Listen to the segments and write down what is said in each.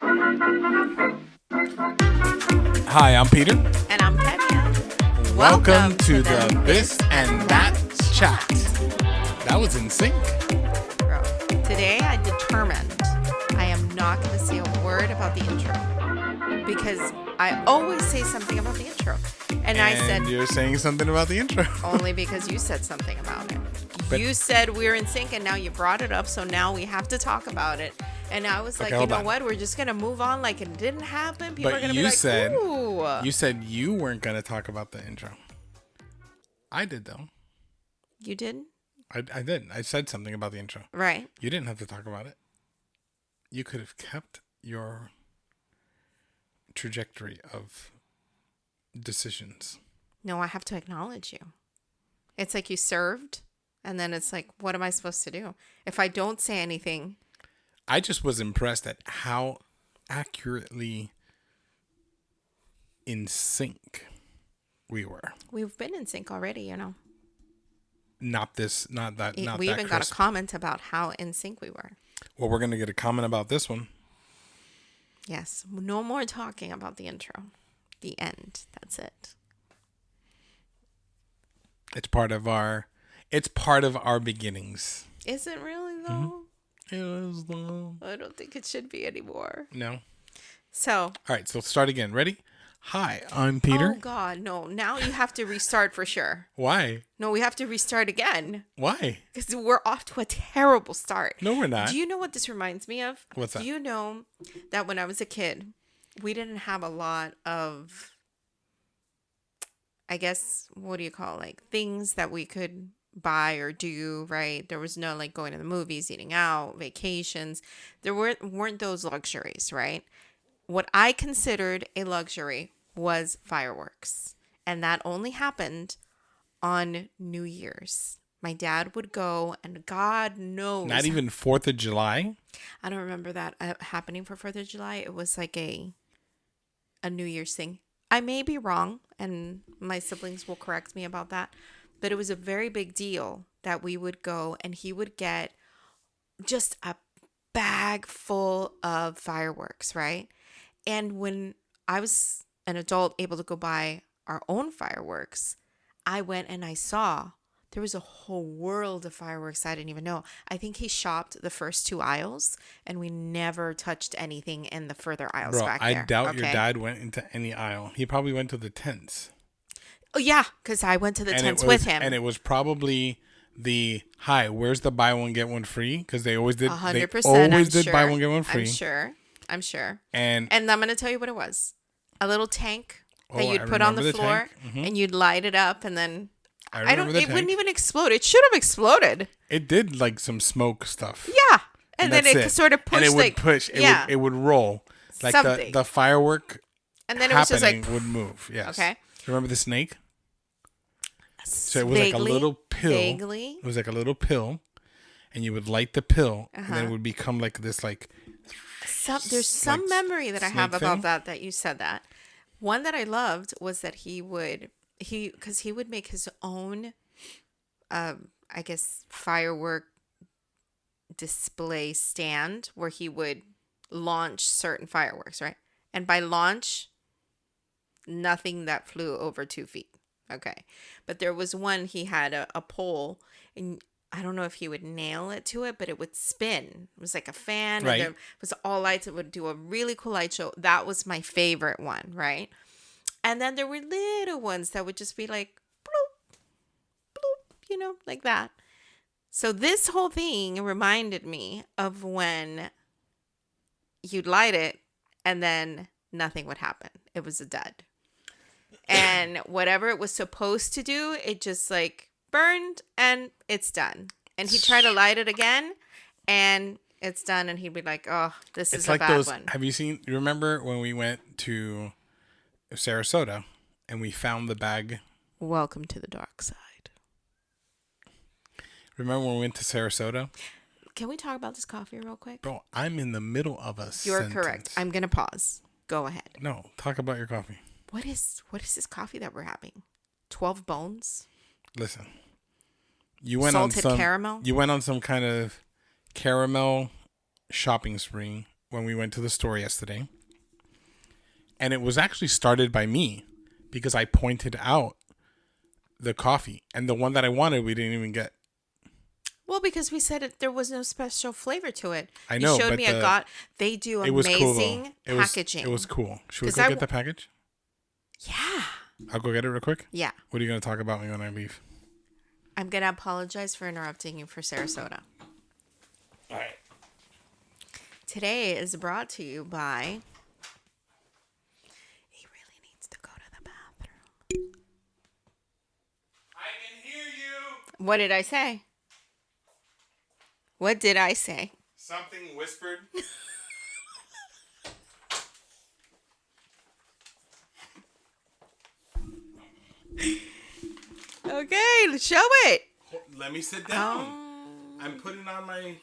Hi, I'm Peter. And I'm Kenya. Welcome to the This and That Chat. That was in sync. Bro, today I determined I am not going to say a word about the intro because I always say something about the intro. And I said, you're saying something about the intro. only because you said something about it. But- you said we're in sync and now you brought it up. So now we have to talk about it. And I was like, Okay, you know hold on. what? We're just going to move on like it didn't happen. People are going to be like, ooh. You said you weren't going to talk about the intro. I did, though. You did? I did. I said something about the intro. Right. You didn't have to talk about it. You could have kept your trajectory of decisions. No, I have to acknowledge you. It's like you served, and then it's like, what am I supposed to do? If I don't say anything. I just was impressed at how accurately in sync we were. We've been in sync already, you know. Not that We even got a crisp. comment about how in sync we were. Well, we're going to get a comment about this one. Yes. No more talking about the intro. The end. That's it. It's part of our beginnings. Is it really, though? It is though. I don't think it should be anymore. No. So. All right, so let's start again. Ready? Hi, I'm Peter. Oh, God. No. Now you have to restart for sure. Why? No, we have to restart again. Why? Because we're off to a terrible start. No, we're not. Do you know what this reminds me of? What's that? Do you know that when I was a kid, we didn't have a lot of, I guess, what do you call it? Like things that we could buy or do, right? There was no like going to the movies, eating out, vacations. There weren't those luxuries, right? What I considered a luxury was fireworks. And that only happened on New Year's. My dad would go, and God knows. Not even 4th of July? I don't remember that happening for 4th of July. It was like a New Year's thing. I may be wrong, and my siblings will correct me about that. But it was a very big deal that we would go, and he would get just a bag full of fireworks, right? And when I was an adult able to go buy our own fireworks, I went and I saw there was a whole world of fireworks I didn't even know. I think he shopped the first 2 aisles, and we never touched anything in the further aisles Bro, back I there. doubt your dad went into any aisle. He probably went to the tents. Oh, yeah, because I went to the tents with him. And it was probably where's the buy one, get one free? Because they always did. 100%. They always did buy one, get one free. I'm sure. And I'm going to tell you what it was. A little tank that you'd put on the floor, Mm-hmm. and you'd light it up, and then it wouldn't even explode. It should have exploded. It did like some smoke stuff. Yeah. And then it sort of pushed. And it would push. It would roll. Like something. the firework and then it was just like would move. Yes. Okay. Remember the snake? So it was like a little pill. Vaguely. It was like a little pill. And you would light the pill, and then it would become like this there's some like memory that I have snake about thing? that you said that. One that I loved was that he would make his own I guess firework display stand where he would launch certain fireworks, right? And by launch, nothing that flew over 2 feet. Okay. But there was one, he had a pole, and I don't know if he would nail it to it, but it would spin. It was like a fan. Right. And it was all lights. It would do a really cool light show. That was my favorite one, right? And then there were little ones that would just be like, bloop, bloop, like that. So this whole thing reminded me of when you'd light it and then nothing would happen. It was a dud. And whatever it was supposed to do, it just like burned and it's done. And he'd try to light it again and it's done. And he'd be like, oh, this is a bad one. Have you remember when we went to Sarasota and we found the bag? Welcome to the dark side. Remember when we went to Sarasota? Can we talk about this coffee real quick? Bro, I'm in the middle of a You're sentence. correct. I'm going to pause. Go ahead. No, talk about your coffee. What is this coffee that we're having? 12 bones? Listen. You went Salted on some caramel? You went on some kind of caramel shopping spree when we went to the store yesterday. And it was actually started by me because I pointed out the coffee. And the one that I wanted, we didn't even get. Well, because we said there was no special flavor to it. I know, You showed but me a got. They do it was cool, amazing though. packaging. It was cool. Should we go get the package? Yeah. I'll go get it real quick. Yeah. What are you going to talk about when I leave? I'm going to apologize for interrupting you for Sarasota. All right. Today is brought to you by... He really needs to go to the bathroom. I can hear you. What did I say? What did I say? Something whispered. Okay, show it. Let me sit down. I'm putting on my...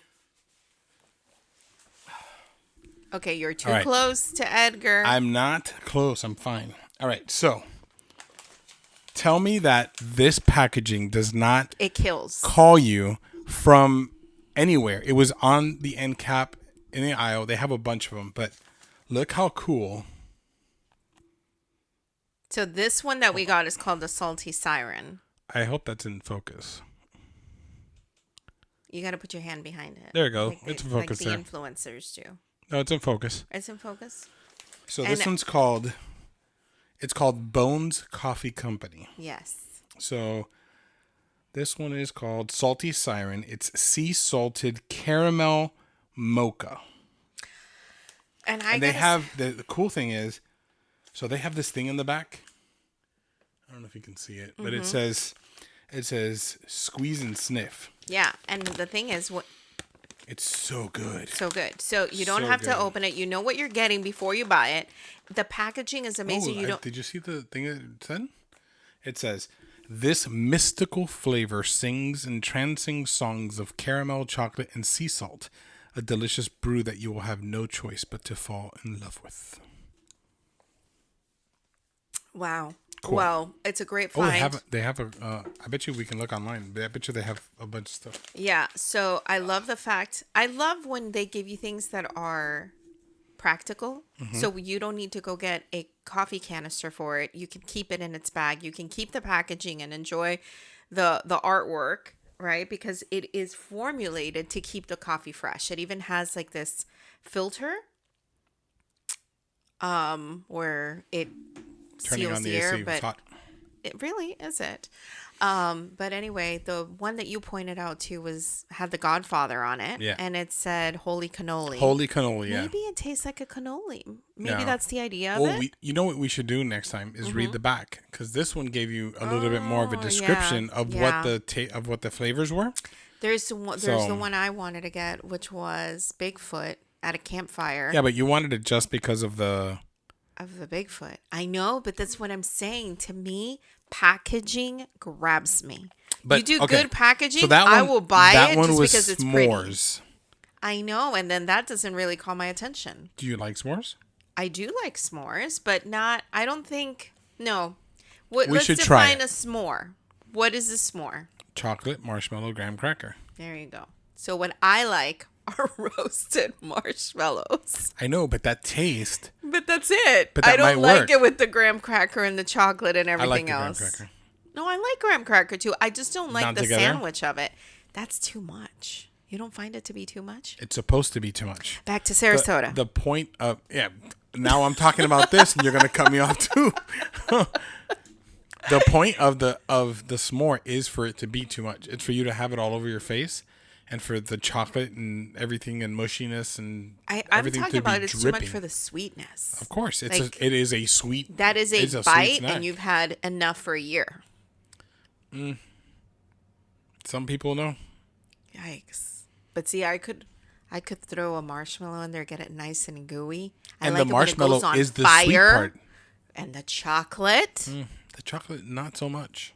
Okay, you're too close to Edgar. I'm not close. I'm fine. All right, so tell me that this packaging does not... It kills. ...call you from anywhere. It was on the end cap in the aisle. They have a bunch of them, but look how cool. So this one that we got is called the Salty Siren. I hope that's in focus. You got to put your hand behind it. There you go. Like It's in focus the there. influencers do. No, it's in focus. It's in focus? So this one's called... It's called Bones Coffee Company. Yes. So this one is called Salty Siren. It's sea salted caramel mocha. And they have the cool thing is, so they have this thing in the back. I don't know if you can see it, but it says squeeze and sniff. Yeah, and the thing is, it's so good. So good. So you don't have to open it. You know what you're getting before you buy it. The packaging is amazing. Did you see the thing it said? It says, this mystical flavor sings entrancing songs of caramel, chocolate, and sea salt. A delicious brew that you will have no choice but to fall in love with. Wow. Cool. Well, it's a great find. They have a, I bet you we can look online. I bet you they have a bunch of stuff. Yeah. So I love I love when they give you things that are practical. So you don't need to go get a coffee canister for it. You can keep it in its bag. You can keep the packaging and enjoy the artwork, right? Because it is formulated to keep the coffee fresh. It even has like this filter where it Turning seals on the the air, AC, but it's hot. it really isn't. But anyway, the one that you pointed out to had the Godfather on it. Yeah. And it said holy cannoli. Holy cannoli, yeah. Maybe it tastes like a cannoli. Maybe Yeah. that's the idea of it. You know what we should do next time is read the back, because this one gave you a little bit more of a description of what the flavors were. There's the one I wanted to get, which was Bigfoot at a campfire. Yeah, but you wanted it just because of the Bigfoot. I know, but that's what I'm saying. To me, packaging grabs me. But, you do good packaging, so that one, I will buy that it one just was because it's s'mores. pretty. I know, and then that doesn't really call my attention. Do you like s'mores? I do like s'mores, but not. I don't think. No. We should try it. Let's define a s'more. What is a s'more? Chocolate, marshmallow, graham cracker. There you go. So what I like are roasted marshmallows. I know, but that taste. But that's it. But that I don't might like work. it with the graham cracker and the chocolate and everything I like else. the graham cracker. No, I like graham cracker too. I just don't like Not the together? sandwich of it. That's too much. You don't find it to be too much? It's supposed to be too much. Back to Sarasota. The point of now I'm talking about this and you're gonna cut me off too. The point of the s'more is for it to be too much. It's for you to have it all over your face, and for the chocolate and everything and mushiness and I'm everything talking to about be it's dripping. too much for the sweetness. Of course, it is a sweet. That is it's a sweet bite, snack. and you've had enough for a year. Some people know. Yikes! But see, I could throw a marshmallow in there, get it nice and gooey. I And like the it when it marshmallow goes on is the fire, sweet part. and the chocolate. The chocolate, not so much.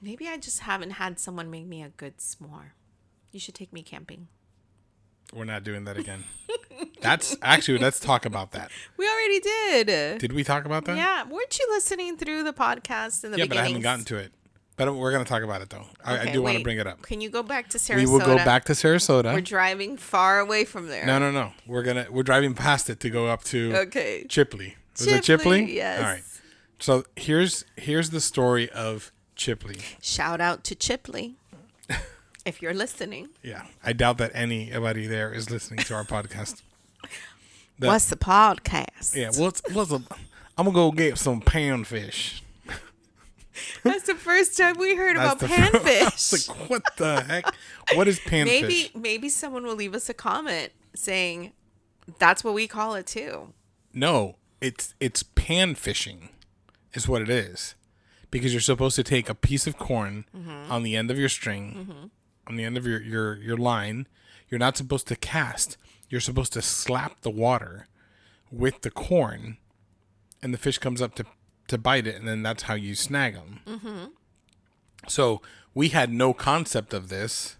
Maybe I just haven't had someone make me a good s'more. You should take me camping. We're not doing that again. Let's talk about that. We already did. Did we talk about that? Yeah. Weren't you listening through the podcast in the beginning? But I haven't gotten to it. But we're gonna talk about it though. I Okay, do want to wait. bring it up. Can you go back to Sarasota? We will go back to Sarasota. We're driving far away from there. No. We're driving past it to go up to Okay. Chipley. Was it Chipley? Yes. All right. So here's the story of Chipley. Shout out to Chipley. If you're listening. Yeah, I doubt that anybody there is listening to our podcast. What's the podcast? Yeah, I'm gonna go get some panfish. That's the first time we heard about I panfish. was like, what the heck? What is panfish? Maybe someone will leave us a comment saying that's what we call it too. No, it's pan fishing, is what it is, because you're supposed to take a piece of corn on the end of your string, on the end of your line. You're not supposed to cast. You're supposed to slap the water with the corn, and the fish comes up to bite it, and then that's how you snag them. So we had no concept of this,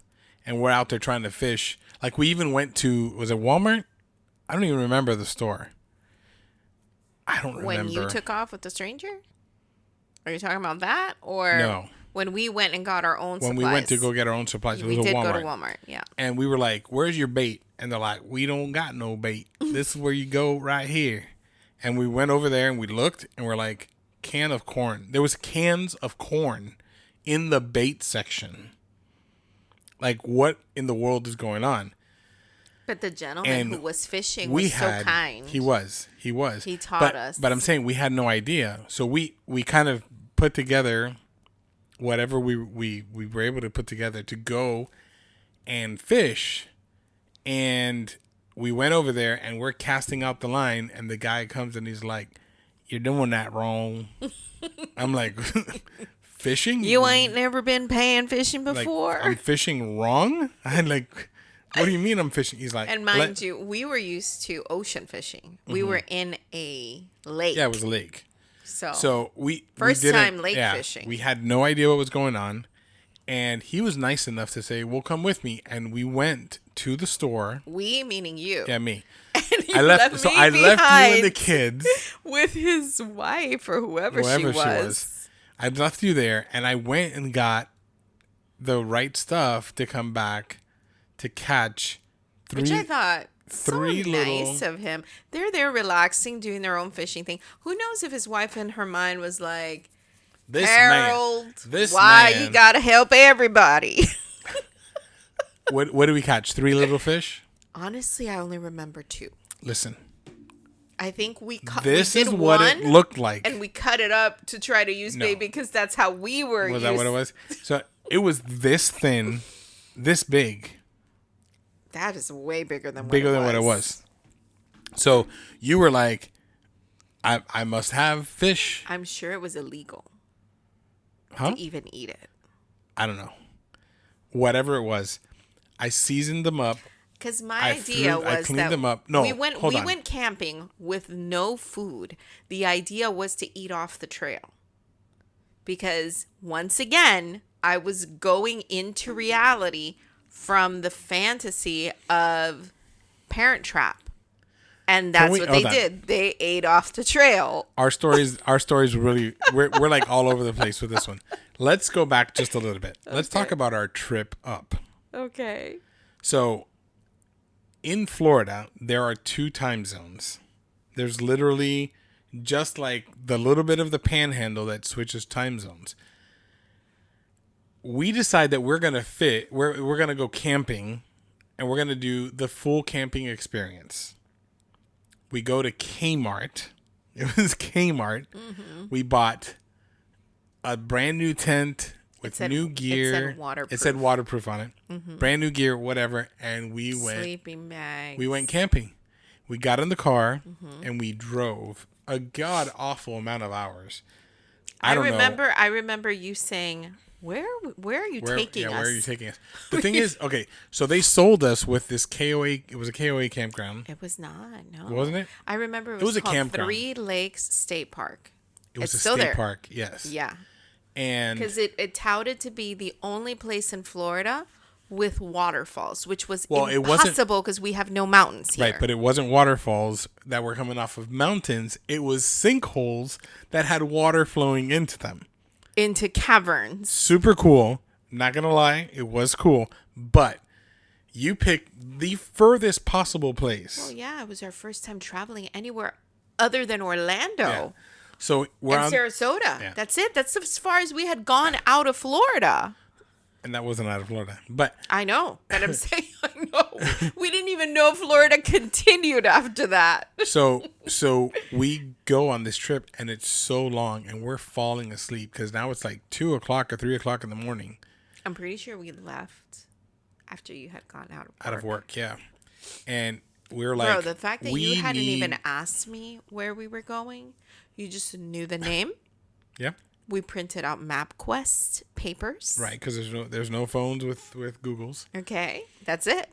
and we're out there trying to fish. Like, we even went to, was it Walmart? I don't even remember the store. I don't remember. When you took off with the stranger? Are you talking about that? Or No. When we went and got our own supplies? When we went to go get our own supplies, it was we a did Walmart. go to Walmart, yeah. And we were like, where's your bait? And they're like, we don't got no bait. This is where you go, right here. And we went over there and we looked, and we're like, can of corn. There was cans of corn in the bait section. Like, what in the world is going on? But the gentleman who was fishing was so kind. He was. He taught us. But I'm saying we had no idea. So we kind of put together whatever we were able to put together to go and fish. And we went over there and we're casting out the line, and the guy comes and he's like, "You're doing that wrong." I'm like, fishing? You ain't never been pan fishing Like, before? I'm fishing wrong? I'm like, what do you mean I'm fishing? He's like, and mind you, we were used to ocean fishing. We were in a lake. yeah, it was a lake. So we First didn't- time lake fishing. We had no idea what was going on, and he was nice enough to say, "Well, come with me." And we went to the store. We meaning you. Yeah, me. And you I left. So me I left you and the behind kids, with his wife or whoever she was. I left you there, and I went and got the right stuff to come back to catch Which I thought three so little- nice of him. They're there relaxing, doing their own fishing thing. Who knows if his wife in her mind was like, Harold, why you gotta help everybody? What did we catch? 3 little fish? Honestly, I only remember 2. Listen. I think we This we did is what one, it looked like. and we cut it up to try to use baby because that's how we were. Was that what it was? So it was this thin, this big. That is way bigger than What it was. So you were like, I must have fish. I'm sure it was illegal Huh? to even eat it. I don't know. Whatever it was, I seasoned them up. Because my idea was I cleaned that them up. No, we hold on. went camping with no food. The idea was to eat off the trail. Because once again, I was going into reality from the fantasy of Parent Trap. And that's what they did. They ate off the trail. Our stories really, we're like all over the place with this one. Let's go back just a little bit. Let's talk about our trip up. Okay. So in Florida, there are 2 time zones. There's literally just like the little bit of the panhandle that switches time zones. We decide that we're going to go camping, and we're going to do the full camping experience. We go to Kmart. It was Kmart. Mm-hmm. We bought a brand new tent with new gear. It said waterproof on it. Mm-hmm. Brand new gear, whatever. And we went. Sleeping bags. We went camping. We got in the car and we drove a god awful amount of hours. I remember you saying, Where are you taking us? Where are you taking us? The thing is, okay, so they sold us with this KOA. It was a KOA campground. It was not, no. Wasn't it? I remember it was a called campground. 3 Lakes State Park. It was it's a still state there. park, yes. Yeah. And because it touted to be the only place in Florida with waterfalls, which was it wasn't impossible because we have no mountains here. Right, but it wasn't waterfalls that were coming off of mountains. It was sinkholes that had water flowing into them. into caverns. Super cool. Not gonna lie, it was cool. But you picked the furthest possible place. Well, yeah, it was our first time traveling anywhere other than Orlando. Yeah. So we're and on, Sarasota. Yeah. That's it. That's as far as we had gone out of Florida. and that wasn't out of Florida. But I know. But I'm saying, I know. We didn't even know Florida continued after that. so we go on this trip, and it's so long, and we're falling asleep because now it's like 2 o'clock or 3 o'clock in the morning. I'm pretty sure we left after you had gone out of work. Out of work, yeah. And we're like, Bro, the fact that you hadn't even asked me where we were going, you just knew the name. Yeah. We printed out MapQuest papers. Right, because there's no phones with Googles. Okay, that's it.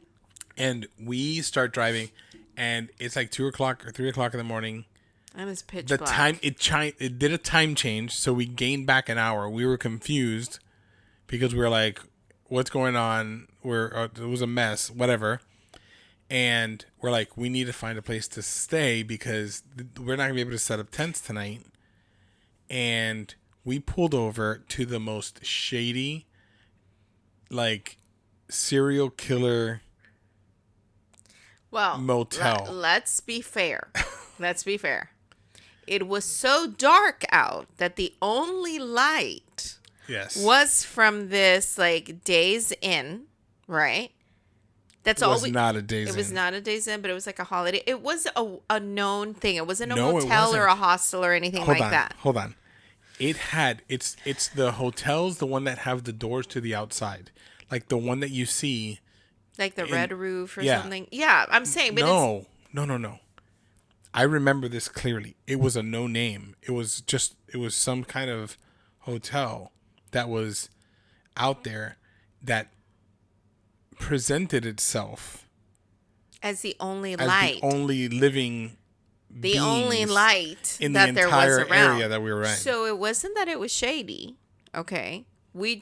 And we start driving, and it's like 2 o'clock or 3 o'clock in the morning. And it's pitch The black. time it did a time change, so we gained back an hour. We were confused because we were like, "What's going on?" It was a mess, whatever. And we're like, we need to find a place to stay because we're not gonna be able to set up tents tonight. And we pulled over to the most shady, like, serial killer motel. Let's be fair. Let's be fair. It was so dark out that the only light was from this, like, Days Inn, right? That's all. It was not a Days Inn. It was not a Days Inn, but it was like a holiday. It was a known thing. It wasn't a No, it motel or wasn't. a hostel or anything like that. Hold on. It's the hotels, the one that have the doors to the outside, like the one that you see, like the red roof or yeah. something. Yeah, I'm saying, but no. I remember this clearly. It was a no name. It was some kind of hotel that was out there that presented itself as the only as light, the only living, the only light in that the there was entire around. area that we were in. So it wasn't that it was shady. Okay, we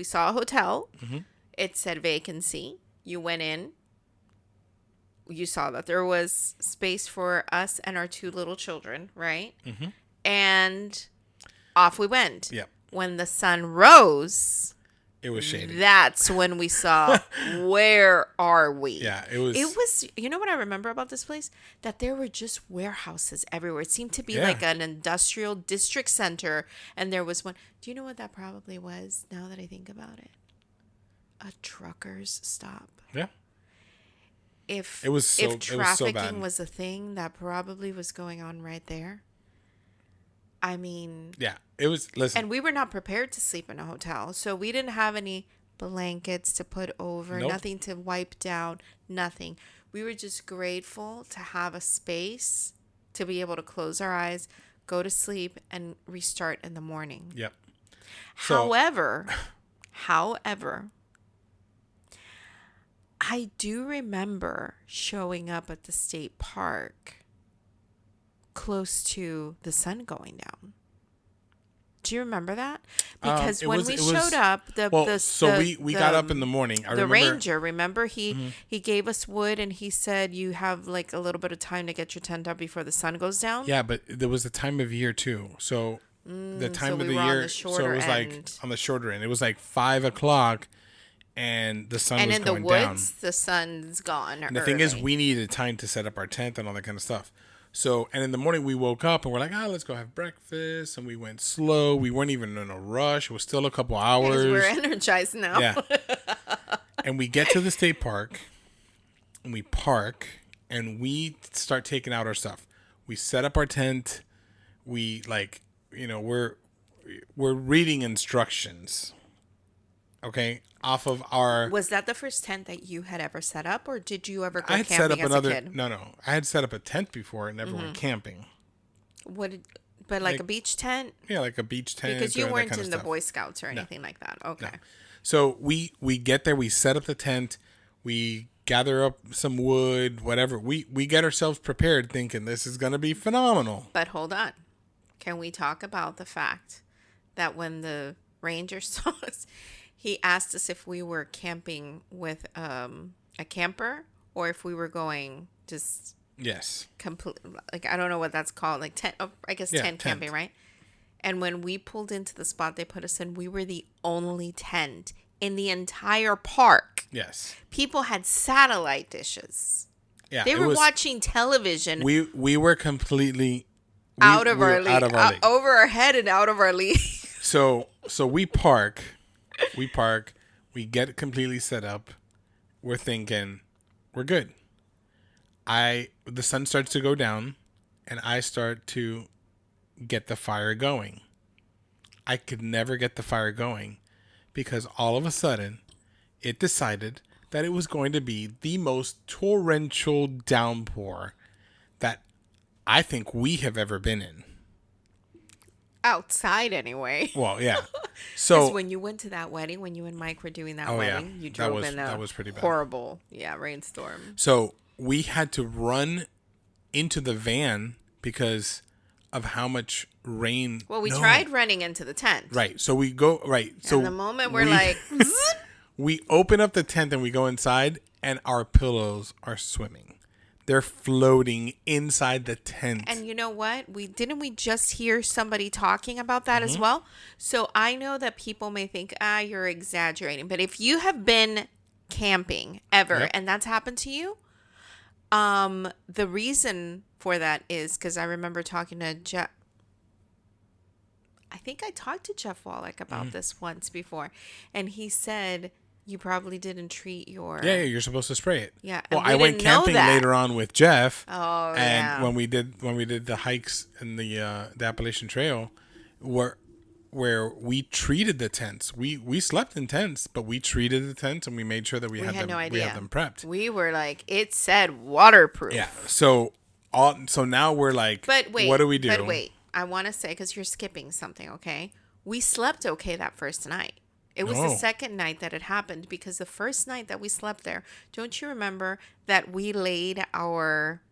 saw a hotel. Mm-hmm. It said vacancy. You went in. You saw that there was space for us and our 2 little children, right? Mm-hmm. And off we went. Yep. When the sun rose, It was shady. that's when we saw, where are we? Yeah, it was. You know what I remember about this place? That there were just warehouses everywhere. It seemed to be Yeah. like an industrial district center. And there was one. Do you know what that probably was, now that I think about it? A trucker's stop. Yeah. If It was so trafficking bad. was a thing, that probably was going on right there. I mean, Yeah, it was. Listen, and we were not prepared to sleep in a hotel, so we didn't have any blankets to put over, Nope. nothing to wipe down, nothing. We were just grateful to have a space to be able to close our eyes, go to sleep, and restart in the morning. Yep. However, I do remember showing up at the state park close to the sun going down. Do you remember that? Because when we showed up, we got up in the morning. I the remember, ranger, remember, he gave us wood and he said you have like a little bit of time to get your tent up before the sun goes down. Yeah, but there was the time of year too. So the time so of we the were on year, the so shorter it was end. like on the shorter end. It was like 5 o'clock, and the sun And was in the going woods, down. the sun's gone. And the thing is, early. we needed time to set up our tent and all that kind of stuff. So, and in the morning we woke up and we're like, let's go have breakfast. And we went slow. We weren't even in a rush. It was still a couple hours. Because we're energized now. Yeah. And we get to the state park and we park and we start taking out our stuff. We set up our tent. We we're reading instructions. Okay. Off of our. Was that the first tent that you had ever set up, or did you ever go I had camping set up as a kid? No. I had set up a tent before and never went camping. But like a beach tent? Yeah, like a beach tent. Because you or that weren't kind of in the stuff. Boy Scouts or anything like that. Okay. No. So we get there, we set up the tent, we gather up some wood, whatever. We get ourselves prepared thinking this is going to be phenomenal. But hold on. Can we talk about the fact that when the ranger saw us, he asked us if we were camping with a camper or if we were going just Yes. complete, like, I don't know what that's called, like tent, I guess Yeah, tent camping, right? And when we pulled into the spot they put us in, we were the only tent in the entire park. Yes. People had satellite dishes. Yeah. They were watching television. We were completely out of our out of our league. Over our head and out of our league. So we park. We get completely set up. We're thinking, we're good. The sun starts to go down, and I start to get the fire going. I could never get the fire going because all of a sudden it decided that it was going to be the most torrential downpour that I think we have ever been in. Outside anyway. Well, yeah. So So when you went to that wedding, when you and Mike were doing that Oh, yeah. wedding, you That drove was- in a that was pretty bad. horrible, rainstorm. So we had to run into the van because of how much rain. Well, we No. tried running into the tent. Right. So we go right. So And the moment we're we- like, we open up the tent and we go inside, and our pillows are swimming. They're floating inside the tent. and you know what? We just hear somebody talking about that as well. So I know that people may think, you're exaggerating. But if you have been camping ever Yep. and that's happened to you, the reason for that is because I remember talking to Jeff. I think I talked to Jeff Wallach about this once before, and he said you probably didn't treat your Yeah, you're supposed to spray it. Yeah, Well, and we I went didn't know camping that. later on with Jeff. Oh, and yeah. when we did the hikes in the Appalachian Trail, where we treated the tents. We slept in tents, but we treated the tents and we made sure that we had had them no we idea. had them prepped. We were like, it said waterproof. Yeah. So now we're like, But wait, what do we do? But wait, I want to say, because you're skipping something, okay? We slept okay that first night. It was the No. second night that it happened, because the first night that we slept there, don't you remember that we laid our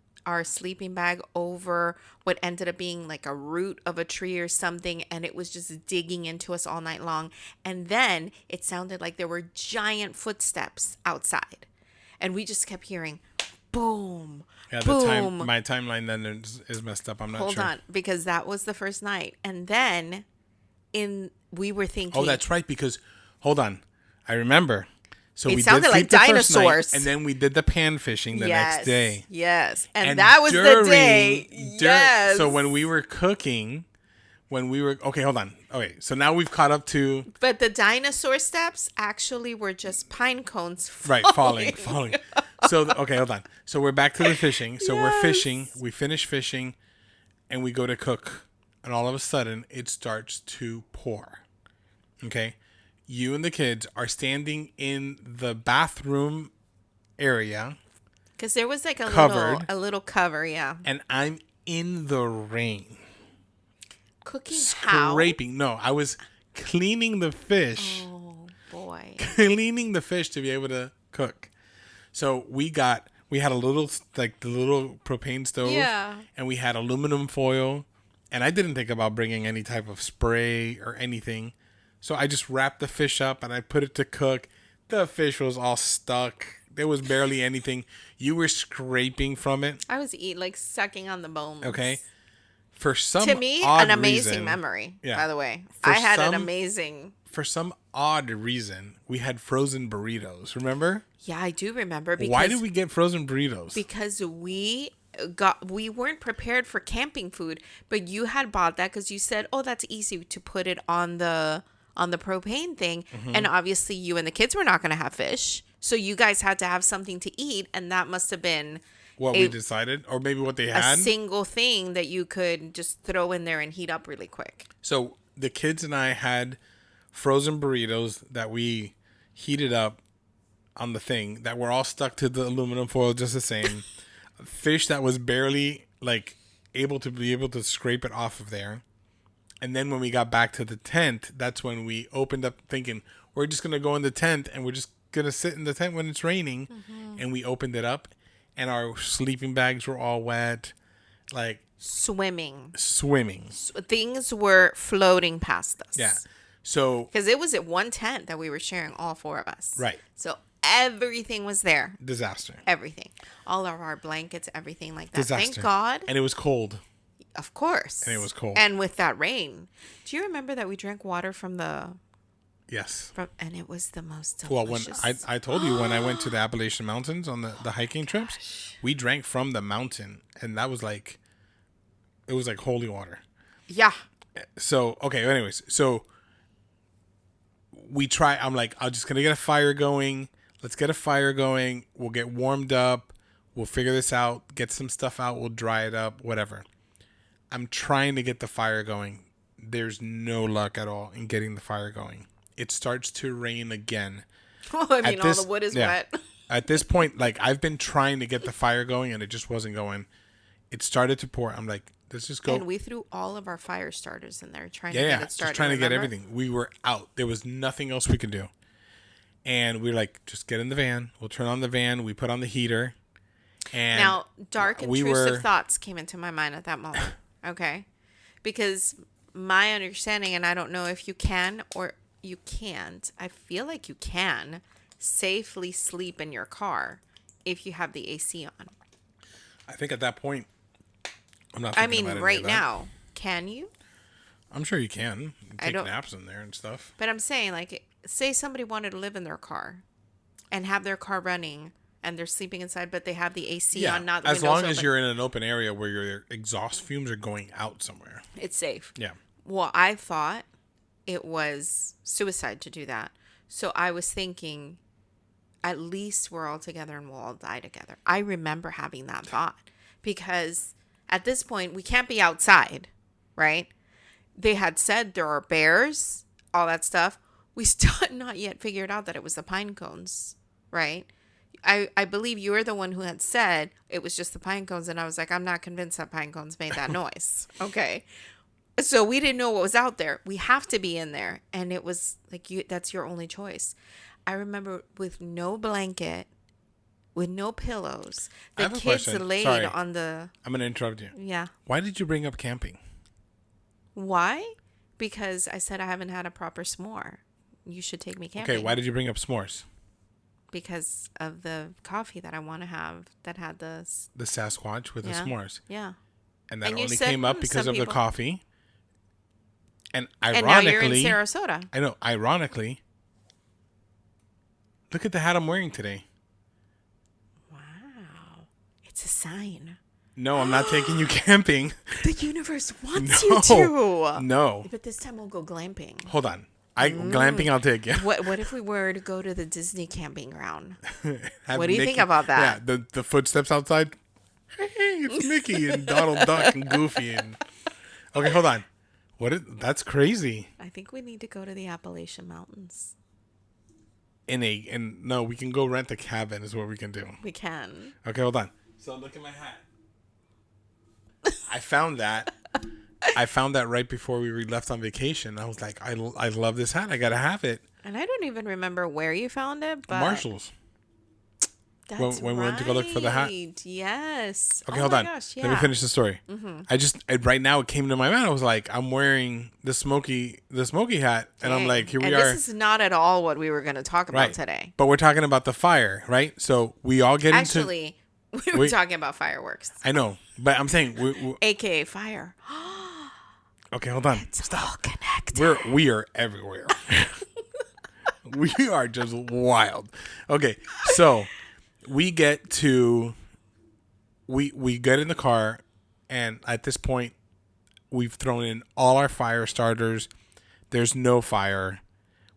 sleeping bag over what ended up being like a root of a tree or something, and it was just digging into us all night long. And then it sounded like there were giant footsteps outside, and we just kept hearing boom, Yeah, boom. my timeline then is messed up. I'm not Hold sure. on, because that was the first night, and then we were thinking, Oh, that's right. Because hold on, I remember. So It we sounded did like sleep the first night, dinosaurs. and then we did the pan fishing the next day. Yes, and that was the day. Yes. So when we were cooking, okay, hold on. Okay, so now we've caught up to But the dinosaur steps actually were just pine cones right falling. So okay, hold on. So we're back to the fishing. So we're Yes. fishing. We finish fishing, and we go to cook, and all of a sudden it starts to pour. Okay, you and the kids are standing in the bathroom area, because there was like Covered. a little cover, yeah. and I'm in the rain. Cooking how? Scraping. No, I was cleaning the fish. Oh boy. Cleaning the fish to be able to cook. So we had a little, like the little propane stove. Yeah. And we had aluminum foil. And I didn't think about bringing any type of spray or anything. So I just wrapped the fish up and I put it to cook. The fish was all stuck. There was barely anything. You were scraping from it. I was sucking on the bones. Okay. For some To me, odd an amazing reason, memory. Yeah. By the way, For I had an some- amazing. For some odd reason, we had frozen burritos. Remember? Yeah, I do remember. Because Why did we get frozen burritos? Because we weren't prepared for camping food, but you had bought that because you said, "Oh, that's easy to put it on the propane thing," and obviously you and the kids were not going to have fish, so you guys had to have something to eat, and that must have been What we decided, or maybe what they a had. single thing that you could just throw in there and heat up really quick. So the kids and I had frozen burritos that we heated up on the thing that were all stuck to the aluminum foil just the same. Fish that was barely able to scrape it off of there. And then when we got back to the tent, that's when we opened up thinking we're just going to go in the tent and we're just going to sit in the tent when it's raining. And we opened it up and our sleeping bags were all wet, Swimming. Things were floating past us. Yeah. So, Because it was at one tent that we were sharing, all four of us. right. So everything was there. Disaster. Everything. All of our blankets, everything like that. Disaster. Thank God. And it was cold. Of course. And it was cold. And with that rain. Do you remember that we drank water Yes. and it was the most Well, when delicious. I told you when I went to the Appalachian Mountains on the hiking trips, we drank from the mountain, and that was like, it was like holy water. Yeah. So, okay, anyways, so I'm like, I'm just gonna get a fire going. Let's get a fire going. We'll get warmed up. We'll figure this out. Get some stuff out. We'll dry it up. Whatever. I'm trying to get the fire going. There's no luck at all in getting the fire going. It starts to rain again. Well, I mean, all the wood is wet. At this point, like, I've been trying to get the fire going and it just wasn't going. It started to pour. I'm like, let's just go. And we threw all of our fire starters in there trying to Yeah, get it started. just trying to get remember? everything. We were out. There was nothing else we could do. And we were like, just get in the van. We'll turn on the van. We put on the heater. And Now, dark, we intrusive were- thoughts came into my mind at that moment. Okay? Because my understanding, and I don't know if you can or you can't, I feel like you can safely sleep in your car if you have the AC on. I think at that point, I'm not I thinking mean, about any right of that. now, can you? I'm sure you can. You take don't- naps in there and stuff. But I'm saying, like, say somebody wanted to live in their car and have their car running and they're sleeping inside, but they have the AC on, not the as windows long as open. you're in an open area where your exhaust fumes are going out somewhere. It's safe. Yeah. Well, I thought it was suicide to do that. So I was thinking, at least we're all together and we'll all die together. I remember having that thought because at this point, we can't be outside, right? They had said there are bears, all that stuff. We still had not yet figured out that it was the pine cones, right? I believe you were the one who had said it was just the pine cones. And I was like, I'm not convinced that pine cones made that noise. Okay. So we didn't know what was out there. We have to be in there. And it was like, that's your only choice. I remember with no blanket, with no pillows, I the have a kids question. laid Sorry. on the, I'm going to interrupt you. yeah. Why did you bring up camping? Why? Because I said I haven't had a proper s'more. You should take me camping. Okay, why did you bring up s'mores? Because of the coffee that I want to have that had the, The Sasquatch with Yeah. the s'mores. yeah. And that And you only said, came up because some of the people- coffee. And And now you're in ironically, Sarasota. I know, ironically, look at the hat I'm wearing today. Wow. It's a sign. No, I'm not taking you camping. The universe wants No. you to. No. But this time we'll go glamping. Hold on. Glamping, I'll take you. What if we were to go to the Disney camping ground? Have What do you think about that? Yeah, the footsteps outside. Hey, it's Mickey and Donald Duck and Goofy and. Okay, hold on. That's crazy. I think we need to go to the Appalachian Mountains. No, we can go rent a cabin is what we can do. We can. Okay, hold on. So look at my hat. I found that. I found that right before we left on vacation. I was like, I love this hat. I gotta have it. And I don't even remember where you found it, but Marshalls. That's when we went to go look for the hat. right. Yes. Okay, Oh hold my on. Gosh, Let me yeah. finish the story. Right now it came to my mind. I was like, I'm wearing the smoky hat, and I'm Dang. like, here we and are. This is not at all what we were going to talk about Right. today. But we're talking about the fire, right? So we all get into. Actually, we were Wait. talking about fireworks, I know, but I'm saying aka fire. okay, hold on. It's all connected. We are everywhere. We are just wild. Okay, so we get in the car, and at this point, we've thrown in all our fire starters. There's no fire.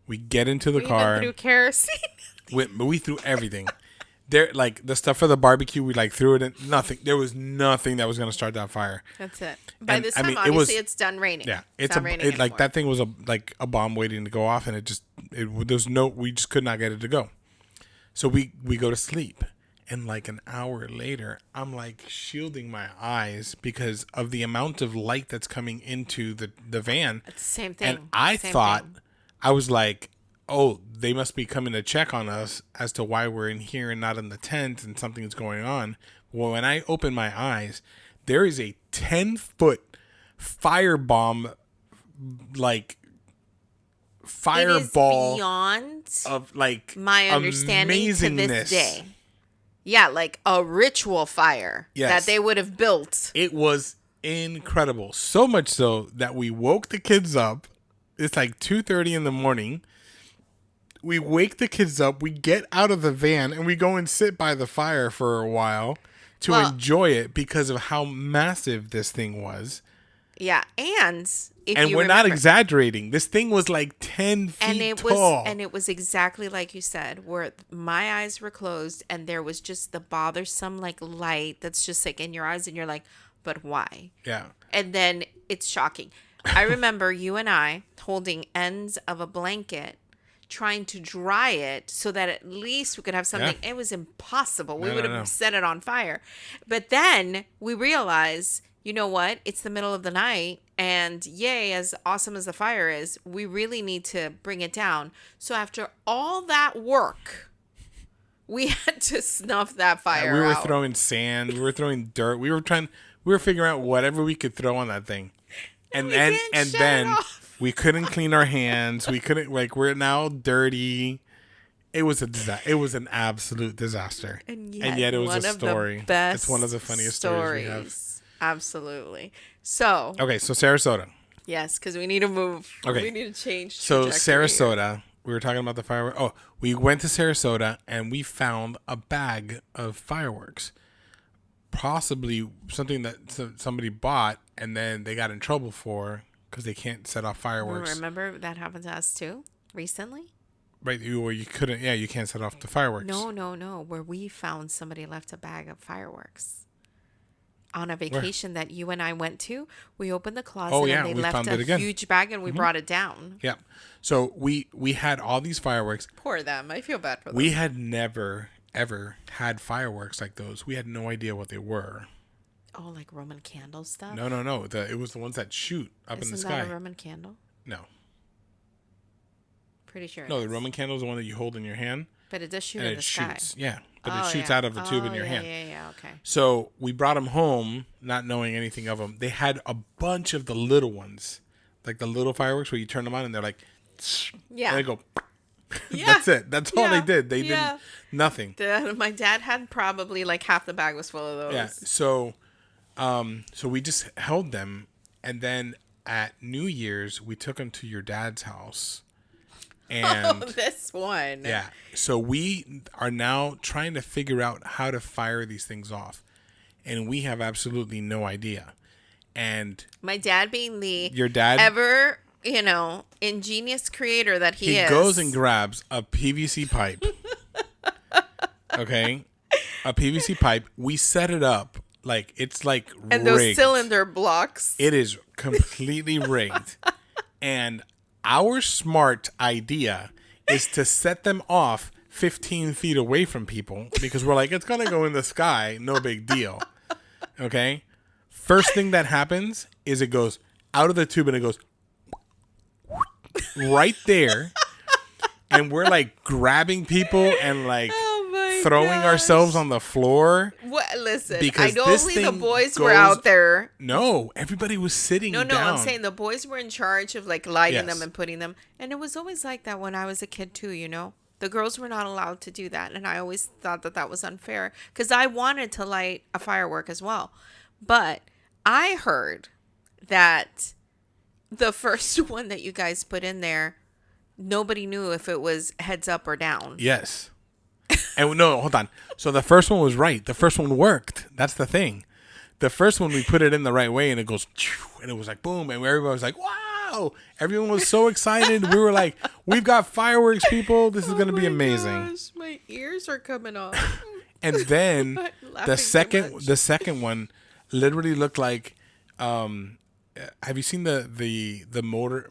We get into the We car. even threw kerosene. We threw everything. There, like the stuff for the barbecue, we like threw it in. Nothing. There was nothing that was gonna start that fire. That's it. By And, this I time, mean, it obviously, was- it's done raining. Yeah, it's not raining like anymore. that thing was a bomb waiting to go off, and we just could not get it to go. So we go to sleep, and like an hour later, I'm like shielding my eyes because of the amount of light that's coming into the van. It's the same thing. And I Same thought, thing. I was like, oh, they must be coming to check on us as to why we're in here and not in the tent and something's going on. Well, when I open my eyes, there is a 10-foot firebomb, like It is fireball beyond of like my understanding to this day. Yeah, like a ritual fire Yes. that they would have built. It was incredible. So much so that we woke the kids up. It's like 2:30 in the morning. We wake the kids up. We get out of the van and we go and sit by the fire for a while to enjoy it because of how massive this thing was. Yeah, and we're not exaggerating. This thing was like 10 feet tall. And it was exactly like you said, where my eyes were closed and there was just the bothersome like light that's just like in your eyes and you're like, but why? Yeah. And then it's shocking. I remember you and I holding ends of a blanket trying to dry it so that at least we could have something. Yeah. It was impossible. We would have set it on fire. But then we realized, you know what? It's the middle of the night. And yay, as awesome as the fire is, we really need to bring it down. So after all that work, we had to snuff that fire out. We were throwing sand. We were throwing dirt. We were figuring out whatever we could throw on that thing. And then we couldn't clean our hands. We couldn't, we're now dirty. It was an absolute disaster. And yet it was a story. It's one of the funniest stories we have. Absolutely. So Sarasota. Yes, because we need to move. Okay. We need to change. So Sarasota, we were talking about the fireworks. Oh, we went to Sarasota and we found a bag of fireworks. Possibly something that somebody bought and then they got in trouble for because they can't set off fireworks. Remember that happened to us too recently? Right, you couldn't. Yeah, you can't set off the fireworks. No. Where we found somebody left a bag of fireworks on a vacation that you and I went to. We opened the closet and they left a huge bag and we brought it down. Yeah. So we had all these fireworks. Poor them. I feel bad for them. We had never ever had fireworks like those. We had no idea what they were. Oh, like Roman candle stuff? No. It was the ones that shoot up in the sky. Isn't that a Roman candle? No. Pretty sure. No, the Roman candle is the one that you hold in your hand. But it does shoot in the sky. Yeah, but it shoots out of a tube in your hand. Yeah, okay. So we brought them home, not knowing anything of them. They had a bunch of the little ones, like the little fireworks where you turn them on and they're like, yeah, and they go. Yeah. That's it. That's all they did. They did nothing. My dad had probably like half the bag was full of those. Yeah. So we just held them, and then at New Year's we took them to your dad's house. And this one. Yeah. So we are now trying to figure out how to fire these things off, and we have absolutely no idea. And my dad, being your dad ever, ingenious creator that he is, goes and grabs a PVC pipe. Okay, a PVC pipe. We set it up like it's like and rigged. Those cylinder blocks. It is completely rigged, and our smart idea is to set them off 15 feet away from people because we're like, it's gonna go in the sky, no big deal. Okay. First thing that happens is it goes out of the tube and it goes right there. And we're like grabbing people and like throwing ourselves on the floor. What? Listen, I know only the boys were out there. No, everybody was sitting down. No, I'm saying the boys were in charge of like lighting them and putting them. And it was always like that when I was a kid too, The girls were not allowed to do that. And I always thought that was unfair because I wanted to light a firework as well. But I heard that the first one that you guys put in there, nobody knew if it was heads up or down. Yes. And no, hold on. So the first one was right. The first one worked. That's the thing. The first one, we put it in the right way and it goes, and it was like, boom. And everybody was like, wow. Everyone was so excited. We were like, we've got fireworks, people. This is going to be amazing. Gosh, my ears are coming off. And then the second one literally looked like, have you seen the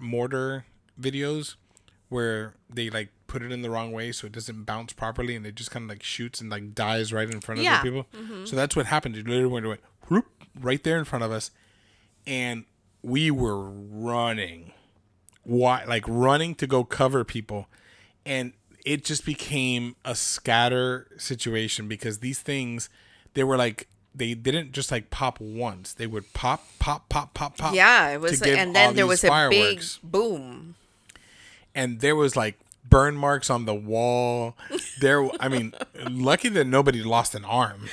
mortar videos where they like put it in the wrong way so it doesn't bounce properly and it just kind of like shoots and like dies right in front of the people? Mm-hmm. So that's what happened. It literally went whoop, right there in front of us, and we were running, running to go cover people, and it just became a scatter situation because these things, they were like, they didn't just like pop once. They would pop. Yeah, it was like, and then there was a big boom. And there was like burn marks on the wall. Lucky that nobody lost an arm.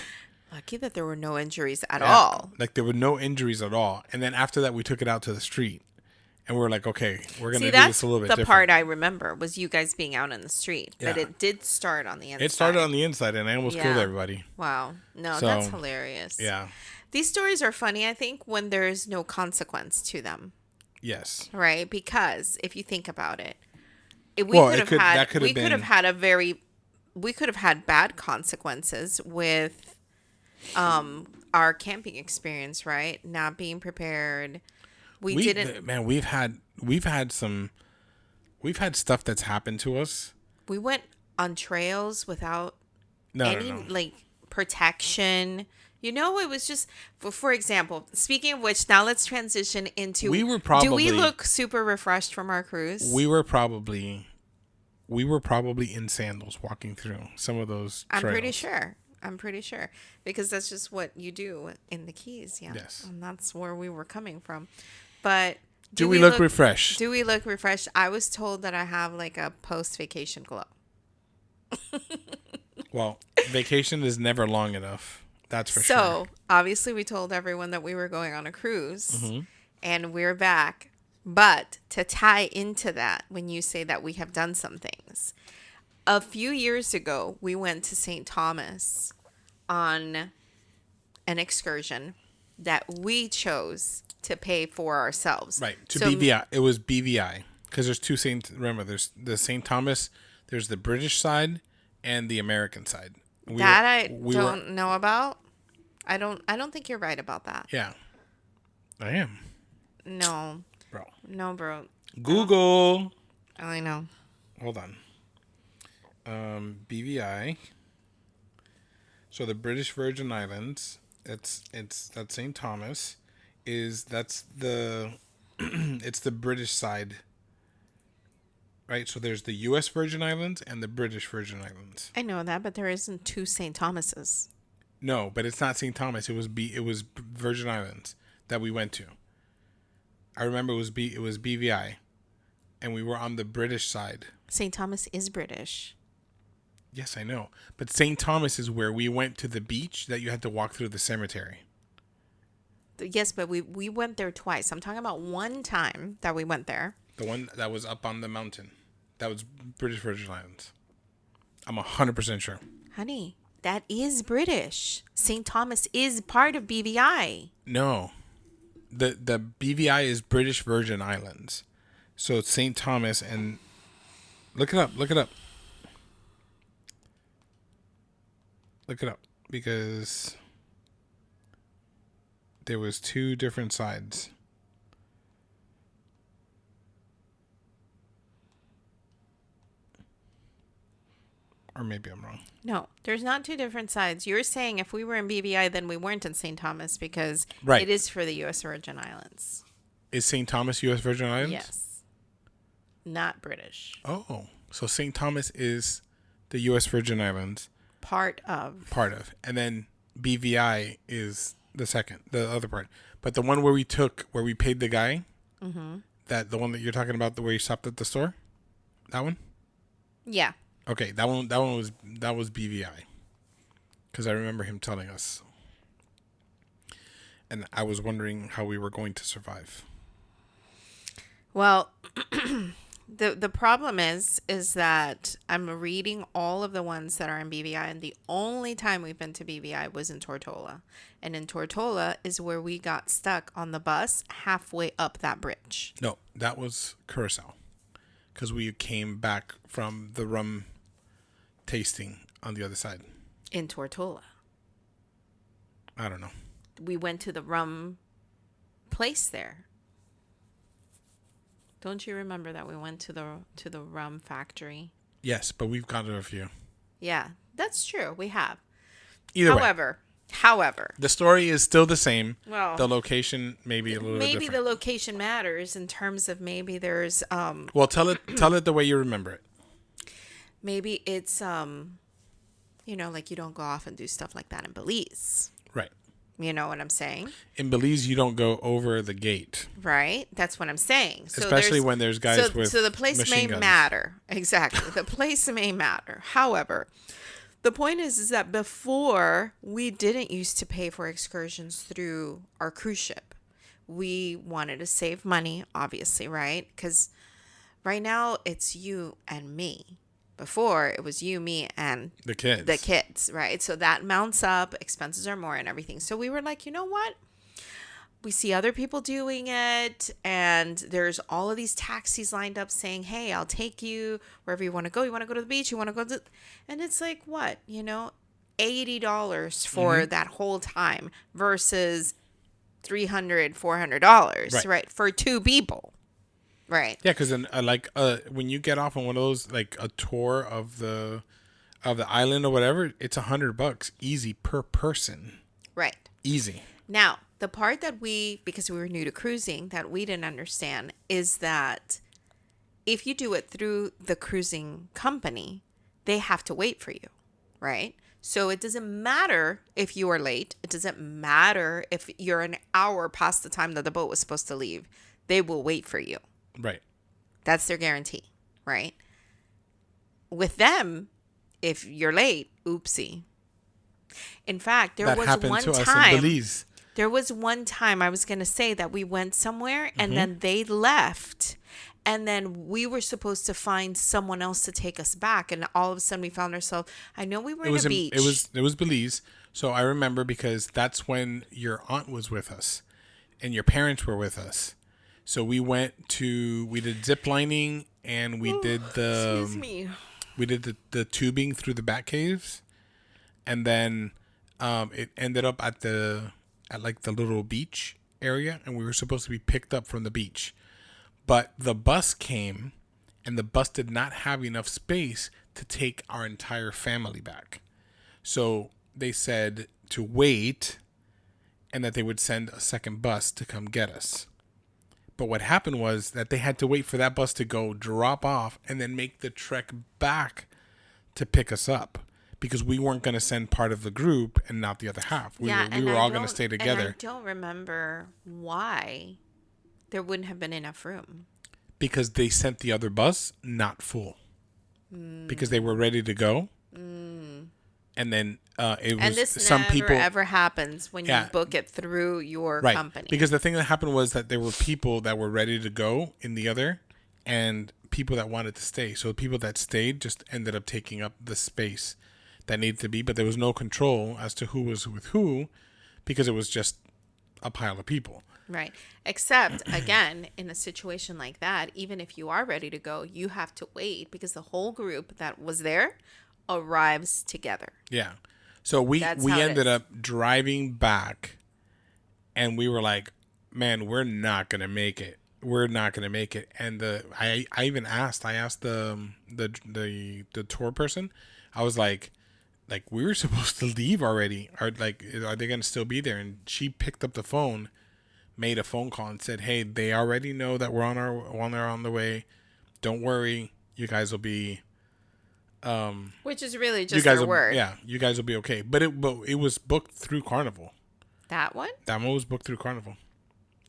Lucky that there were no injuries at Yeah, all. like there were no injuries at all. And then after that, we took it out to the street, and we were like, okay, we're gonna See, do this that's a little bit the different. part I remember was you guys being out in the street. But Yeah. it did start on the inside. It started on the inside, and I almost killed Yeah. everybody. Wow. No, So, that's hilarious. Yeah. These stories are funny, I think, when there's no consequence to them, Yes. right? Because if you think about it, Well, that could have we could have been- had we could have had bad consequences with our camping experience, right? Not being prepared. We didn't. Man, we've had stuff that's happened to us. We went on trails without any No. like protection. You know, it was just for example. Speaking of which, now let's transition into. We were Do probably- we look super refreshed from our cruise? We were probably in sandals walking through some of those I'm trails. pretty sure because that's just what you do in the Keys. Yeah. Yes. And that's where we were coming from. But Do we look refreshed? Do we look refreshed? I was told that I have like a post vacation glow. Well, vacation is never long enough. That's for sure. So obviously, we told everyone that we were going on a cruise, Mm-hmm. and we're back. But to tie into that, when you say that we have done some things, a few years ago, we went to St. Thomas on an excursion that we chose to pay for ourselves. Right. To So- BVI. It was BVI. Because there's two remember, there's the St. Thomas, there's the British side and the American side. I don't know about. I don't think you're right about that. Yeah. I am. No, Bro. bro. Google. I know. Hold on. BVI. So the British Virgin Islands, that's St. Thomas, that's the it's the British side. Right? So there's the US Virgin Islands and the British Virgin Islands. I know that, but there isn't two St. Thomases. No, but it's not St. Thomas. It was Virgin Islands that we went to. I remember it was BVI, and we were on the British side. St. Thomas is British. Yes, I know. But St. Thomas is where we went to the beach that you had to walk through the cemetery. Yes, but we went there twice. I'm talking about one time that we went there. The one that was up on the mountain. That was British Virgin Islands. I'm 100% sure. Honey, that is British. St. Thomas is part of BVI. No. The BVI is British Virgin Islands. So it's St. Thomas and look it up. Look it up because there was two different sides. Or maybe I'm wrong. No, there's not two different sides. You're saying if we were in BVI, then we weren't in St. Thomas because Right. it is for the U.S. Virgin Islands. Is St. Thomas U.S. Virgin Islands? Yes. Not British. Oh, so St. Thomas is the U.S. Virgin Islands Part of. and then BVI is the other part. But the one where we paid the guy, the one that you're talking about, where you stopped at the store, that one. Yeah. Okay, that was BVI, because I remember him telling us, and I was wondering how we were going to survive. Well, the problem is that I'm reading all of the ones that are in BVI, and the only time we've been to BVI was in Tortola. And in Tortola is where we got stuck on the bus halfway up that bridge. No, that was Curacao, because we came back from the rum tasting on the other side. In Tortola. I don't know. We went to the rum place there. Don't you remember that we went to the rum factory? Yes, but we've gone to a few. Yeah, that's true. We have. Either way, However, the story is still the same. Well, the location maybe a little bit maybe different. the location matters in terms of maybe there's Well, tell it the way you remember it. maybe it's like you don't go off and do stuff like that in Belize. Right. You know what I'm saying? In Belize, you don't go over the gate, Right? That's what I'm saying. So especially when there's guys with so the place may machine guns. matter. Exactly. The place may matter. However, The point is that before we didn't used to pay for excursions through our cruise ship. We wanted to save money, obviously, right? Because right now it's you and me. Before it was you, me, and The kids. the kids, right? So that mounts up, expenses are more and everything. So we were like, you know what? We see other people doing it, and there's all of these taxis lined up saying, hey, I'll take you wherever you want to go. You want to go to the beach? You want to go to, and it's like, what, $80 for that whole time versus $300, $400, Right. right? For two people, right? Yeah, because when you get off on one of those, like a tour of the island or whatever, it's $100 easy per person. Right. Easy. Now, the part that because we were new to cruising, that we didn't understand is that if you do it through the cruising company, they have to wait for you, right? So it doesn't matter if you are late. It doesn't matter if you're an hour past the time that the boat was supposed to leave. They will wait for you. Right. That's their guarantee, right? With them, if you're late, oopsie. In fact, there was one time. There was one time I was going to say that we went somewhere and then they left. And then we were supposed to find someone else to take us back. And all of a sudden we found ourselves, I know we were in a beach. It was Belize. So I remember because that's when your aunt was with us and your parents were with us. So we did zip lining and we did Excuse me. We did the tubing through the bat caves. And then it ended up at like the little beach area, and we were supposed to be picked up from the beach. But the bus came, and the bus did not have enough space to take our entire family back. So they said to wait, and that they would send a second bus to come get us. But what happened was that they had to wait for that bus to go drop off and then make the trek back to pick us up. Because we weren't going to send part of the group and not the other half. We were all going to stay together. And I don't remember why there wouldn't have been enough room. Because they sent the other bus not full. Because they were ready to go. And then it was and this some never people ever happens when you book it through your company. Because the thing that happened was that there were people that were ready to go in the other and people that wanted to stay. So the people that stayed just ended up taking up the space that needed to be, but there was no control as to who was with who because it was just a pile of people. Right. Except, again, in a situation like that, even if you are ready to go, you have to wait because the whole group that was there arrives together. Yeah. So we ended up driving back and we were like, man, we're not going to make it. We're not going to make it. And I even asked the tour person, I was like, we were supposed to leave already. Are they going to still be there? And she picked up the phone, made a phone call and said, hey, they already know that we're on the way. Don't worry. You guys will be, which is really just their word. Yeah. You guys will be okay. But it was booked through Carnival. That one? That one was booked through Carnival.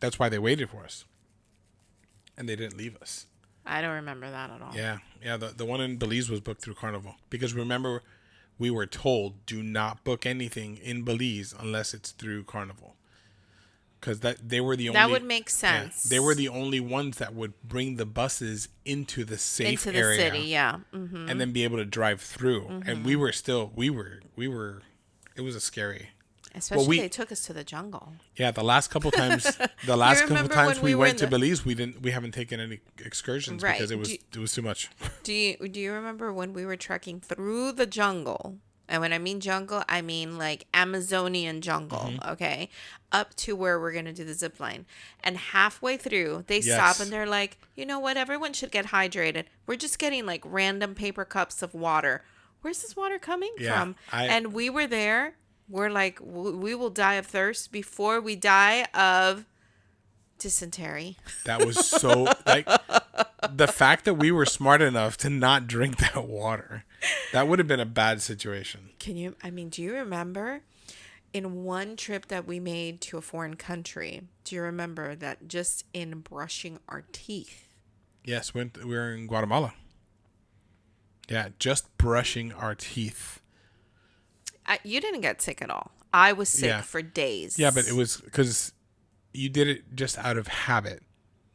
That's why they waited for us. And they didn't leave us. I don't remember that at all. Yeah. Yeah. The one in Belize was booked through Carnival because remember, we were told do not book anything in Belize unless it's through Carnival. Because they were the only... That would make sense. Yeah, they were the only ones that would bring the buses into the safe area. Into the city, yeah. Mm-hmm. And then be able to drive through. Mm-hmm. And we were still... We were... It was a scary... Especially they took us to the jungle. Yeah, the last couple times... we went to Belize, we haven't taken any excursions because it was too much. Do you remember when we were trekking through the jungle? And when I mean jungle, I mean like Amazonian jungle, okay? Up to where we're going to do the zip line. And halfway through, they stop and they're like, you know what? Everyone should get hydrated. We're just getting like random paper cups of water. Where's this water coming from? And we were there. We're like, we will die of thirst before we die of dysentery. That was so like the fact that we were smart enough to not drink that water. That would have been a bad situation. Do you remember in one trip that we made to a foreign country, do you remember that just in brushing our teeth? Yes, we were in Guatemala. Yeah, just brushing our teeth. You didn't get sick at all. I was sick Yeah. for days. Yeah, but it was because you did it just out of habit.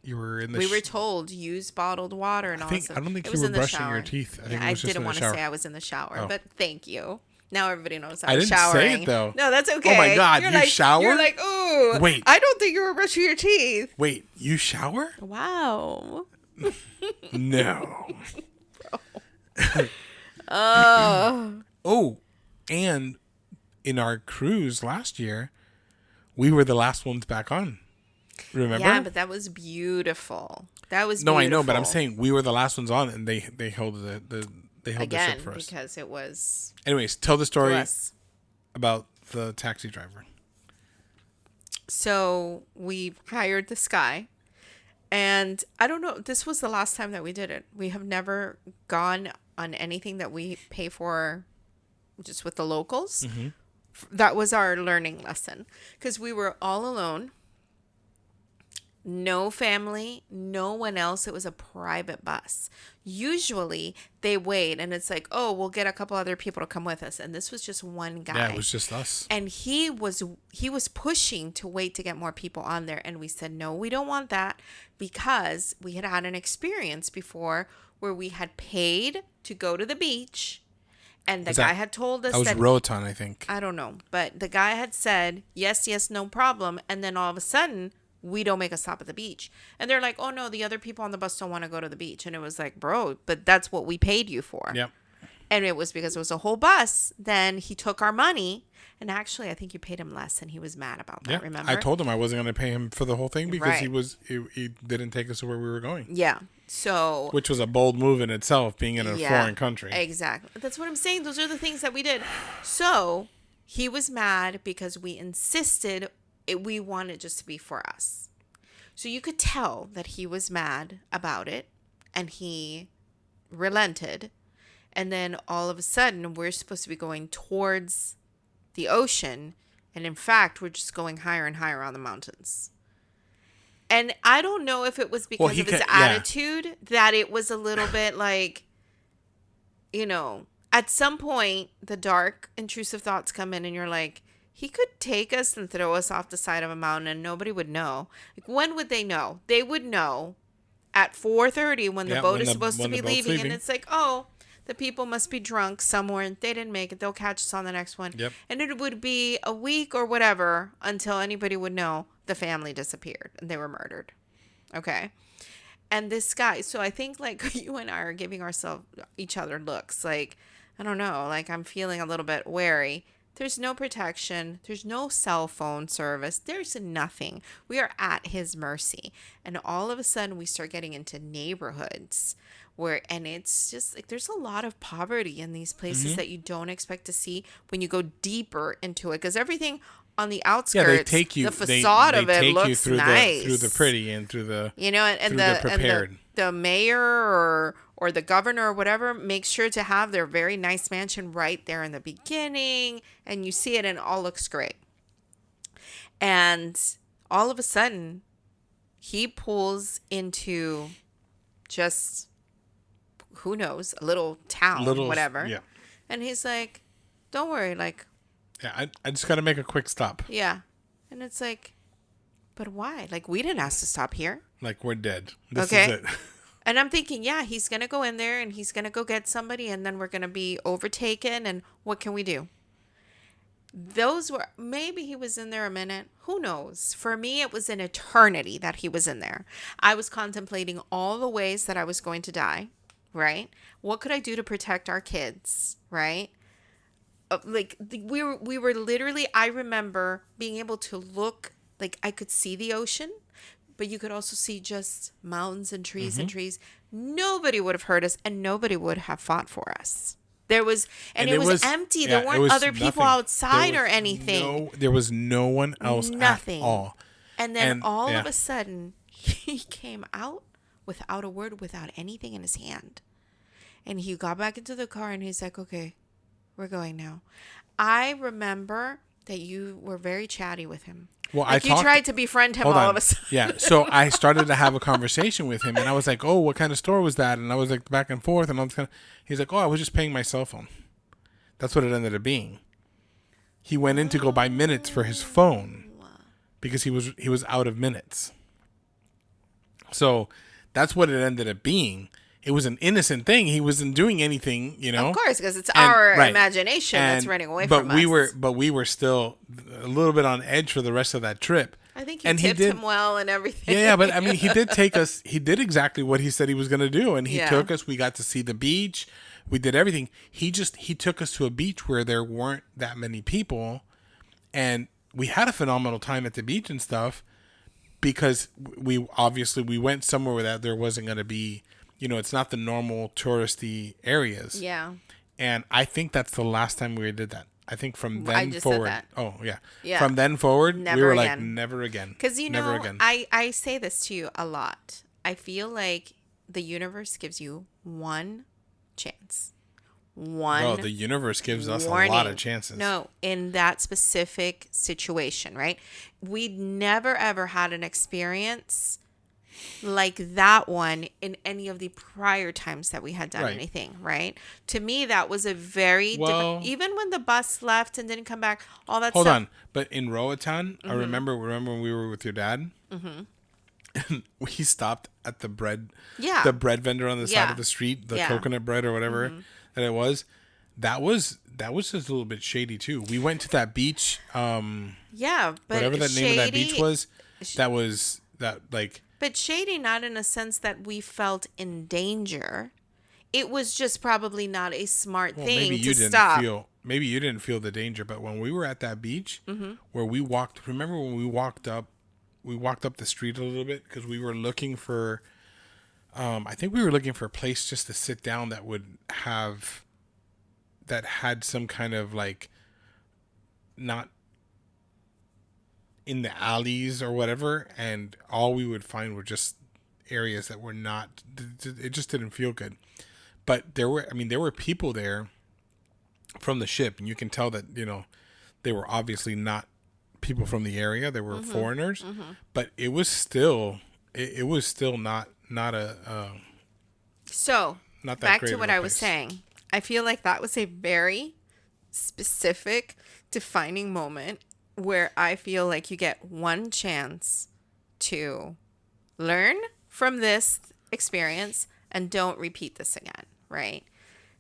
You were in the. We were told use bottled water and all that stuff. I don't think It you was were in the brushing shower. your teeth. I think Yeah, it I was just didn't in the want to shower. say I was in the shower, Oh. but thank you. Now everybody knows I I was didn't showering. say it, though. No, that's okay. Oh my God, you like, shower? You're like, ooh. Wait. I don't think you were brushing your teeth. Wait, you shower? Wow. No. Oh. Oh, and in our cruise last year, we were the last ones back on. Remember? Yeah, but that was beautiful. That was no, beautiful. I know, but I'm saying we were the last ones on, and they held the ship again for us. because it was Anyways, tell the for story us. about the taxi driver. So we hired this guy, and I don't know. This was the last time that we did it. We have never gone on anything that we pay for, just with the locals. Mm-hmm. That was our learning lesson because we were all alone. No family, no one else. It was a private bus. Usually they wait and it's like, oh, we'll get a couple other people to come with us. And this was just one guy. Yeah, it was just us. And he was pushing to wait to get more people on there. And we said, no, we don't want that, because we had an experience before where we had paid to go to the beach. And the guy had told us that was Roatan, I think. I don't know. But the guy had said, yes, no problem. And then all of a sudden, we don't make a stop at the beach. And they're like, oh, no, the other people on the bus don't want to go to the beach. And it was like, bro, but that's what we paid you for. Yep. And it was because it was a whole bus. Then he took our money. And actually, I think you paid him less, and he was mad about that, remember? I told him I wasn't going to pay him for the whole thing because Right. he didn't take us to where we were going. Yeah. So. Which was a bold move in itself, being in a foreign country. Exactly. That's what I'm saying. Those are the things that we did. So he was mad because we insisted we wanted just to be for us. So you could tell that he was mad about it, and he relented. And then all of a sudden, we're supposed to be going towards the ocean. And in fact, we're just going higher and higher on the mountains. And I don't know if it was because of his attitude that it was a little bit like, at some point, the dark, intrusive thoughts come in and you're like, he could take us and throw us off the side of a mountain and nobody would know. Like, when would they know? They would know at 4:30 when the boat is supposed to be leaving. And it's like, oh, the people must be drunk somewhere and they didn't make it. They'll catch us on the next one. Yep. And it would be a week or whatever until anybody would know the family disappeared and they were murdered. Okay. And this guy, so I think like you and I are giving each other looks like, I don't know, like I'm feeling a little bit wary. There's no protection. There's no cell phone service. There's nothing. We are at his mercy. And all of a sudden we start getting into neighborhoods and it's just like there's a lot of poverty in these places that you don't expect to see when you go deeper into it. Because everything on the outskirts, they take you, the facade of it looks through nice. Through the pretty and through the, and the prepared. The mayor or the governor or whatever makes sure to have their very nice mansion right there in the beginning, and you see it and it all looks great. And all of a sudden, he pulls into just, who knows, a little town, whatever. Yeah. And he's like, don't worry, like. Yeah, I just got to make a quick stop. Yeah. And it's like, but why? Like, we didn't ask to stop here. Like, we're dead. This is it. And I'm thinking, yeah, he's going to go in there and he's going to go get somebody and then we're going to be overtaken. And what can we do? Maybe he was in there a minute. Who knows? For me, it was an eternity that he was in there. I was contemplating all the ways that I was going to die, right? What could I do to protect our kids, right? We were literally, I remember being able to look, like I could see the ocean, but you could also see just mountains and trees and trees. Nobody would have heard us and nobody would have fought for us. It was empty. Yeah, there weren't other people outside or anything. There was no one else at all. And then all of a sudden, he came out without a word, without anything in his hand. And he got back into the car and he's like, okay, we're going now. I remember that you were very chatty with him. Well, you tried to befriend him all of a sudden. Yeah, so I started to have a conversation with him, and I was like, "Oh, what kind of store was that?" And I was like back and forth, and I was he's like, "Oh, I was just paying my cell phone." That's what it ended up being. He went in to go buy minutes for his phone because he was out of minutes. So that's what it ended up being. It was an innocent thing. He wasn't doing anything, you know. Of course, because it's our Right. imagination that's running away but from we us. But we were still a little bit on edge for the rest of that trip. I think you tipped him well and everything. Yeah, but I mean, he did take us. He did exactly what he said he was going to do, and he took us. We got to see the beach. We did everything. He took us to a beach where there weren't that many people, and we had a phenomenal time at the beach and stuff. Because we went somewhere where there wasn't going to be, you know, it's not the normal touristy areas. Yeah. And I think that's the last time we did that. I think from then I just forward. said that. Oh yeah. Yeah. From then forward, Never we were again. like never again. Because you never know, again. I say this to you a lot. I feel like the universe gives you one chance. Bro, the universe gives us warning. a lot of chances. No, in that specific situation, right? We'd never ever had an experience like that one in any of the prior times that we had done anything, right? To me, that was a very different. Even when the bus left and didn't come back, all that Hold stuff. on, but in Roatan, I remember when we were with your dad. And we stopped at the bread vendor on the side of the street, the coconut bread or whatever that it was. That was just a little bit shady too. We went to that beach. But whatever that name of that beach was. But shady, not in a sense that we felt in danger. It was just probably not a smart thing to stop. Maybe you didn't feel the danger, but when we were at that beach, where we walked, remember when we walked up the street a little bit because we were looking for, I think we were looking for a place just to sit down that had some kind of like, not in the alleys or whatever, and all we would find were just areas that were not, it just didn't feel good. But there were people there from the ship, and you can tell that, you know, they were obviously not people from the area. They were foreigners, but it was still not so not that back great to of what a I was place. saying. I feel like that was a very specific defining moment where I feel like you get one chance to learn from this experience and don't repeat this again, right?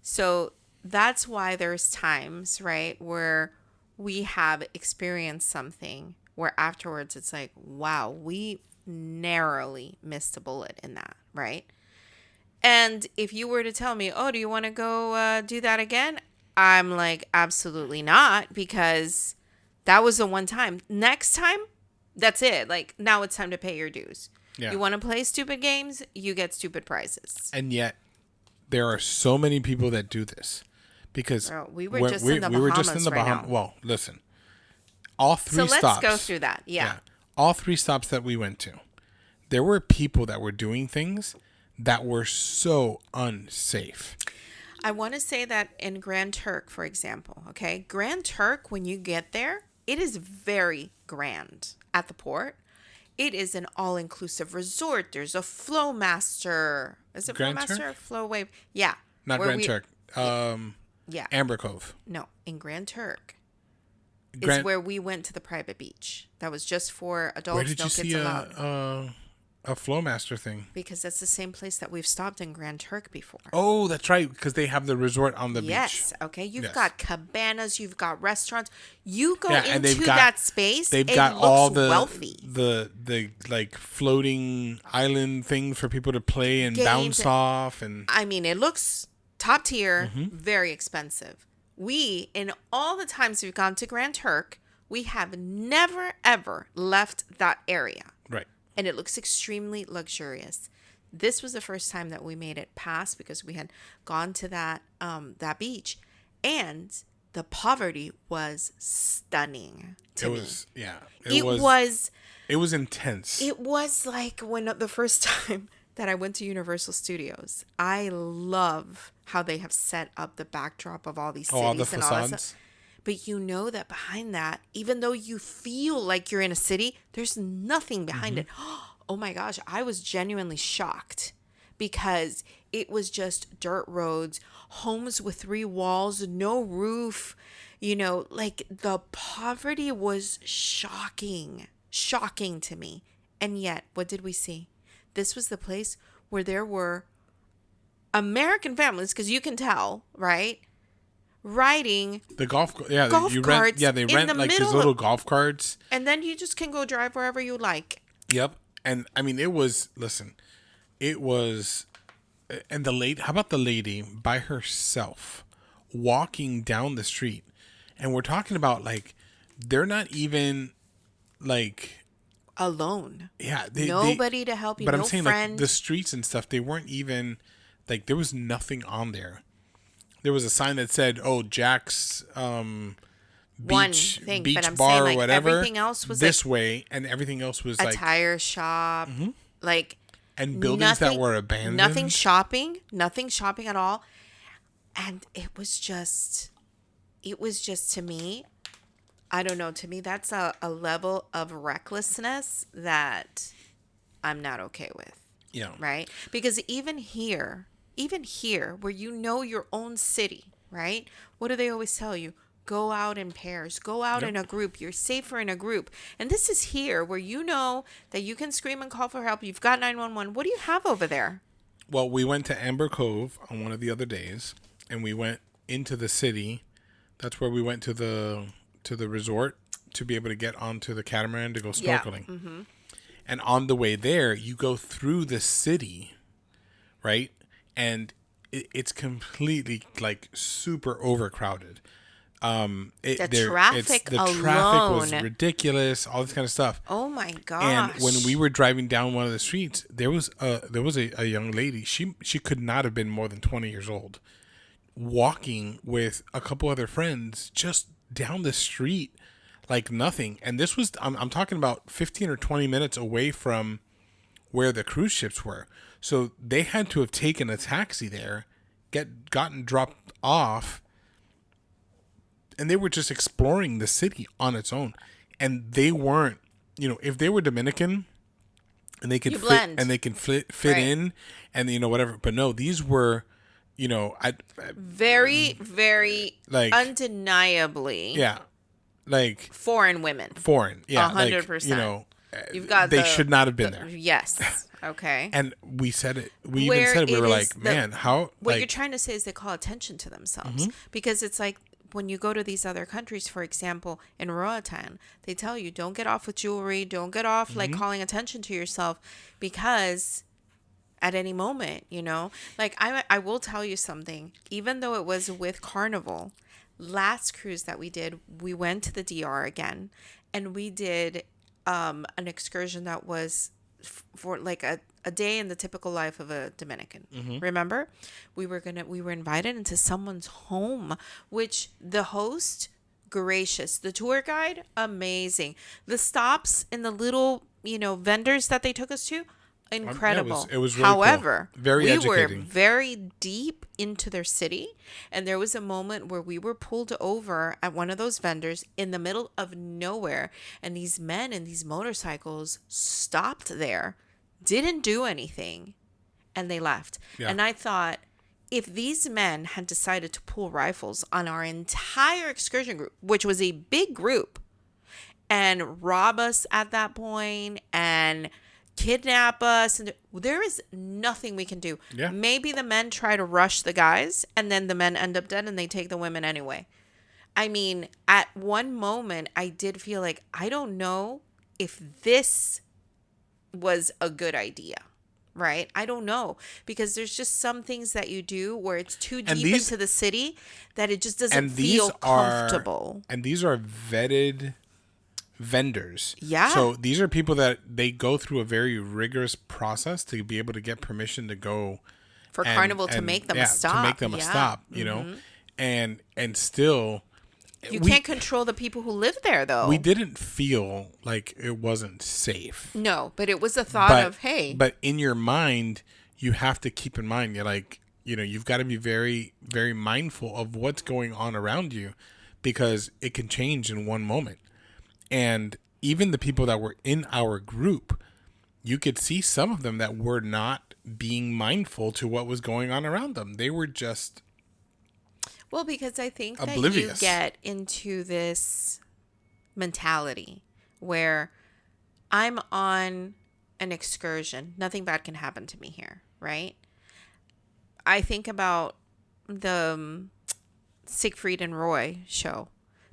So that's why there's times, right, where we have experienced something where afterwards it's like, wow, we narrowly missed a bullet in that, right? And if you were to tell me, oh, do you want to go do that again? I'm like, absolutely not, because that was the one time. Next time, that's it. Like, now it's time to pay your dues. Yeah. You want to play stupid games, you get stupid prizes. And yet, there are so many people that do this. Because we were just in the Bahamas right now. Well, listen. All three stops. So let's go through that. Yeah. All three stops that we went to, there were people that were doing things that were so unsafe. I want to say that in Grand Turk, for example, okay? Grand Turk, when you get there, it is very grand at the port. It is an all-inclusive resort. There's a Flowmaster. Is it Grand Flowmaster Turk? or Flow Wave? Yeah. Not Grand Turk. Yeah. Amber Cove. No, in Grand Turk is where we went to the private beach. That was just for adults. Where did you see a Flowmaster thing? Because that's the same place that we've stopped in Grand Turk before. Oh, that's right. Because they have the resort on the beach. Yes. Okay. You've got cabanas. You've got restaurants. You go into that space. They've got all the wealthy. the like floating island things for people to play and bounce off. And I mean, it looks top tier, very expensive. We, in all the times we've gone to Grand Turk, we have never ever left that area. Right. And it looks extremely luxurious. This was the first time that we made it past because we had gone to that beach, and the poverty was stunning to me. It was intense. It was like when the first time that I went to Universal Studios. I love how they have set up the backdrop of all these cities all the and all that facades. stuff. But you know that behind that, even though you feel like you're in a city, there's nothing behind it. Oh my gosh, I was genuinely shocked because it was just dirt roads, homes with 3 walls, no roof, You know, like the poverty was shocking to me. And yet, what did we see? This was the place where there were American families, because you can tell, right? Riding The yeah, golf you rent, carts yeah, they in the rent like these middle little of, golf carts. and then you just can go drive wherever you like. Yep. And I mean, it was, listen, it was, and the lady, how about the lady by herself walking down the street? And we're talking about like, they're not even like, Alone. yeah, Nobody to help you, but I'm no saying like the friend. streets and stuff, they weren't even like, there was nothing on there. There was a sign that said, "Oh, Jack's One beach thing, but beach I'm saying bar or like whatever everything else was like this way," and everything else was a like, tire shop, like and buildings that nothing, were nothing abandoned. shopping, nothing shopping at all. And it was just to me, I don't know, to me, that's a level of recklessness that I'm not okay with, Yeah. right? Because even here, where you know your own city, right? What do they always tell you? Go out in pairs, go out Yep. in a group. You're safer in a group. And this is here where you know that you can scream and call for help. You've got 911. What do you have over there? Well, we went to Amber Cove on one of the other days, and we went into the city. That's where we went to the resort to be able to get onto the catamaran to go Yeah. snorkeling. And on the way there, you go through the city, right? And it's completely like super overcrowded. The It's traffic the traffic was alone. ridiculous, all this kind of stuff. Oh my And gosh. when we were driving down one of the streets, there was a young lady. She could not have been more than 20 years old, walking with a couple other friends just down the street like nothing. And this was, I'm talking about 15 or 20 minutes away from where the cruise ships were. So they had to have taken a taxi there, gotten dropped off, and they were just exploring the city on its own. And they weren't, if they were Dominican and they could You fit blend. and they can fit Right. in, and whatever. But no, these were, I Very, very like, undeniably yeah, like foreign women. foreign, yeah, 100%. You've got they should not have been there. Yes. Okay. And we said it. We even Where said it. We it were is like, man, how? what Like, you're trying to say is they call attention to themselves, because it's like when you go to these other countries, for example, in Roatan, they tell you don't get off with jewelry, don't get off like calling attention to yourself, because at any moment, like I will tell you something, even though it was with Carnival, last cruise that we did, we went to the DR again, and we did an excursion that was for like a day in the typical life of a Dominican. Remember? We were invited into someone's home, which the host, gracious, the tour guide, amazing. The stops in the little, vendors that they took us to, incredible. it was really cool. However, Very we educating. were very deep into their city, and there was a moment where we were pulled over at one of those vendors in the middle of nowhere, and these men in these motorcycles stopped there, didn't do anything, and they left. Yeah. And I thought, if these men had decided to pull rifles on our entire excursion group, which was a big group, and rob us at that point and kidnap us, and there is nothing we can do. Yeah. Maybe the men try to rush the guys, and then the men end up dead, and they take the women anyway. I mean, at one moment, I did feel like, I don't know if this was a good idea, right? I don't know, because there's just some things that you do where it's too And deep these- into the city that it just doesn't and these feel comfortable. and these are vetted vendors. Yeah. So these are people that they go through a very rigorous process to be able to get permission to go For and- Carnival to and, make them yeah, a stop. To make them a Yeah. stop, and still You we- can't control the people who live there, though. we didn't feel like it wasn't safe. No, but it was a thought of, hey. But in your mind, you have to keep in mind, you're like, you've got to be very, very mindful of what's going on around you, because it can change in one moment. And even the people that were in our group, you could see some of them that were not being mindful to what was going on around them. They were just Well, because I think that you oblivious. get into this mentality where I'm on an excursion. Nothing bad can happen to me here, right? I think about the Siegfried and Roy show.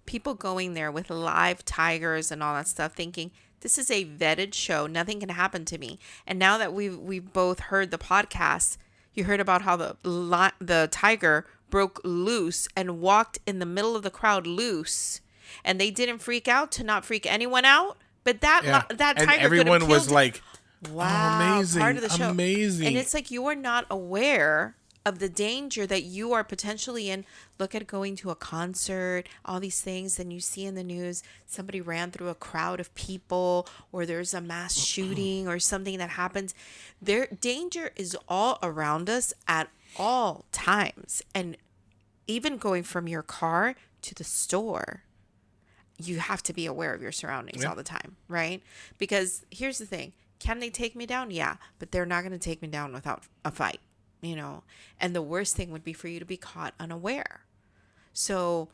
People going there with live tigers and all that stuff, thinking this is a vetted show. Nothing can happen to me. And now that we've both heard the podcast, you heard about how the tiger broke loose and walked in the middle of the crowd loose, and they didn't freak out to not freak anyone out. But Yeah. that And tiger could have everyone was killed. like, Wow, amazing, part of the show. amazing. And it's like you are not aware of the danger that you are potentially in. Look at going to a concert, all these things, and you see in the news somebody ran through a crowd of people, or there's a mass shooting or something that happens. Their danger is all around us at all times. And even going from your car to the store, you have to be aware of your surroundings all the time, right? Because here's the thing. Can they take me down? Yeah, but they're not going to take me down without a fight, you know? And the worst thing would be for you to be caught unaware. So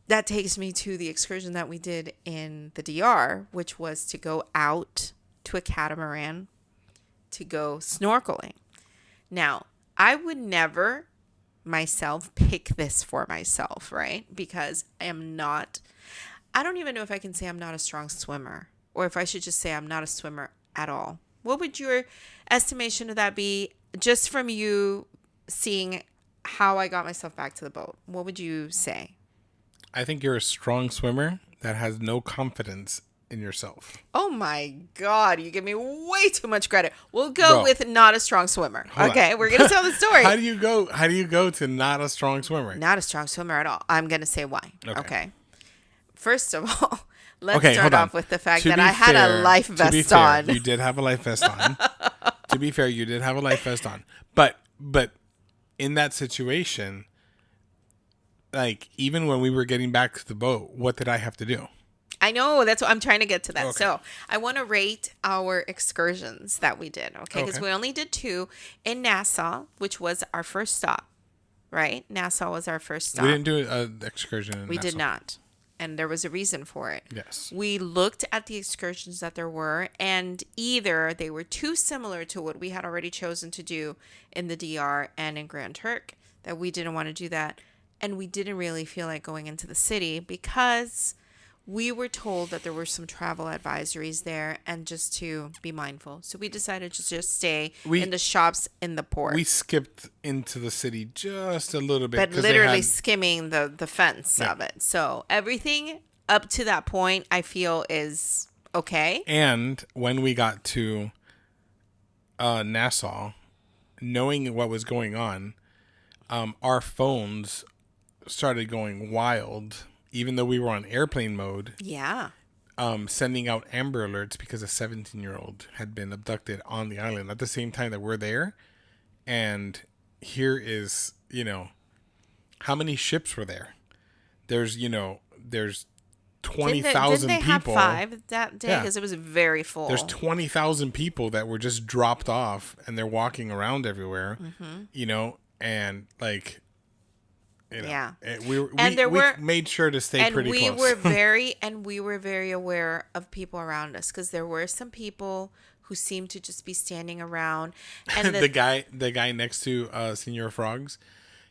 that takes me to the excursion that we did in the DR, which was to go out to a catamaran to go snorkeling. Now, I would never myself pick this for myself, right? Because I don't even know if I can say I'm not a strong swimmer, or if I should just say I'm not a swimmer at all. What would your estimation of that be, just from you seeing how I got myself back to the boat? What would you say? I think you're a strong swimmer that has no confidence in yourself. Oh my God, you give me way too much credit. We'll go Bro, with not a strong swimmer. hold Okay, on. we're going to tell the story. How do you go to not a strong swimmer? Not a strong swimmer at all. I'm going to say why. Okay. First of all, let's Okay, start hold on. off with the fact To that be I had fair- a life to be vest fair, on. You did have a life vest on. To be fair, you did have a life vest on. But in that situation, like, even when we were getting back to the boat, what did I have to do? I know, that's what I'm trying to get to that. Okay. So I want to rate our excursions that we did, okay? Because Okay. we only did 2 in Nassau, which was our first stop, right? Nassau was our first stop. We didn't do an excursion in We did Nassau. not. And there was a reason for it. Yes. We looked at the excursions that there were, and either they were too similar to what we had already chosen to do in the DR and in Grand Turk, that we didn't want to do that. And we didn't really feel like going into the city because we were told that there were some travel advisories there and just to be mindful. So we decided to just stay in the shops in the port. We skipped into the city just a little bit. But 'cause they literally had- skimming the fence of it. So everything up to that point, I feel, is okay. And when we got to Nassau, knowing what was going on, our phones started going wild, even though we were on airplane mode, Yeah. sending out Amber Alerts because a 17-year-old had been abducted on the island at the same time that we're there. And here is, how many ships were there? There's 20,000 Didn't they have people. 5 that day? Yeah. Because it was very full. There's 20,000 people that were just dropped off and they're walking around everywhere, and like, Yeah. we made sure to stay and pretty we close. we were very aware of people around us, because there were some people who seemed to just be standing around. And the guy next to Senior Frogs,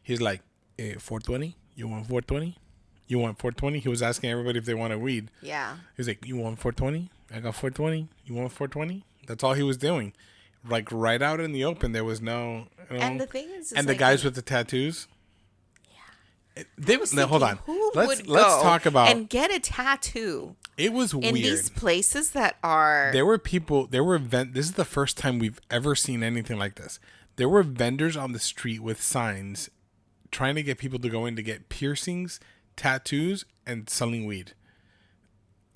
he's like, 420? You want 420? You want 420? He was asking everybody if they wanted weed. Yeah. He's like, you want 420? I got 420. You want 420? That's all he was doing. Like, right out in the open, there was no... And the thing is and the like, guys with the tattoos. They was thinking, hold on. who Let's would go talk about. and get a tattoo It was in weird. these places that are... There were people. This is the first time we've ever seen anything like this. There were vendors on the street with signs, trying to get people to go in to get piercings, tattoos, and selling weed.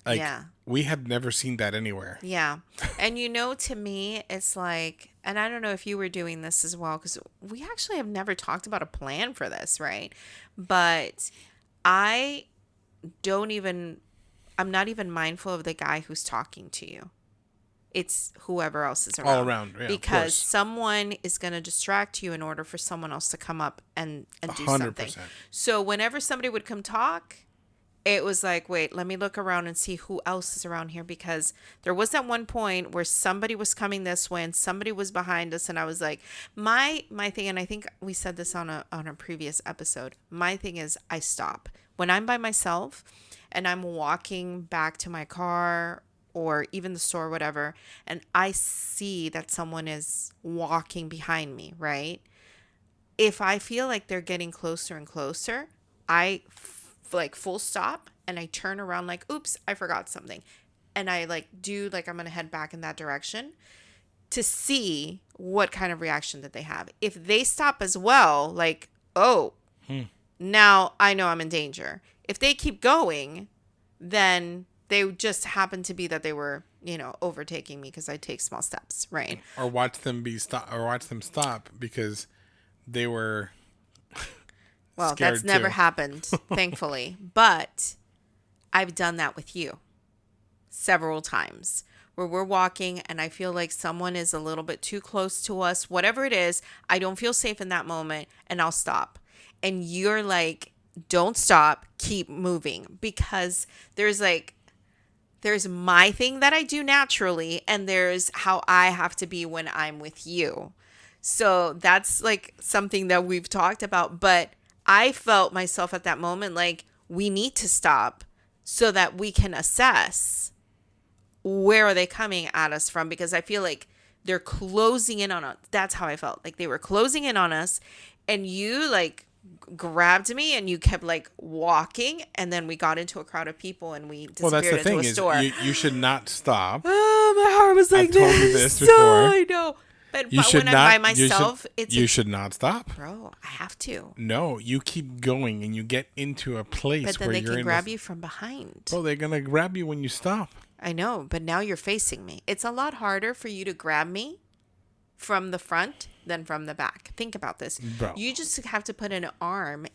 Like, Yeah. we have never seen that anywhere. Yeah. And to me, it's like, and I don't know if you were doing this as well, because we actually have never talked about a plan for this, right? But I'm not even mindful of the guy who's talking to you. It's whoever else is All around. around, yeah, of Because course. someone is going to distract you in order for someone else to come up and do something. 100%. So whenever somebody would come talk, it was like, wait, let me look around and see who else is around here, because there was that one point where somebody was coming this way and somebody was behind us, and I was like, my thing, and I think we said this on a previous episode. My thing is, I stop when I'm by myself and I'm walking back to my car or even the store or whatever, and I see that someone is walking behind me, right? If I feel like they're getting closer and closer, I like full stop and I turn around like, oops, I forgot something. And I like do like I'm going to head back in that direction to see what kind of reaction that they have. If they stop as well, like, oh, now I know I'm in danger. If they keep going, then they just happen to be that they were, overtaking me because I take small steps, right? Or watch them stop because they were Well, scared that's never too. happened, thankfully. But I've done that with you several times where we're walking and I feel like someone is a little bit too close to us. Whatever it is, I don't feel safe in that moment and I'll stop. And you're like, don't stop, keep moving. Because there's my thing that I do naturally and there's how I have to be when I'm with you. So that's like something that we've talked about. But I felt myself at that moment like we need to stop so that we can assess where are they coming at us from, because I feel like they're closing in on us. That's how I felt. Like they were closing in on us and you like grabbed me and you kept like walking, and then we got into a crowd of people and we Well, that's the disappeared into thing a is store. you should not stop. Oh, my heart was like I've told you this before. I know. But You should when not. I'm by myself, you should not stop. bro, I have to. No, you keep going and you get into a place But then where they you're can in. grab you from behind. Bro, they're gonna grab you when you stop. I know, but now you're facing me. It's a lot harder for you to grab me from the front than from the back. Think about this. Bro. You just have to put an arm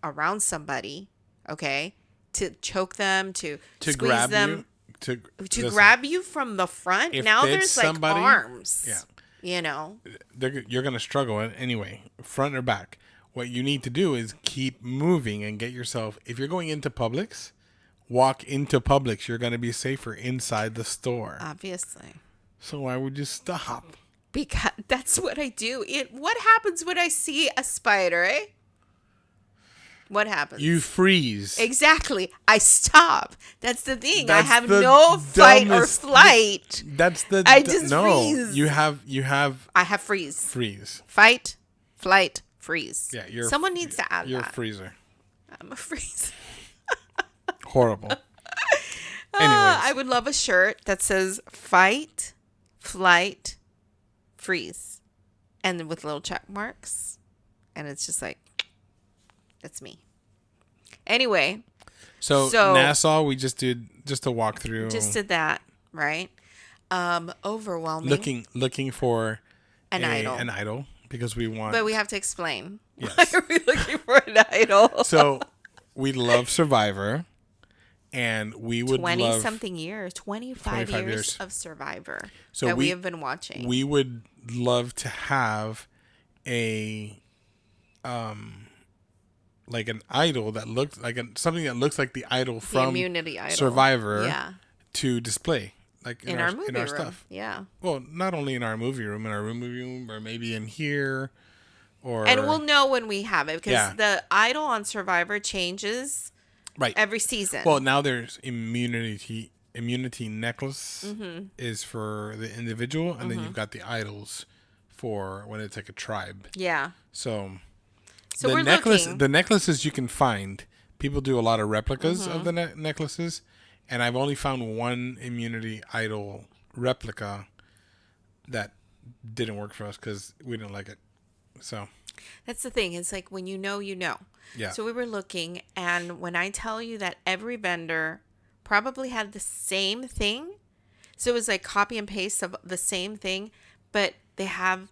around somebody, okay, to choke them, to squeeze grab them, you, to listen, grab you from the front. if Now it's there's like somebody- arms. yeah. You know. You're gonna struggle anyway, front or back. What you need to do is keep moving and get yourself. If you're going into Publix, walk into Publix. You're gonna be safer inside the store. Obviously. So why would you stop? Because that's what I do. What happens when I see a spider, eh? What happens? You freeze. Exactly. I stop. That's the thing. That's I have the no fight or dumbest- flight. That's the. I just no. freeze. You have I have freeze. freeze. Fight, flight, freeze. Yeah, you're. Someone needs to add You're that. a freezer. I'm a freeze. Horrible. I would love a shirt that says fight, flight, freeze. And with little check marks. And it's just like, that's me. Anyway, So Nassau, we just did just a walkthrough. just did that, right? Overwhelming. looking for An idol. An idol because we want. But we have to explain. Yes. Why are we looking for an idol? So we love Survivor, and we would 20 love something years, 25 25 years years. of Survivor So that we we- have been watching. We would love to have a like an idol that looks like something that looks like the idol the from immunity idol. Survivor Yeah. to display like In our movie in our room. stuff. Yeah. Well, not only in our movie room, or maybe in here, or And we'll know when we have it because Yeah. the idol on Survivor changes right. every season. Well, now there's immunity necklace Mm-hmm. is for the individual, and then you've got the idols for when it's like a tribe. yeah. So So the we're necklace, looking. the necklaces you can find. People do a lot of replicas Mm-hmm. of the necklaces, and I've only found one immunity idol replica that didn't work for us because we didn't like it. So That's the thing. It's like when you know, you know. yeah, So we were looking, and when I tell you that every vendor probably had the same thing, so it was like copy and paste of the same thing, but they have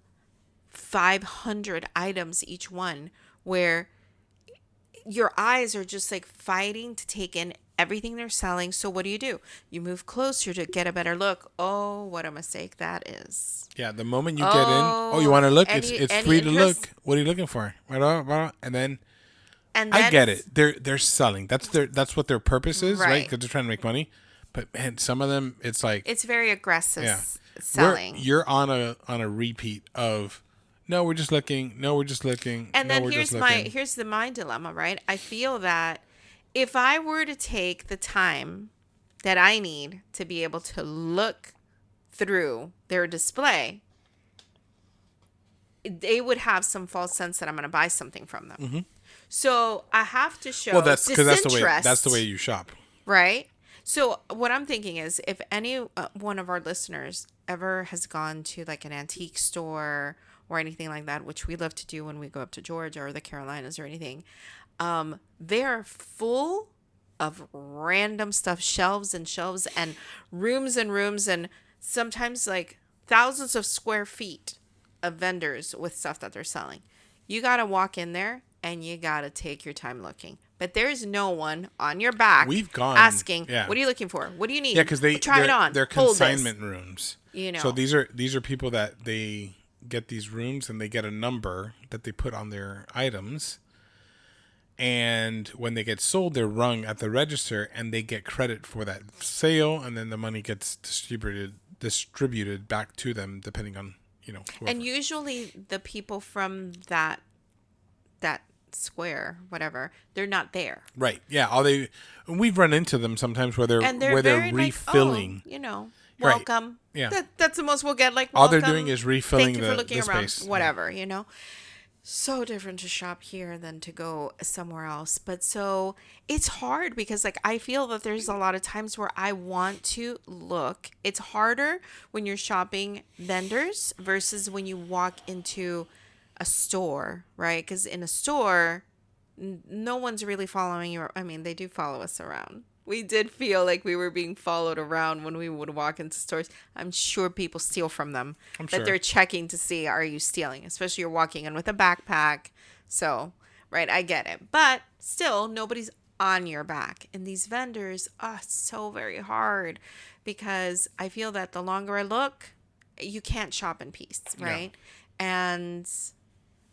500 items each one where your eyes are just like fighting to take in everything they're selling. So what do? You move closer to get a better look. Oh, what a mistake that is. Yeah, the moment you get in, oh, you want to look? It's Any free to interest? look. What are you looking for? And then And I then get it. They're selling. That's what their purpose is, right? right. Because they're trying to make money. But man, some of them, it's like, It's very aggressive yeah, selling. you're on a repeat of, no, we're just looking. No, we're just looking. And No, then we're just looking. here's my dilemma, right? I feel that if I were to take the time that I need to be able to look through their display, they would have some false sense that I'm going to buy something from them. Mm-hmm. So I have to show Well, that's because disinterest, that's the way you shop. right? So what I'm thinking is, if any one of our listeners ever has gone to like an antique store or anything like that, which we love to do when we go up to Georgia or the Carolinas or anything, they're full of random stuff, shelves and shelves and rooms and sometimes like thousands of square feet of vendors with stuff that they're selling. You got to walk in there and you got to take your time looking. But there's no one on your back We've gone asking, yeah. what are you looking for? What do you need? Yeah, because try it on. They're Hold consignment rooms. You know. So these are people that they get these rooms and they get a number that they put on their items. And when they get sold, they're rung at the register and they get credit for that sale, and then the money gets distributed back to them depending on, whoever. And usually the people from that square, whatever, they're not there. Right. Yeah. We've run into them sometimes where they're very refilling. Like, Right. welcome. Yeah. That's the most we'll get. Like, all welcome. they're doing is refilling Thank you for looking the around. space. Whatever, So different to shop here than to go somewhere else. But so it's hard because like I feel that there's a lot of times where I want to look. It's harder when you're shopping vendors versus when you walk into a store, right? Because in a store, no one's really following you. I mean, they do follow us around. We did feel like we were being followed around when we would walk into stores. I'm sure people steal from them. But they're checking to see, are you stealing? Especially you're walking in with a backpack. So, right, I get it. But still, nobody's on your back. And these vendors are so very hard because I feel that the longer I look, you can't shop in peace, right? Yeah. And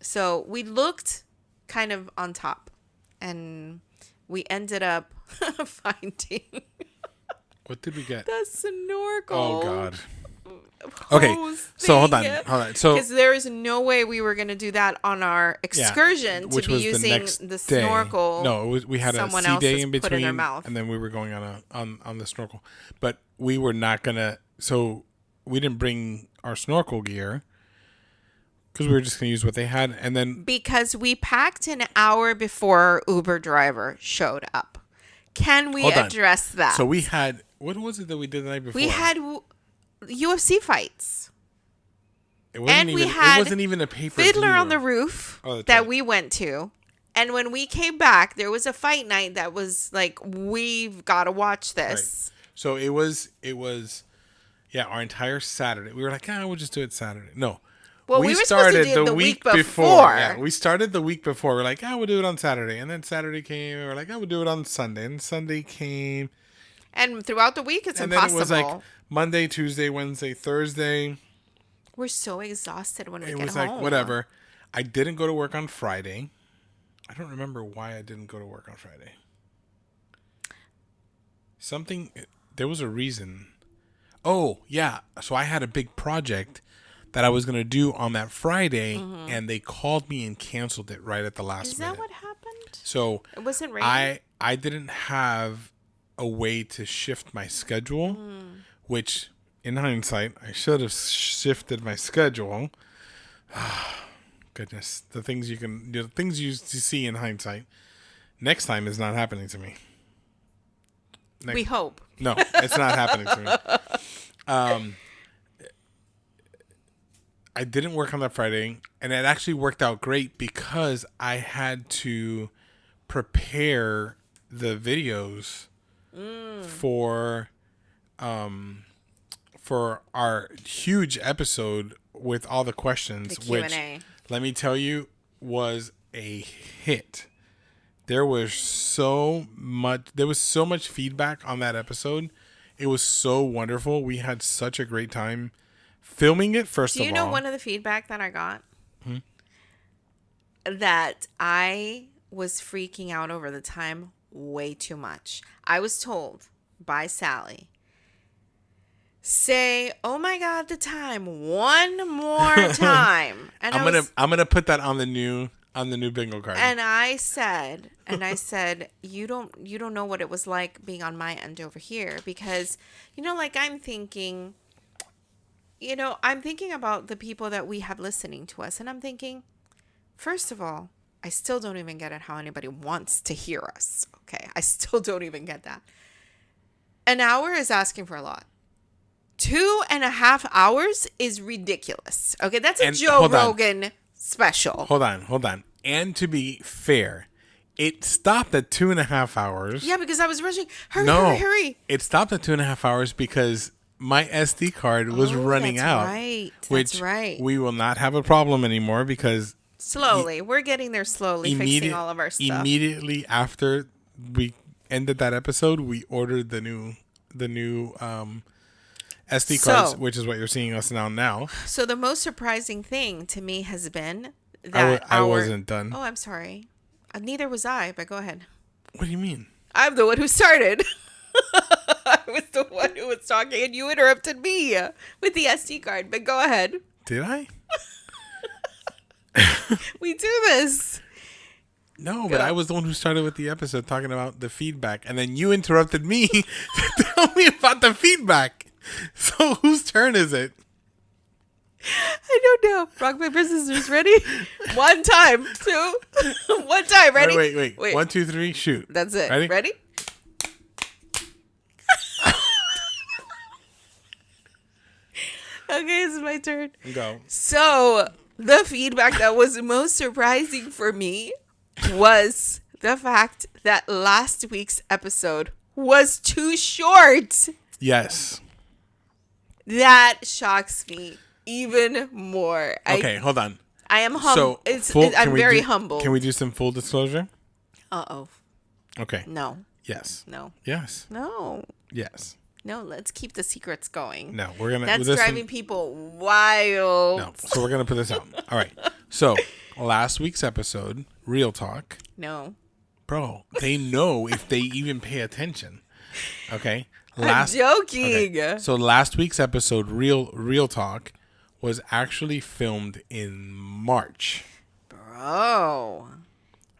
so we looked kind of on top and we ended up finding what did we get? the snorkel. Oh God. Okay, so hold on. So because there is no way we were going to do that on our excursion to be using the snorkel. No, we had a sea day in between, and then we were going on the snorkel. But we were not gonna. So we didn't bring our snorkel gear because we were just gonna use what they had, and then because we packed an hour before our Uber driver showed up. Can we address that? So we had, what was it that we did the night before? We had UFC fights. It wasn't even a pay-per-view. Fiddler on the Roof that we went to. And when we came back, there was a fight night that was like, we've got to watch this. Right. So it was, our entire Saturday. We were like, we'll just do it Saturday. No. Well, we were supposed to do it the week before. Yeah, we started the week before. We're like, we'll do it on Saturday. And then Saturday came. And we're like, we'll do it on Sunday. And Sunday came. And throughout the week, it's impossible. And then it was like Monday, Tuesday, Wednesday, Thursday. We're so exhausted when we get home. It was like, whatever. I didn't go to work on Friday. I don't remember why I didn't go to work on Friday. There was a reason. Oh, yeah. So I had a big project that I was going to do on that Friday, and they called me and canceled it right at the last minute. Is that what happened? So it wasn't raining? I didn't have a way to shift my schedule, which in hindsight, I should have shifted my schedule. Goodness, the things you see in hindsight. Next time is not happening to me. We hope. No, it's not happening to me. I didn't work on that Friday, and it actually worked out great because I had to prepare the videos for our huge episode with all the questions, the Q&A. which let me tell you was a hit. There was so much feedback on that episode. It was so wonderful. We had such a great time filming it, first Do of you all. know one of the feedback that I got? That I was freaking out over the time way too much. I was told by Sally, say, "Oh my God, the time one more time." And I'm gonna put that on the new bingo card. and I said, you don't know what it was like being on my end over here, because like I'm thinking about the people that we have listening to us, and I'm thinking, first of all, I still don't even get it how anybody wants to hear us. Okay, I still don't even get that. An hour is asking for a lot. 2.5 hours is ridiculous. Okay, that's a Joe Rogan special. Hold on. And to be fair, it stopped at 2.5 hours. Yeah, because I was rushing. Hurry. It stopped at 2.5 hours because my SD card was running out. Right. Which we will not have a problem anymore because slowly. We're getting there slowly, fixing all of our stuff. Immediately after we ended that episode, we ordered the new SD cards, which is what you're seeing us now. So the most surprising thing to me has been that I wasn't done. Oh, I'm sorry. Neither was I, but go ahead. What do you mean? I'm the one who started. I was the one who was talking, and you interrupted me with the SD card. But go ahead. Did I? We do this. No, but I was the one who started with the episode talking about the feedback, and then you interrupted me to tell me about the feedback. So whose turn is it? I don't know. Rock, paper, scissors. Ready? One time. Two. One time. Ready? Wait. 1, 2, 3. Shoot. That's it. Ready? Okay, it's my turn. Go. So the feedback that was most surprising for me was the fact that last week's episode was too short. Yes. That shocks me even more. Okay, hold on. I am humble. I'm very humble. Can we do some full disclosure? Uh-oh. Okay. No. Yes. No. Yes. No. Yes. No, let's keep the secrets going. No, we're going to... That's driving people wild. No, so we're going to put this out. All right. So, last week's episode, Real Talk. No. Bro, they know if they even pay attention. Okay? I'm joking. Okay. So, last week's episode, Real Talk, was actually filmed in March. Bro.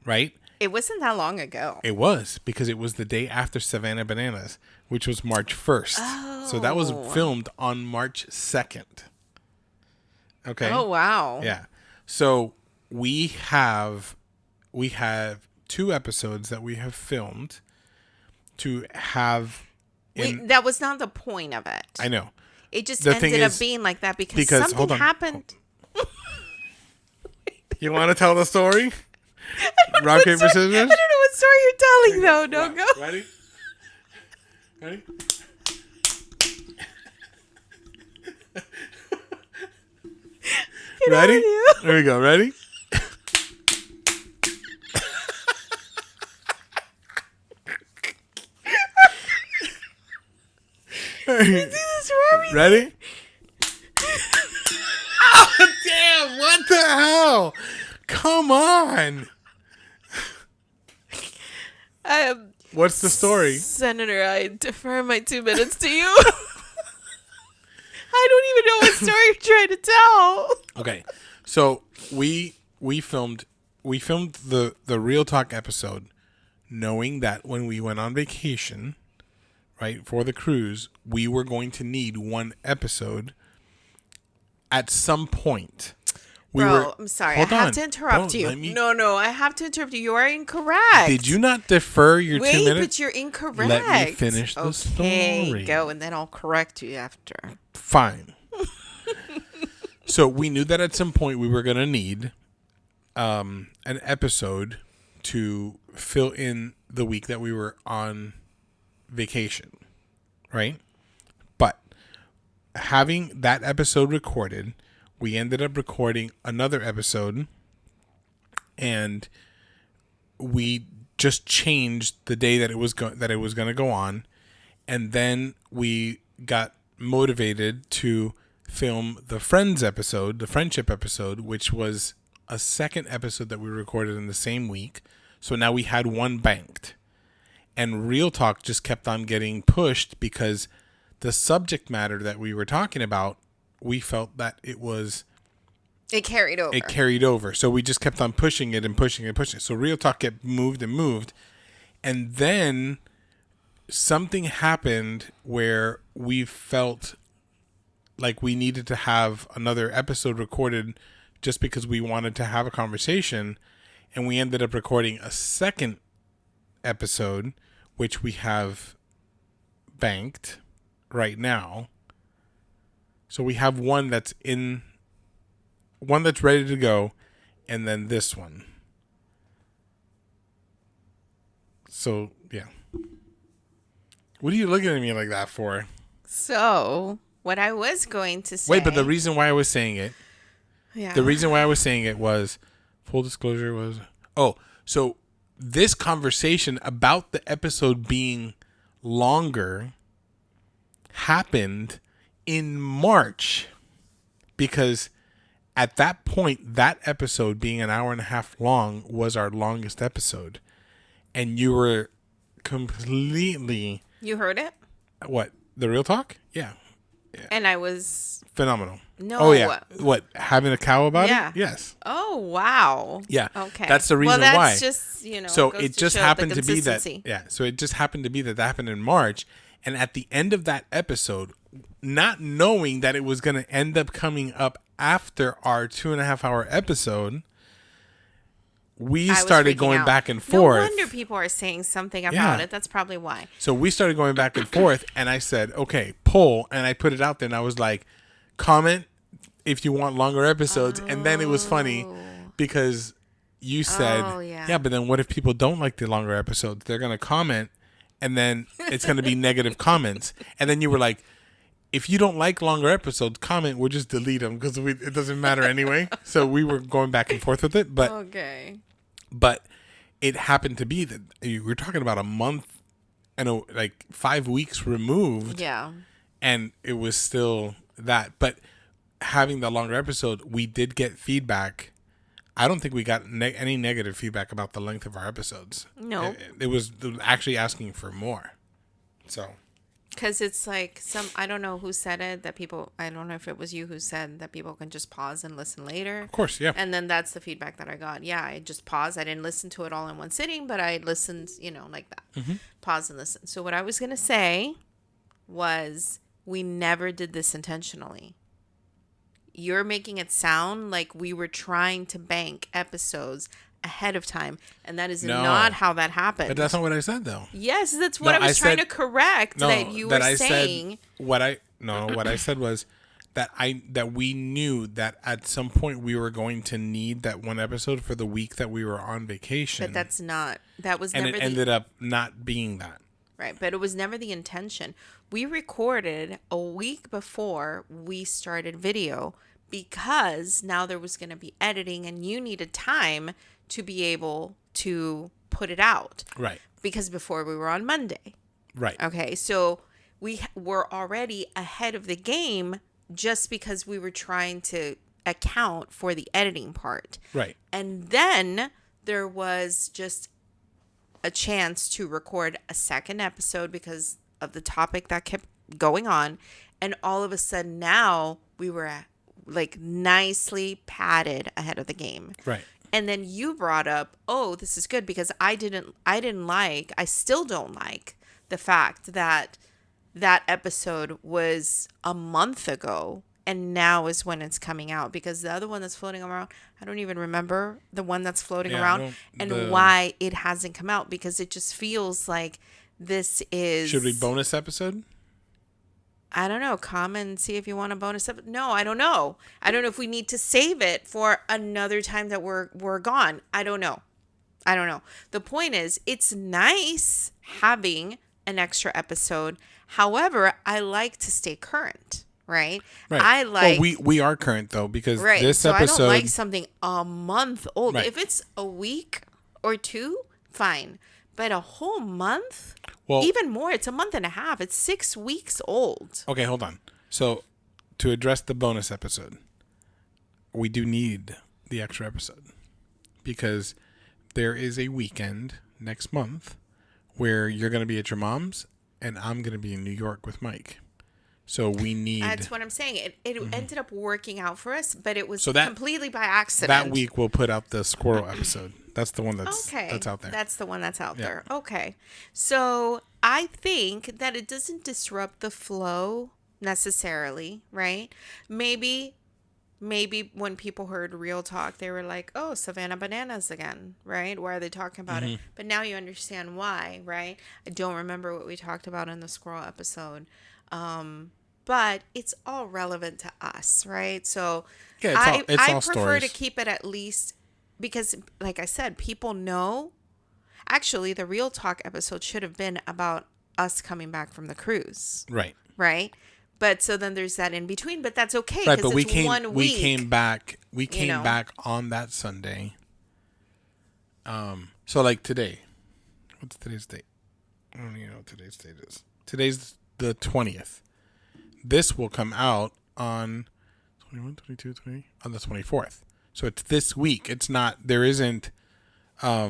Right? It wasn't that long ago. It was, because it was the day after Savannah Bananas, which was March 1st. Oh. So that was filmed on March 2nd. Okay? Oh, wow. Yeah. So we have 2 episodes that we have filmed to have... that was not the point of it. I know. It just ended up being like that because something happened. You want to tell the story? Rock, paper, scissors? I don't know what story you're telling, though. No, go. Ready? Ready? There we go. Ready? Ready? Oh, damn. What the hell? Come on. What's the story? Senator, I defer my 2 minutes to you. I don't even know what story you're trying to tell. Okay. So we filmed the Real Talk episode knowing that when we went on vacation, right, for the cruise, we were going to need 1 episode at some point. I'm sorry. I have to interrupt you. No, I have to interrupt you. You are incorrect. Did you not defer your 2 minutes? Wait, but you're incorrect. Let me finish the story. Okay, go, and then I'll correct you after. Fine. So we knew that at some point we were going to need an episode to fill in the week that we were on vacation, right? But having that episode recorded, we ended up recording another episode, and we just changed the day that it was going to go on, and then we got motivated to film the Friends episode, the friendship episode, which was a second episode that we recorded in the same week. So now we had one banked. And Real Talk just kept on getting pushed because the subject matter that we were talking about, we felt that it carried over. It carried over. So we just kept on pushing it and pushing it and pushing it. So Real Talk kept moved and moved. And then something happened where we felt like we needed to have another episode recorded just because we wanted to have a conversation. And we ended up recording a second episode, which we have banked right now. So we have one that's ready to go, and then this one. So, yeah. What are you looking at me like that for? So, what I was going to say... Wait, but the reason why I was saying it... Yeah. The reason why I was saying it was... Full disclosure was... Oh, so this conversation about the episode being longer happened in March. Because at that point, that episode being an hour and a half long was our longest episode. And you were completely... You heard it? What? The Real Talk? Yeah. And I was... Phenomenal. No. Oh, yeah. What? Having a cow about Yeah. it? Yes. Oh, wow. Yeah. Okay. That's the reason well, that's why. Just, you know, So goes it to just show happened the to be that. consistency. Yeah. So it just happened to be that happened in March. And at the end of that episode, not knowing that it was going to end up coming up after our 2.5 hour episode, we started going back and forth. No wonder people are saying something about it. That's probably why. So we started going back and forth, and I said, okay, poll, and I put it out there, and I was like, comment if you want longer episodes. And then it was funny because you said, yeah, but then what if people don't like the longer episodes? They're going to comment, and then it's going to be negative comments. And then you were like, if you don't like longer episodes, comment, we'll just delete them because it doesn't matter anyway. So we were going back and forth with it. But okay. But it happened to be that you were talking about a month and like 5 weeks removed. Yeah. And it was still that. But having the longer episode, we did get feedback. I don't think we got any negative feedback about the length of our episodes. No. It was actually asking for more. So. Because it's like I don't know who said it, I don't know if it was you who said that people can just pause and listen later. Of course, yeah. And then that's the feedback that I got. Yeah, I just paused. I didn't listen to it all in one sitting, but I listened, like that. Mm-hmm. Pause and listen. So what I was going to say was we never did this intentionally. You're making it sound like we were trying to bank episodes ahead of time, and that is not how that happened. But that's not what I said, though. Yes, that's what I was trying to correct. That you were saying. What I said was that we knew that at some point we were going to need that one episode for the week that we were on vacation. But that's not. That was and never. And it ended up not being that. Right, but it was never the intention. We recorded a week before we started video because now there was going to be editing, and you needed time to be able to put it out. Right. Because before we were on Monday. Right. Okay, so we were already ahead of the game just because we were trying to account for the editing part. Right. And then there was just a chance to record a second episode because of the topic that kept going on. And all of a sudden now we were like nicely padded ahead of the game. Right. And then you brought up, oh, this is good because I still don't like the fact that that episode was a month ago and now is when it's coming out, because the other one that's floating around, I don't even remember the one that's floating around and why it hasn't come out, because it just feels like this is... Should we bonus episode? I don't know. Comment and see if you want a bonus episode. No, I don't know. I don't know if we need to save it for another time that we're gone. I don't know. The point is, it's nice having an extra episode. However, I like to stay current, right? Well, we are current though, because this episode. I don't like something a month old. Right. If it's a week or two, fine. But a whole month? Well, Even more. It's a month and a half. It's 6 weeks old. okay, hold on. So, to address the bonus episode, we do need the extra episode because there is a weekend next month where you're going to be at your mom's and I'm going to be in New York with Mike. So we need... That's what I'm saying. It ended up working out for us, but it was So that- completely by accident. That week we'll put out the squirrel episode. That's the one that's out there. That's the one that's out Yeah. there. Okay. So I think that it doesn't disrupt the flow necessarily, right? Maybe when people heard Real Talk, they were like, oh, Savannah Bananas again, right? Why are they talking about it? But now you understand why, right? I don't remember what we talked about in the squirrel episode. But it's all relevant to us, right? So Yeah, I all prefer to stories. keep it at least because, like I said, people know. Actually, the Real Talk episode should have been about us coming back from the cruise, Right. right? But so then there's that in between, but that's okay Right, because but it's 1 week. we came know. back on that Sunday. So like today. What's today's date? I don't even know what today's date is. Today's the 20th. This will come out on 21, 22, 20, on the 24th. So it's this week. It's not, there isn't a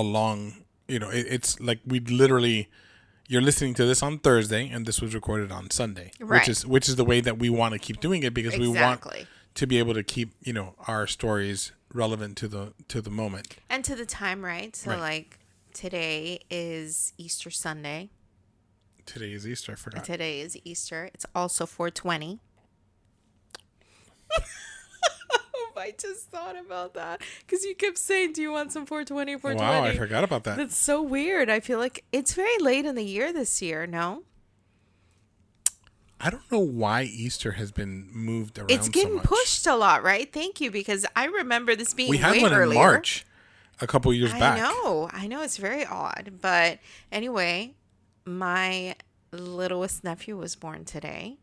long, it's like we literally, you're listening to this on Thursday and this was recorded on Sunday, Right. which is the way that we want to keep doing it because we want Exactly. to be able to keep, our stories relevant to the moment. And to the time, right? So Right. like today is Easter Sunday. Today is Easter, I forgot. Today is Easter. It's also 420. I just thought about that because you kept saying, do you want some 420, 420? Wow, I forgot about that. That's so weird. I feel like it's very late in the year this year, no? I don't know why Easter has been moved around It's getting so much. pushed a lot, right? Thank you, because I remember this being We had way one earlier. in March a couple years back. I know. It's very odd. But anyway, my littlest nephew was born today.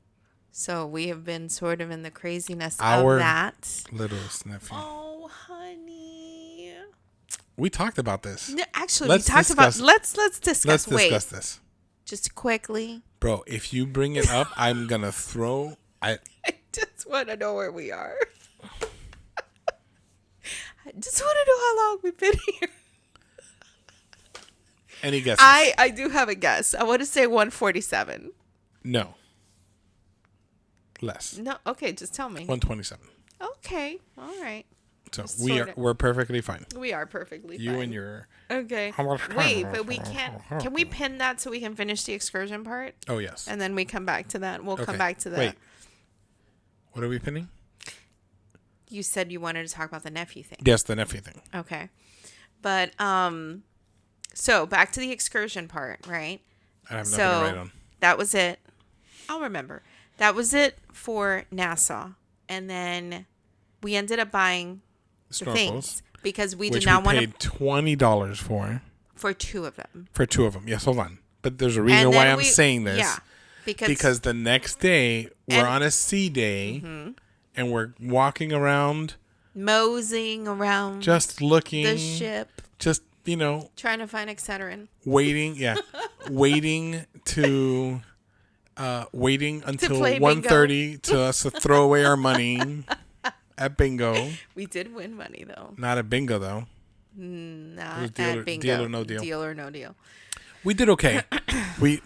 So we have been sort of in the craziness Our of that. littlest nephew. Oh, honey. We talked about this. No, actually, Let's we talked discuss- about... Let's discuss. Let's Wait, discuss this. just quickly. Bro, if you bring it up, I'm going to throw... I just want to know where we are. I just want to know how long we've been here. Any guesses? I do have a guess. I want to say 147. No. Less. No, okay, just tell me. 127. Okay, all right. So Sorta. we're perfectly fine. We are perfectly You fine. and your... Okay. Wait, but we can't... Can we pin that so we can finish the excursion part? Oh, yes. And then we come back to that. We'll come Okay. back to that. Wait. What are we pinning? You said you wanted to talk about the nephew thing. Yes, the nephew thing. Okay. But, so back to the excursion part, right? I have nothing So to write on. that was it. I'll remember. That was it for Nassau. And then we ended up buying the Snorkels. things because we Which did not we want paid $20 for 2 of them. For 2 of them. Yes, hold on. But there's a reason And why then I'm saying this. Yeah. Because the next day, we're And- on a sea day, and we're walking around, moseying around just looking, the ship, just, trying to find Excedrin. waiting, waiting until play 1:30 to us to throw away our money at bingo. We did win money though. Not at bingo, though. Not was deal at or- bingo. deal or no deal. Deal or no deal. We did okay. we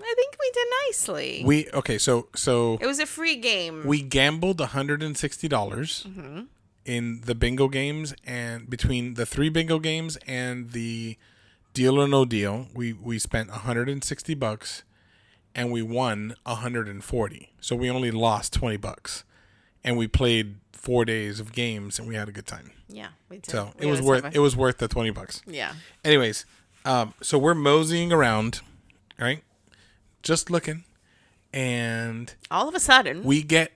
I think we did nicely. okay, so It was a free game. we gambled $160 in the bingo games, and between the 3 bingo games and the deal or no deal, we spent $160 and we won $140. So we only lost $20, and we played 4 days of games and we had a good time. Yeah, we did. So We it was had a worth summer. it was worth the $20. Yeah. Anyways, so we're moseying around, right? Just looking, and All of a sudden,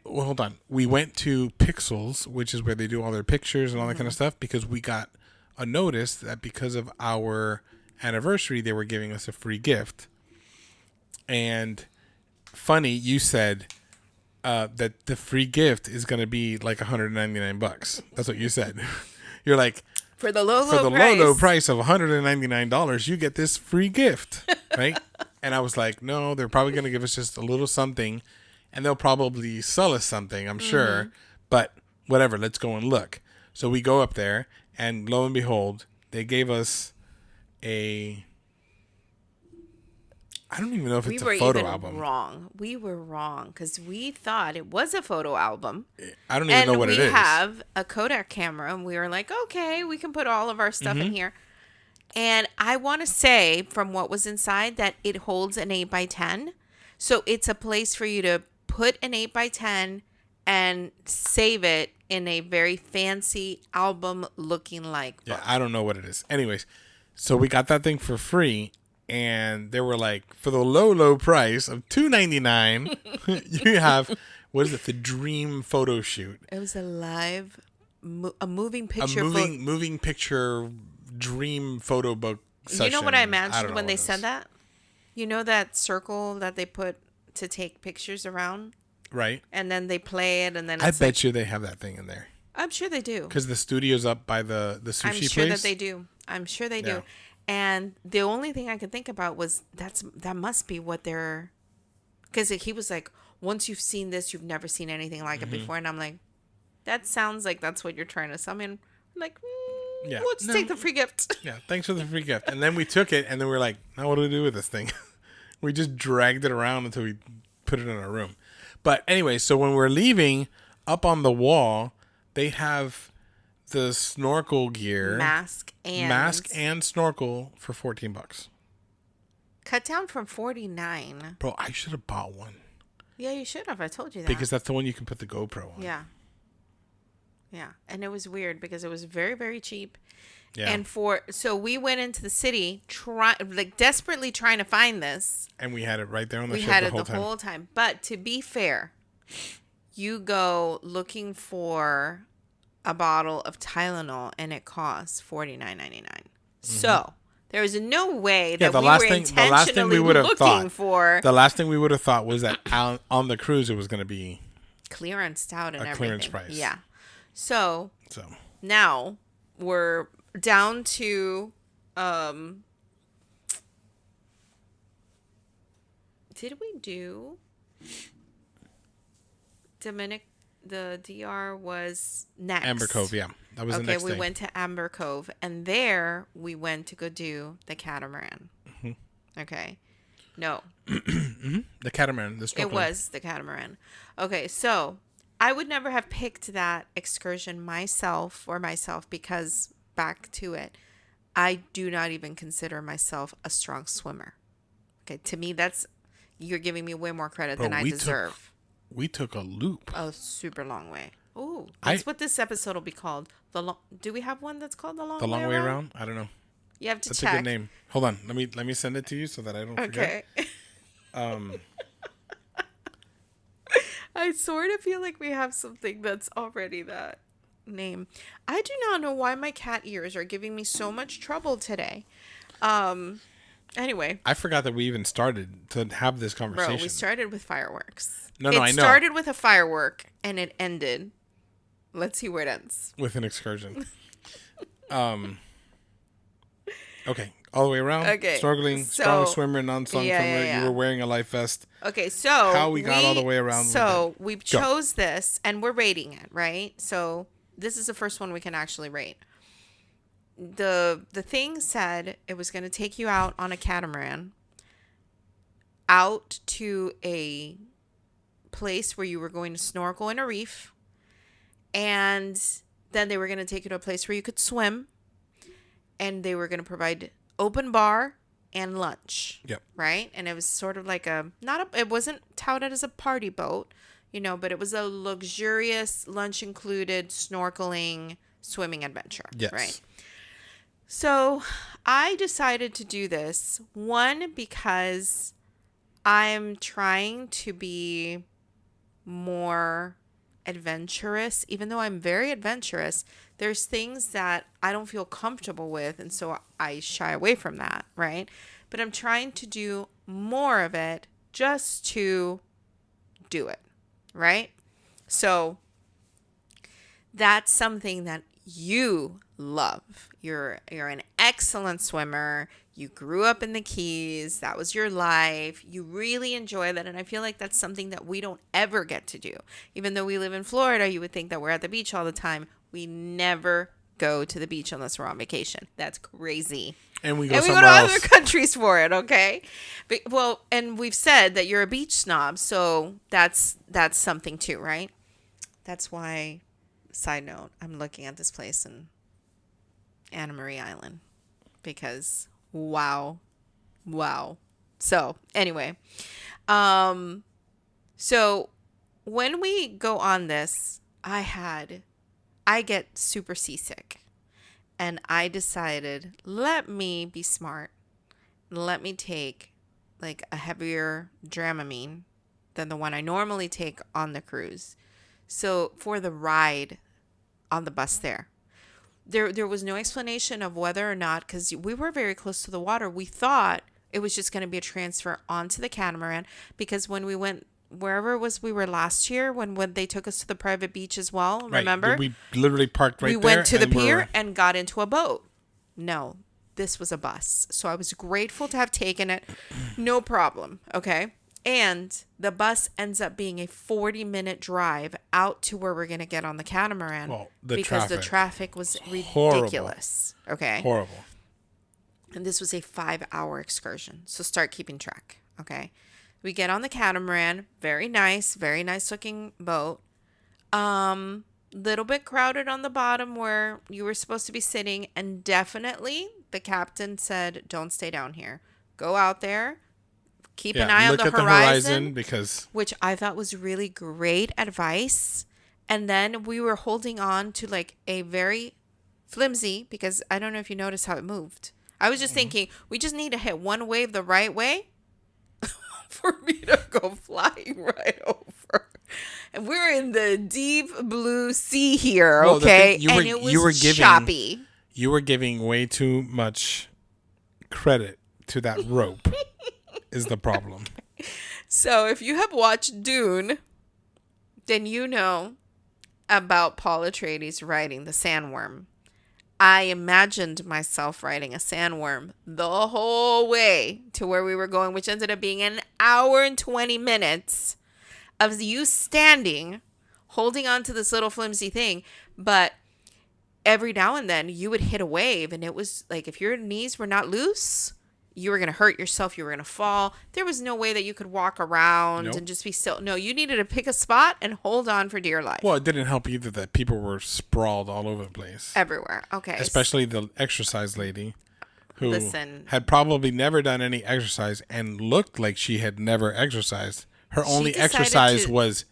hold on. We went to Pixels, which is where they do all their pictures and all that kind of stuff, because we got a notice that because of our anniversary, they were giving us a free gift. And funny, you said that the free gift is going to be like $199. That's what you said. You're like, For the low, for low the price. low price of $199, you get this free gift, right? And I was like, no, they're probably going to give us just a little something, and they'll probably sell us something, I'm sure. But whatever, let's go and look. So we go up there, and lo and behold, they gave us a... I don't even know if it's a photo album. Wrong. We were wrong because we thought it was a photo album. I don't even know what it is. And we have a Kodak camera, and we were like, okay, we can put all of our stuff in here. And I want to say, from what was inside, that it holds an 8x10. So it's a place for you to put an 8x10 and save it in a very fancy album looking like book. Yeah, I don't know what it is. Anyways, so we got that thing for free. And they were like, for the low, low price of $2.99, you have, what is it, the dream photo shoot. It was a live, a moving picture. Moving picture dream photo book session. You know what I imagined when they said that? You know that circle that they put to take pictures around? Right. And then they play it, and then I bet you they have that thing in there. I'm sure they do. Because the studio's up by the sushi place. I'm sure that they do. I'm sure they do. And the only thing I could think about was that must be what they're, because he was like, once you've seen this, you've never seen anything like it before. And I'm like, that sounds like that's what you're trying to summon. I'm like, let's take the free gift. Yeah, thanks for the free gift. And then we took it, and then we were like, now what do we do with this thing? We just dragged it around until we put it in our room. But anyway, so when we're leaving, up on the wall, they have the snorkel gear, mask and snorkel for $14. Cut down from $49. Bro, I should have bought one. Yeah, you should have. I told you that. Because that's the one you can put the GoPro on. Yeah. And it was weird because it was very, very cheap. Yeah. And so we went into the city desperately trying to find this. And we had it right there on the shelf. We had it the whole time. But to be fair, you go looking for a bottle of Tylenol and it costs $49.99. So there was no way that we were intentionally looking for. The last thing we would have thought was that on the cruise it was going to be clearanced out and everything. Clearance price. Yeah. So now we're down to did we do the DR was next. Amber Cove, yeah. That was the next we thing. went to Amber Cove, and there we went to go do the catamaran. Okay. No. The catamaran. The snorkeling. It was the catamaran. Okay, so I would never have picked that excursion myself because, back to it, I do not even consider myself a strong swimmer. Okay, to me, you're giving me way more credit than I deserve. We took a loop. A super long way. Oh, that's what this episode will be called. Do we have one that's called The Long Way Around? I don't know. You have to check. That's a good name. Hold on. Let me send it to you so that I don't forget. Okay. I sort of feel like we have something that's already that name. I do not know why my cat ears are giving me so much trouble today. Anyway. I forgot that we even started to have this conversation. Bro, we started with fireworks. I know. It started with a firework and it ended. Let's see where it ends. With an excursion. Okay. All the way around. Okay. Snorkeling, strong swimmer, non-strong swimmer. Yeah. You were wearing a life vest. Okay, so how we got all the way around. So we chose this and we're rating it, right? So this is the first one we can actually rate. The thing said it was going to take you out on a catamaran out to a place where you were going to snorkel in a reef, and then they were going to take you to a place where you could swim, and they were going to provide open bar and lunch. Yep. Right? And it was sort of like it wasn't touted as a party boat, but it was a luxurious lunch included snorkeling, swimming adventure. Yes. Right? So I decided to do this, one, because I'm trying to be more adventurous. Even though I'm very adventurous, there's things that I don't feel comfortable with, and so I shy away from that, right? But I'm trying to do more of it just to do it, right? So that's something that you love. You're an excellent swimmer. You grew up in the Keys. That was your life. You really enjoy that. And I feel like that's something that we don't ever get to do. Even though we live in Florida, you would think that we're at the beach all the time. We never go to the beach unless we're on vacation. That's crazy. And we go And we go somewhere to else. other countries for it, okay? But, well, and we've said that you're a beach snob, so that's something too, right? That's why, side note, I'm looking at this place in Anna Marie Island because wow. So anyway, so when we go on this, I get super seasick. And I decided, let me be smart. Let me take like a heavier Dramamine than the one I normally take on the cruise. So for the ride on the bus there was no explanation of whether or not, because we were very close to the water. We thought it was just going to be a transfer onto the catamaran because when we went wherever it was we were last year when they took us to the private beach as well, Right. remember? We literally parked right We there. went to the and pier and got into a boat. No, this was a bus. So I was grateful to have taken it. No problem. Okay. And the bus ends up being a 40-minute drive out to where we're going to get on the catamaran. Well, because the traffic was ridiculous. Okay. Horrible. And this was a 5-hour excursion. So start keeping track. Okay. We get on the catamaran. Very nice looking boat. Little bit crowded on the bottom where you were supposed to be sitting. And definitely the captain said, don't stay down here. Go out there. Keep an eye on the horizon. Because which I thought was really great advice. And then we were holding on to like a very flimsy, because I don't know if you noticed how it moved. I was just thinking, we just need to hit one wave the right way for me to go flying right over. And we're in the deep blue sea here, Well, okay? thing, and it was choppy. You were giving way too much credit to that rope is the problem. So if you have watched Dune, then you know about Paul Atreides riding the sandworm. I imagined myself riding a sandworm the whole way to where we were going, which ended up being an hour and 20 minutes of you standing, holding on to this little flimsy thing. But every now and then you would hit a wave, and it was like if your knees were not loose, you were going to hurt yourself. You were going to fall. There was no way that you could walk around and just be still. No, you needed to pick a spot and hold on for dear life. Well, it didn't help either that people were sprawled all over the place. Everywhere. Okay. Especially the exercise lady who Listen. had probably never done any exercise and looked like she had never exercised. Her only exercise was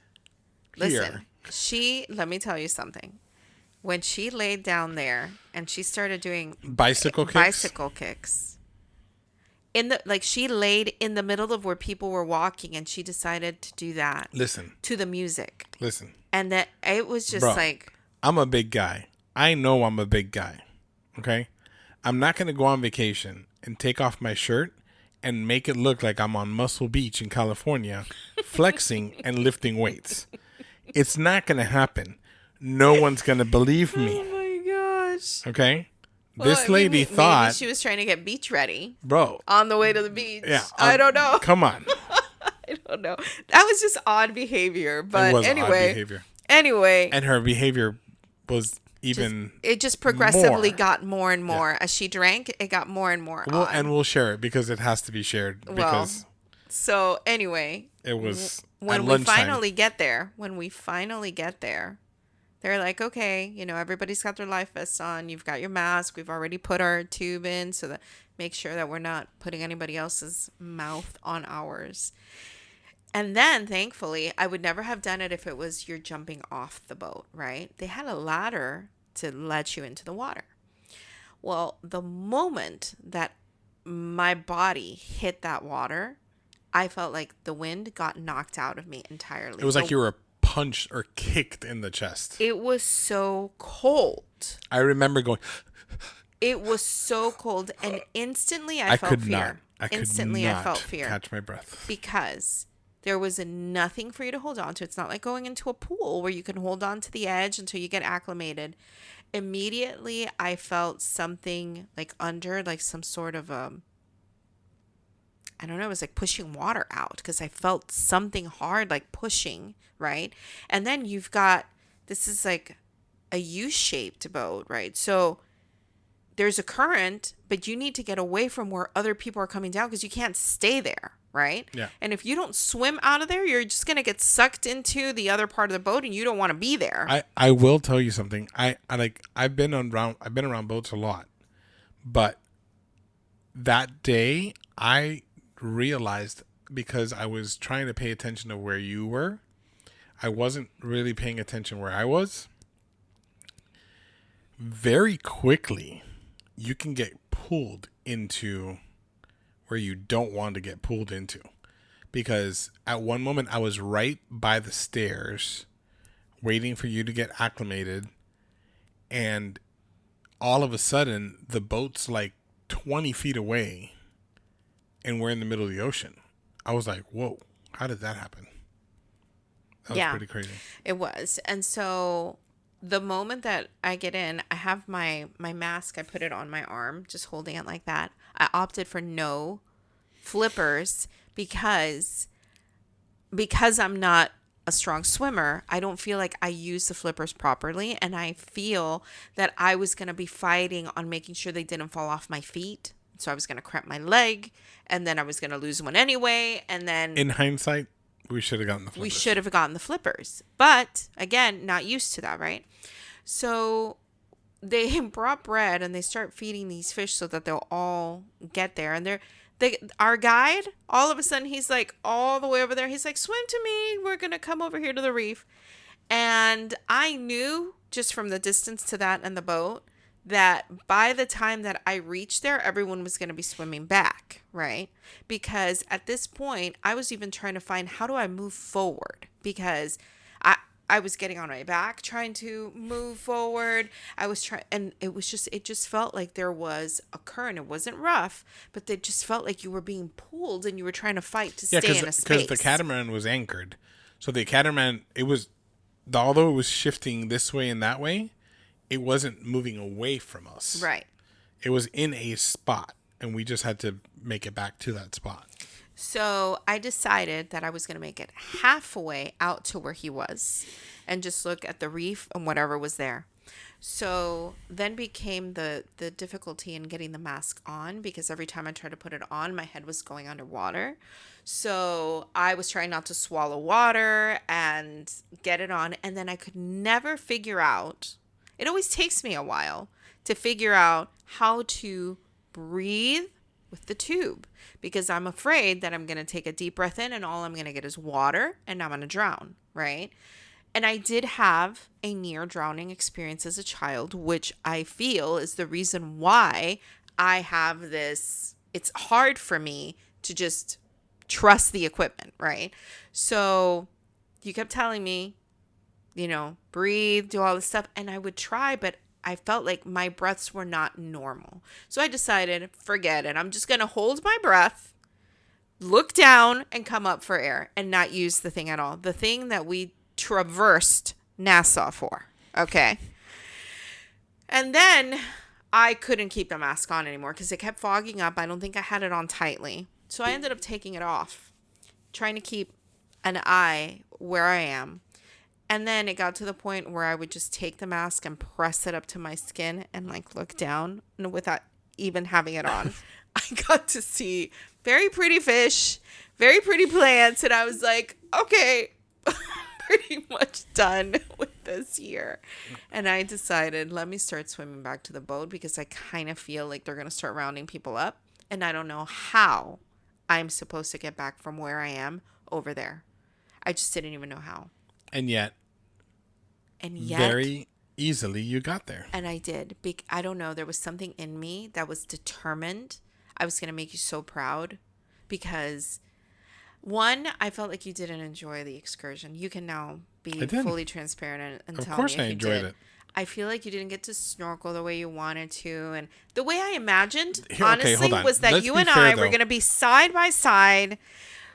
here. Listen, let me tell you something. When she laid down there and she started doing Bicycle kicks. She laid in the middle of where people were walking, and she decided to do that. Listen. To the music. Listen. And that it was just like, I'm a big guy. I know I'm a big guy. Okay? I'm not going to go on vacation and take off my shirt and make it look like I'm on Muscle Beach in California flexing and lifting weights. It's not going to happen. No one's going to believe me. oh my gosh. Okay? Well, This lady thought... Maybe she was trying to get beach ready. Bro. On the way to the beach. Yeah. I don't know. Come on. I don't know. That was just odd behavior. But it was anyway. odd behavior. Anyway. And her behavior was even it just progressively more. got more and more. Yeah. As she drank, it got more and more odd. And we'll share it because it has to be shared. Because so anyway. It was when we finally get there, they're like, okay, everybody's got their life vests on. You've got your mask. We've already put our tube in so that make sure that we're not putting anybody else's mouth on ours. And then, thankfully, I would never have done it if it was you're jumping off the boat, right? They had a ladder to let you into the water. Well, the moment that my body hit that water, I felt like the wind got knocked out of me entirely. It was like you were punched or kicked in the chest. It was so cold. I remember going. It was so cold, and instantly I felt fear. I could not catch my breath because there was nothing for you to hold on to. It's not like going into a pool where you can hold on to the edge until you get acclimated. Immediately I felt something like under, like some sort of I don't know, it was like pushing water out because I felt something hard like pushing, right? And then you've got, this is like a U-shaped boat, right? So there's a current, but you need to get away from where other people are coming down because you can't stay there, right? Yeah. And if you don't swim out of there, you're just going to get sucked into the other part of the boat and you don't want to be there. I will tell you something. I've been around boats a lot, but that day I realized, because I was trying to pay attention to where you were, I wasn't really paying attention where I was. Very quickly, you can get pulled into where you don't want to get pulled into. Because at one moment I was right by the stairs waiting for you to get acclimated, and all of a sudden the boat's like 20 feet away and we're in the middle of the ocean. I was like, whoa, how did that happen? That was pretty crazy. It was. And so the moment that I get in, I have my mask. I put it on my arm, just holding it like that. I opted for no flippers because I'm not a strong swimmer. I don't feel like I use the flippers properly, and I feel that I was going to be fighting on making sure they didn't fall off my feet. So I was going to cramp my leg, and then I was going to lose one anyway, and then in hindsight, we should have gotten the flippers. We should have gotten the flippers. But again, not used to that, right? So they brought bread and they start feeding these fish so that they'll all get there. And our guide, all of a sudden, he's like all the way over there. He's like, swim to me. We're going to come over here to the reef. And I knew just from the distance to that and the boat that by the time that I reached there, everyone was going to be swimming back, right? Because at this point, I was even trying to find, how do I move forward? Because I was getting on my back trying to move forward. I was trying, and it just felt like there was a current. It wasn't rough, but it just felt like you were being pulled and you were trying to fight to stay in a space. Because the catamaran was anchored. So the catamaran, although it was shifting this way and that way, it wasn't moving away from us. Right. It was in a spot, and we just had to make it back to that spot. So I decided that I was going to make it halfway out to where he was and just look at the reef and whatever was there. So then became the difficulty in getting the mask on, because every time I tried to put it on, my head was going underwater. So I was trying not to swallow water and get it on. And then I could never figure out, it always takes me a while to figure out how to breathe with the tube, because I'm afraid that I'm going to take a deep breath in and all I'm going to get is water and I'm going to drown, right? And I did have a near drowning experience as a child, which I feel is the reason why I have this. It's hard for me to just trust the equipment, right? So you kept telling me, breathe, do all this stuff. And I would try, but I felt like my breaths were not normal. So I decided, forget it. I'm just going to hold my breath, look down, and come up for air and not use the thing at all. The thing that we traversed Nassau for. Okay. And then I couldn't keep the mask on anymore because it kept fogging up. I don't think I had it on tightly. So I ended up taking it off, trying to keep an eye where I am. And then it got to the point where I would just take the mask and press it up to my skin and look down, and without even having it on. I got to see very pretty fish, very pretty plants. And I was like, okay, pretty much done with this year. And I decided, let me start swimming back to the boat, because I kind of feel like they're going to start rounding people up. And I don't know how I'm supposed to get back from where I am over there. I just didn't even know how. And yet, very easily you got there. And I did. I don't know. There was something in me that was determined. I was going to make you so proud, because, one, I felt like you didn't enjoy the excursion. You can now be fully transparent and tell me. Of course I enjoyed it. I feel like you didn't get to snorkel the way you wanted to. And the way I imagined, honestly, was that you and I were going to be side by side,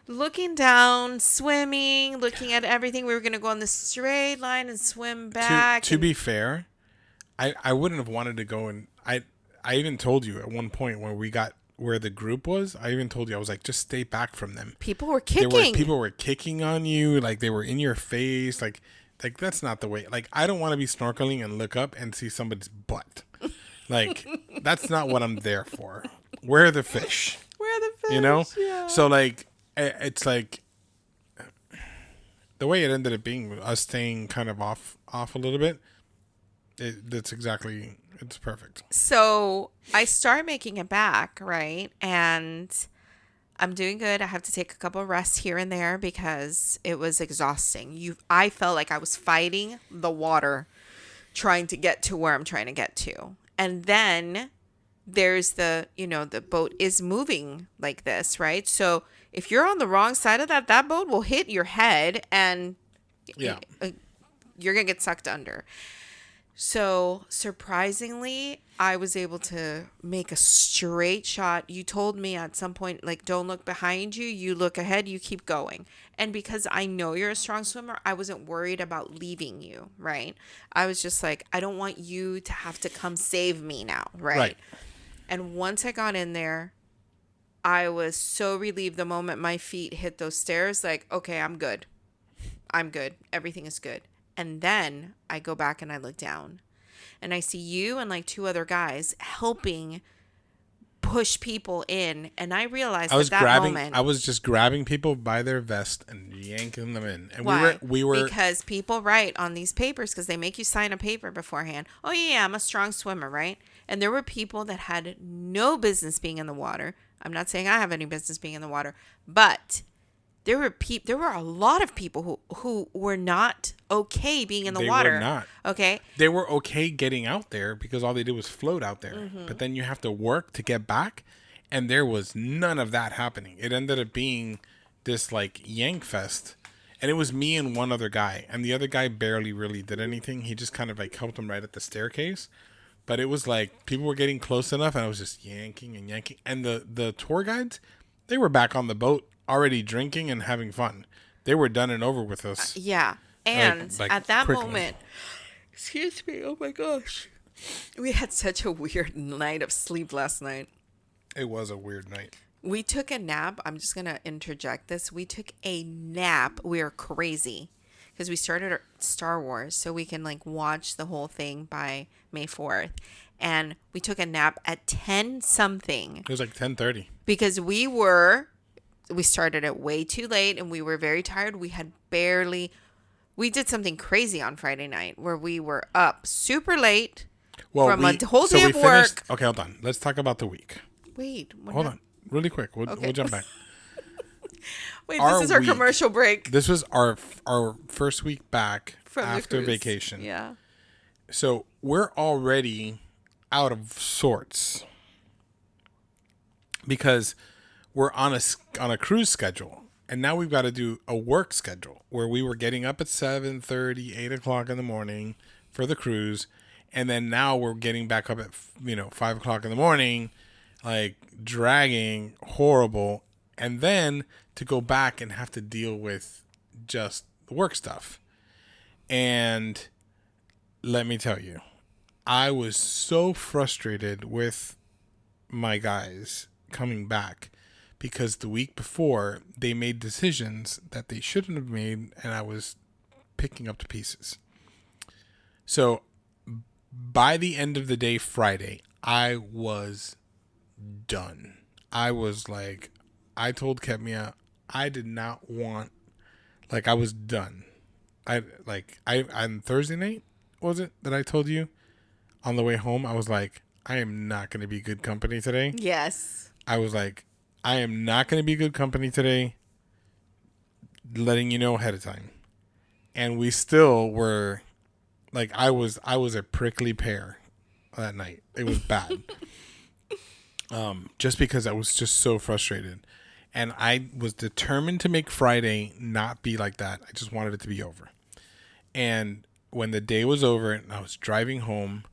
looking down, swimming, looking at everything. We were going to go on the straight line and swim back. To be fair, I wouldn't have wanted to go, and I even told you at one point when we got where the group was, I even told you, I was like, just stay back from them. People were kicking. People were kicking on you, like they were in your face, like that's not the way. Like I don't want to be snorkeling and look up and see somebody's butt. Like that's not what I'm there for. Where are the fish? Where are the fish? You know? Yeah. So like it's like the way it ended up being, us staying kind of off a little bit. It's perfect. So I start making it back, right? And I'm doing good. I have to take a couple of rests here and there because it was exhausting. I felt like I was fighting the water trying to get to where I'm trying to get to. And then there's the boat is moving like this, right? So if you're on the wrong side of that boat will hit your head and Yeah. you're going to get sucked under. So surprisingly, I was able to make a straight shot. You told me at some point, like, don't look behind you. You look ahead, you keep going. And because I know you're a strong swimmer, I wasn't worried about leaving you, right? I was just like, I don't want you to have to come save me now, right? And once I got in there, I was so relieved the moment my feet hit those stairs, like, okay, I'm good. I'm good. Everything is good. And then I go back and I look down and I see you and like two other guys helping push people in. And I realized I was just grabbing people by their vest and yanking them in. And why? we were Because people write on these papers because they make you sign a paper beforehand. Oh yeah, I'm a strong swimmer, right? And there were people that had no business being in the water. I'm not saying I have any business being in the water, but there were a lot of people who were not okay being in the water. They were not. Okay. They were okay getting out there because all they did was float out there. Mm-hmm. But then you have to work to get back, and there was none of that happening. It ended up being this like yank fest, and it was me and one other guy, and the other guy barely really did anything. He just kind of like helped him right at the staircase. But it was like people were getting close enough, and I was just yanking and yanking. And the tour guides, they were back on the boat already drinking and having fun. They were done and over with us. Yeah. And like at that quickly. moment, excuse me, oh my gosh. We had such a weird night of sleep last night. It was a weird night. We took a nap. I'm just going to interject this. We took a nap. We are crazy because we started Star Wars so we can like watch the whole thing by May 4th. And we took a nap at 10 something. It was like 10:30. Because we started it way too late and we were very tired. We did something crazy on Friday night where we were up super late from a whole day of work. Okay, hold on. Let's talk about the week. Wait. Hold on. Really quick. We'll jump back. Wait, this is our commercial break. This was our first week back from after vacation. Yeah. So we're already out of sorts because we're on a cruise schedule, and now we've got to do a work schedule where we were getting up at 7:30, 8 o'clock in the morning for the cruise, and then now we're getting back up at 5 o'clock in the morning, like dragging, horrible, and then to go back and have to deal with just the work stuff. And let me tell you, I was so frustrated with my guys coming back because the week before they made decisions that they shouldn't have made, and I was picking up the pieces. So by the end of the day, Friday, I was done. I was like, I told Kemia, I did not want, like, I was done. On Thursday night, was it, that I told you on the way home, I was like, I am not going to be good company today. Yes. I was like, I am not going to be good company today, letting you know ahead of time. And we still were, like, I was a prickly pear that night. It was bad. Just because I was just so frustrated. And I was determined to make Friday not be like that. I just wanted it to be over. And when the day was over and I was driving home,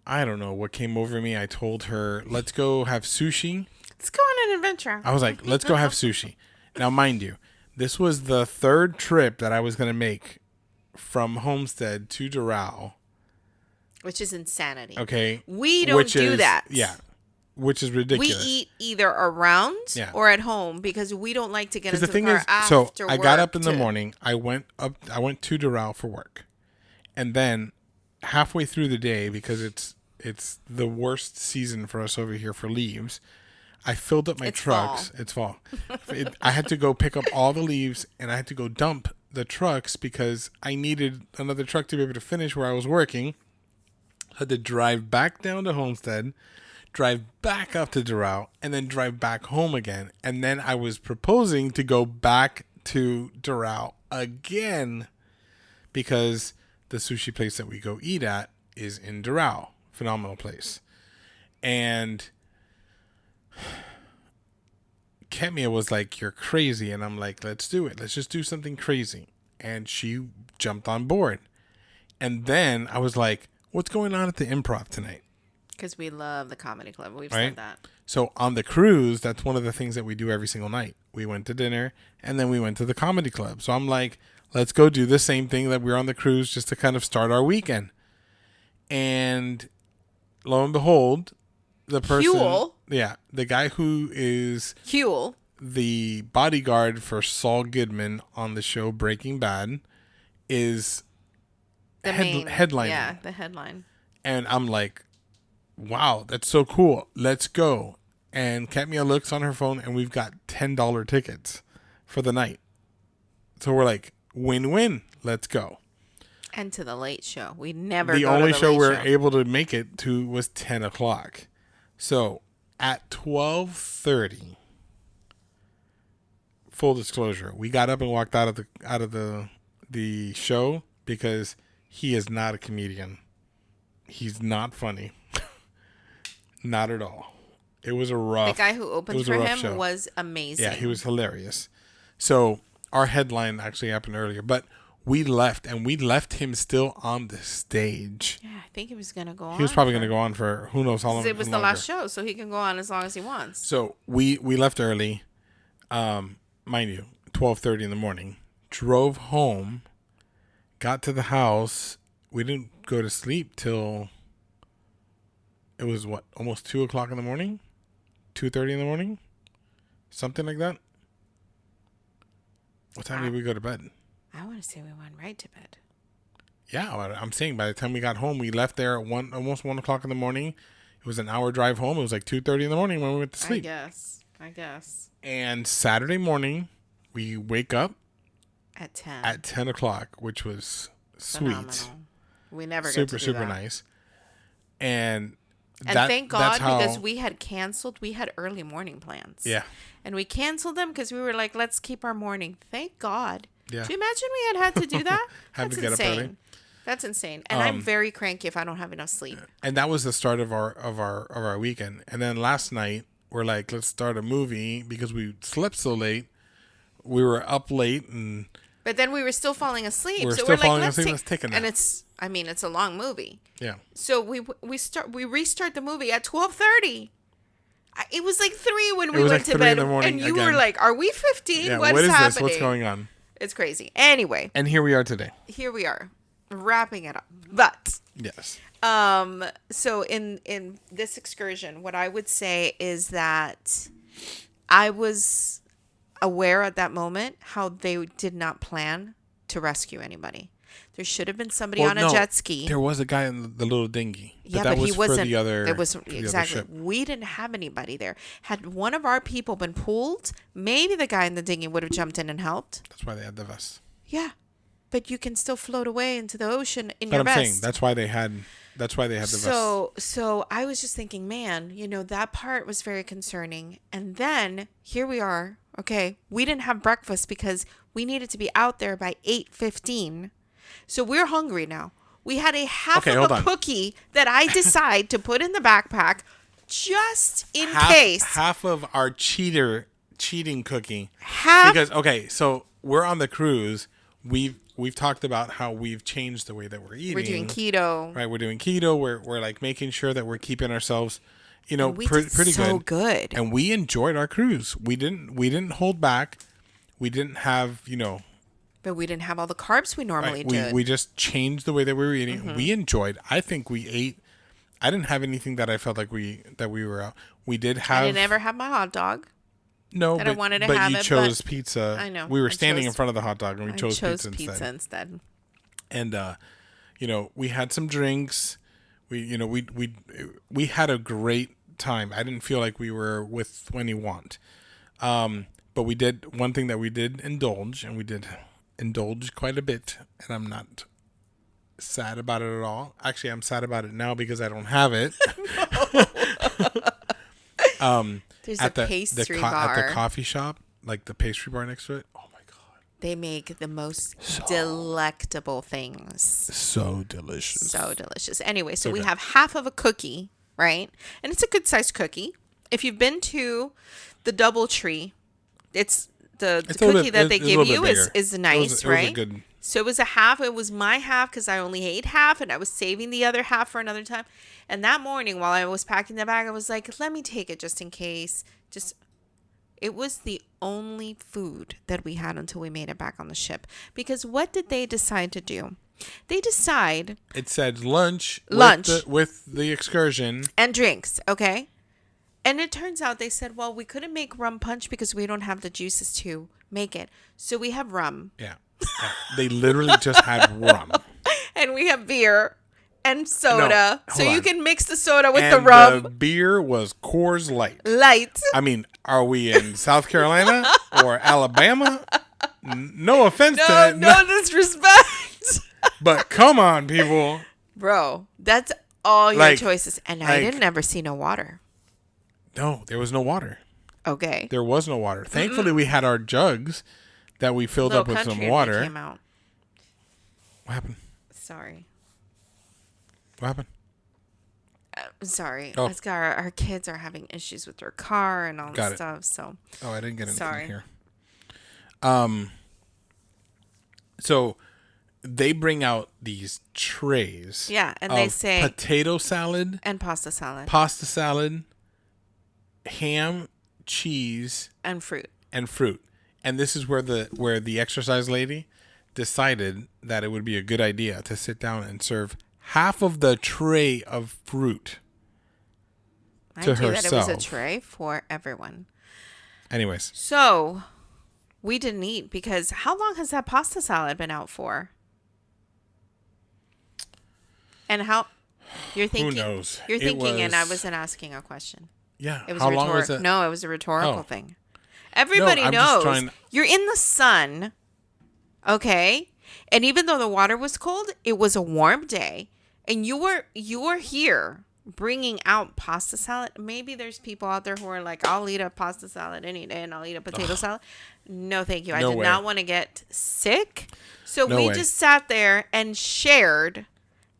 I don't know what came over me. I told her, let's go have sushi. Let's go on an adventure. I was like, let's go have sushi. Now, mind you, this was the third trip that I was going to make from Homestead to Doral. Which is insanity. Okay. We don't Which do is, that. Yeah. Which is We ridiculous. eat either around Yeah. or at home because we don't like to get Because into the thing car is, after so I work got up in the to- morning. I went to Doral for work, and then halfway through the day, because it's the worst season for us over here for leaves, I filled up my It's trucks. fall. It's fall. I had to go pick up all the leaves, and I had to go dump the trucks because I needed another truck to be able to finish where I was working. I had to drive back down to Homestead, drive back up to Doral, and then drive back home again. And then I was proposing to go back to Doral again because the sushi place that we go eat at is in Doral. Phenomenal place. And Kemia was like, "You're crazy." And I'm like, "Let's do it. Let's just do something crazy." And she jumped on board. And then I was like, "What's going on at the Improv tonight?" Because we love the comedy club. We've Right? said that. So on the cruise, that's one of the things that we do every single night. We went to dinner and then we went to the comedy club. So I'm like, let's go do the same thing that we're on the cruise just to kind of start our weekend. And lo and behold, the person, Huel. the guy who is Huel. the bodyguard for Saul Goodman on the show Breaking Bad is The main. headlining. Yeah, the headline. And I'm like, wow, that's so cool. Let's go. And Katmia looks on her phone and we've got $10 tickets for the night. So we're like, win-win. Let's go. And to the late show. We never The go only to the show late we're show. able to make it to was 10 o'clock. So at 12:30, full disclosure, we got up and walked out of the show because he is not a comedian. He's not funny. Not at all. It was a rough. The guy who opened for him was amazing. Yeah, he was hilarious. So our headline actually happened earlier, but we left him still on the stage. Yeah, I think he was going to go on. He was probably going to go on for who knows how long. It was the last show, so he can go on as long as he wants. So we left early, mind you, 12:30 in the morning. Drove home, got to the house. We didn't go to sleep till it was almost 2:00 in the morning, 2:30 in the morning, something like that. What time did we go to bed? I want to say we went right to bed. Yeah, I'm saying by the time we got home, we left there at almost 1:00 in the morning. It was an hour drive home. It was like 2:30 in the morning when we went to sleep. I guess. And Saturday morning, we wake up At 10. at 10 o'clock, which was sweet. Phenomenal. We never got Super, to do super that. nice. And thank God that's how, because we had canceled. We had early morning plans. Yeah. And we canceled them because we were like, let's keep our morning. Thank God. Yeah. Do you imagine we had to do that? Had That's to get insane. up early. That's insane. And I'm very cranky if I don't have enough sleep. And that was the start of our weekend. And then last night, we're like, let's start a movie because we slept so late. We were up late and But then we were still falling asleep. We're so still we're like, falling let's asleep, let's take a nap. And it's a long movie. yeah. So we restart the movie at 12:30. It was like 3 when we was went like to 3 bed, in the morning and you again. were like, "Are we 15? Yeah. What What is happening? this? What's going on? It's crazy." Anyway, And here we are today. here we are, wrapping it up. But Yes. so in this excursion, what I would say is that I was aware at that moment how they did not plan to rescue anybody. There should have been somebody on a jet ski. There was a guy in the little dinghy. Yeah, that but was he wasn't. for the other. There was for the other exactly. ship. We didn't have anybody there. Had one of our people been pulled, maybe the guy in the dinghy would have jumped in and helped. That's why they had the vest. Yeah, but you can still float away into the ocean in But your I'm vest. saying that's why they had the vest. So I was just thinking, man, that part was very concerning. And then here we are. Okay, we didn't have breakfast because we needed to be out there by 8:15. So we're hungry now. We had a half of a cookie that I decide to put in the backpack just in case. Half of our cheating cookie. Half. Because so we're on the cruise. We've talked about how we've changed the way that we're eating. We're doing keto. Right, we're doing keto. We're like making sure that we're keeping ourselves, And we pretty did so good. And we enjoyed our cruise. We didn't hold back. We didn't have But we didn't have all the carbs we normally did. We just changed the way that we were eating. We enjoyed. I think we ate. I didn't have anything that I felt like we were out. We did have. I didn't ever have my hot dog. No, that I wanted to but have you it, chose pizza. I know. We were I standing in chose- front of the hot dog, and we I chose chose pizza instead. And you know, we had some drinks. We had a great time. I didn't feel like we were with any want. But we did one thing that we did indulge, and we did indulge quite a bit, and I'm not sad about it at all. Actually, I'm sad about it now because I don't have it. There's at a pastry bar. At the coffee shop, like the pastry bar next to it. Oh my god. They make the most delectable things. So delicious. So delicious. Anyway, so So we good. have half of a cookie, right? And it's a good sized cookie. If you've been to the DoubleTree, it's the cookie that they give you is nice, right? Good. So it was a half. It was my half because I only ate half, and I was saving the other half for another time. And that morning, while I was packing the bag, I was like, "Let me take it just in case." It was the only food that we had until we made it back on the ship. Because what did they decide to do? They decide It said lunch. With the excursion. and drinks, okay? And it turns out they said, well, we couldn't make rum punch because we don't have the juices to make it. So we have rum. Yeah. They literally just had rum. And we have beer and soda. No, so hold you on. can mix the soda with And the rum. the beer was Coors Light. Light. I mean, are we in South Carolina or Alabama? No offense to it. No disrespect. But come on, people. Bro, that's all your Like- choices. And I like- didn't ever see no water. No, there was no water. Okay. There was no water. Thankfully, we had our jugs that we filled Little up with Country some and they water. came out. What happened? Sorry. What happened? Sorry. Oh. It's got our kids are having issues with their car and all Got this it. stuff. So Oh, I didn't get anything Sorry. here. So they bring out these trays. yeah, and of they say potato salad, and pasta salad pasta salad, ham, cheese, and fruit. and fruit. And this is where the exercise lady decided that it would be a good idea to sit down and serve half of the tray of fruit Mind to you that it was a herself. tray for everyone. Anyways, So we didn't eat because how long has that pasta salad been out for? And how you're thinking? knows? You're It thinking, and I was- wasn't asking a question. yeah. It was How rhetorical. long was it? No, it was a rhetorical Oh. thing. Everybody I'm just knows trying- you're in the sun, okay? And even though the water was cold, it was a warm day, and you were here bringing out pasta salad. Maybe there's people out there who are like, I'll eat a pasta salad any day, and I'll eat a potato salad. No, thank you. I No did way. not want to get sick, so No we way. just sat there and shared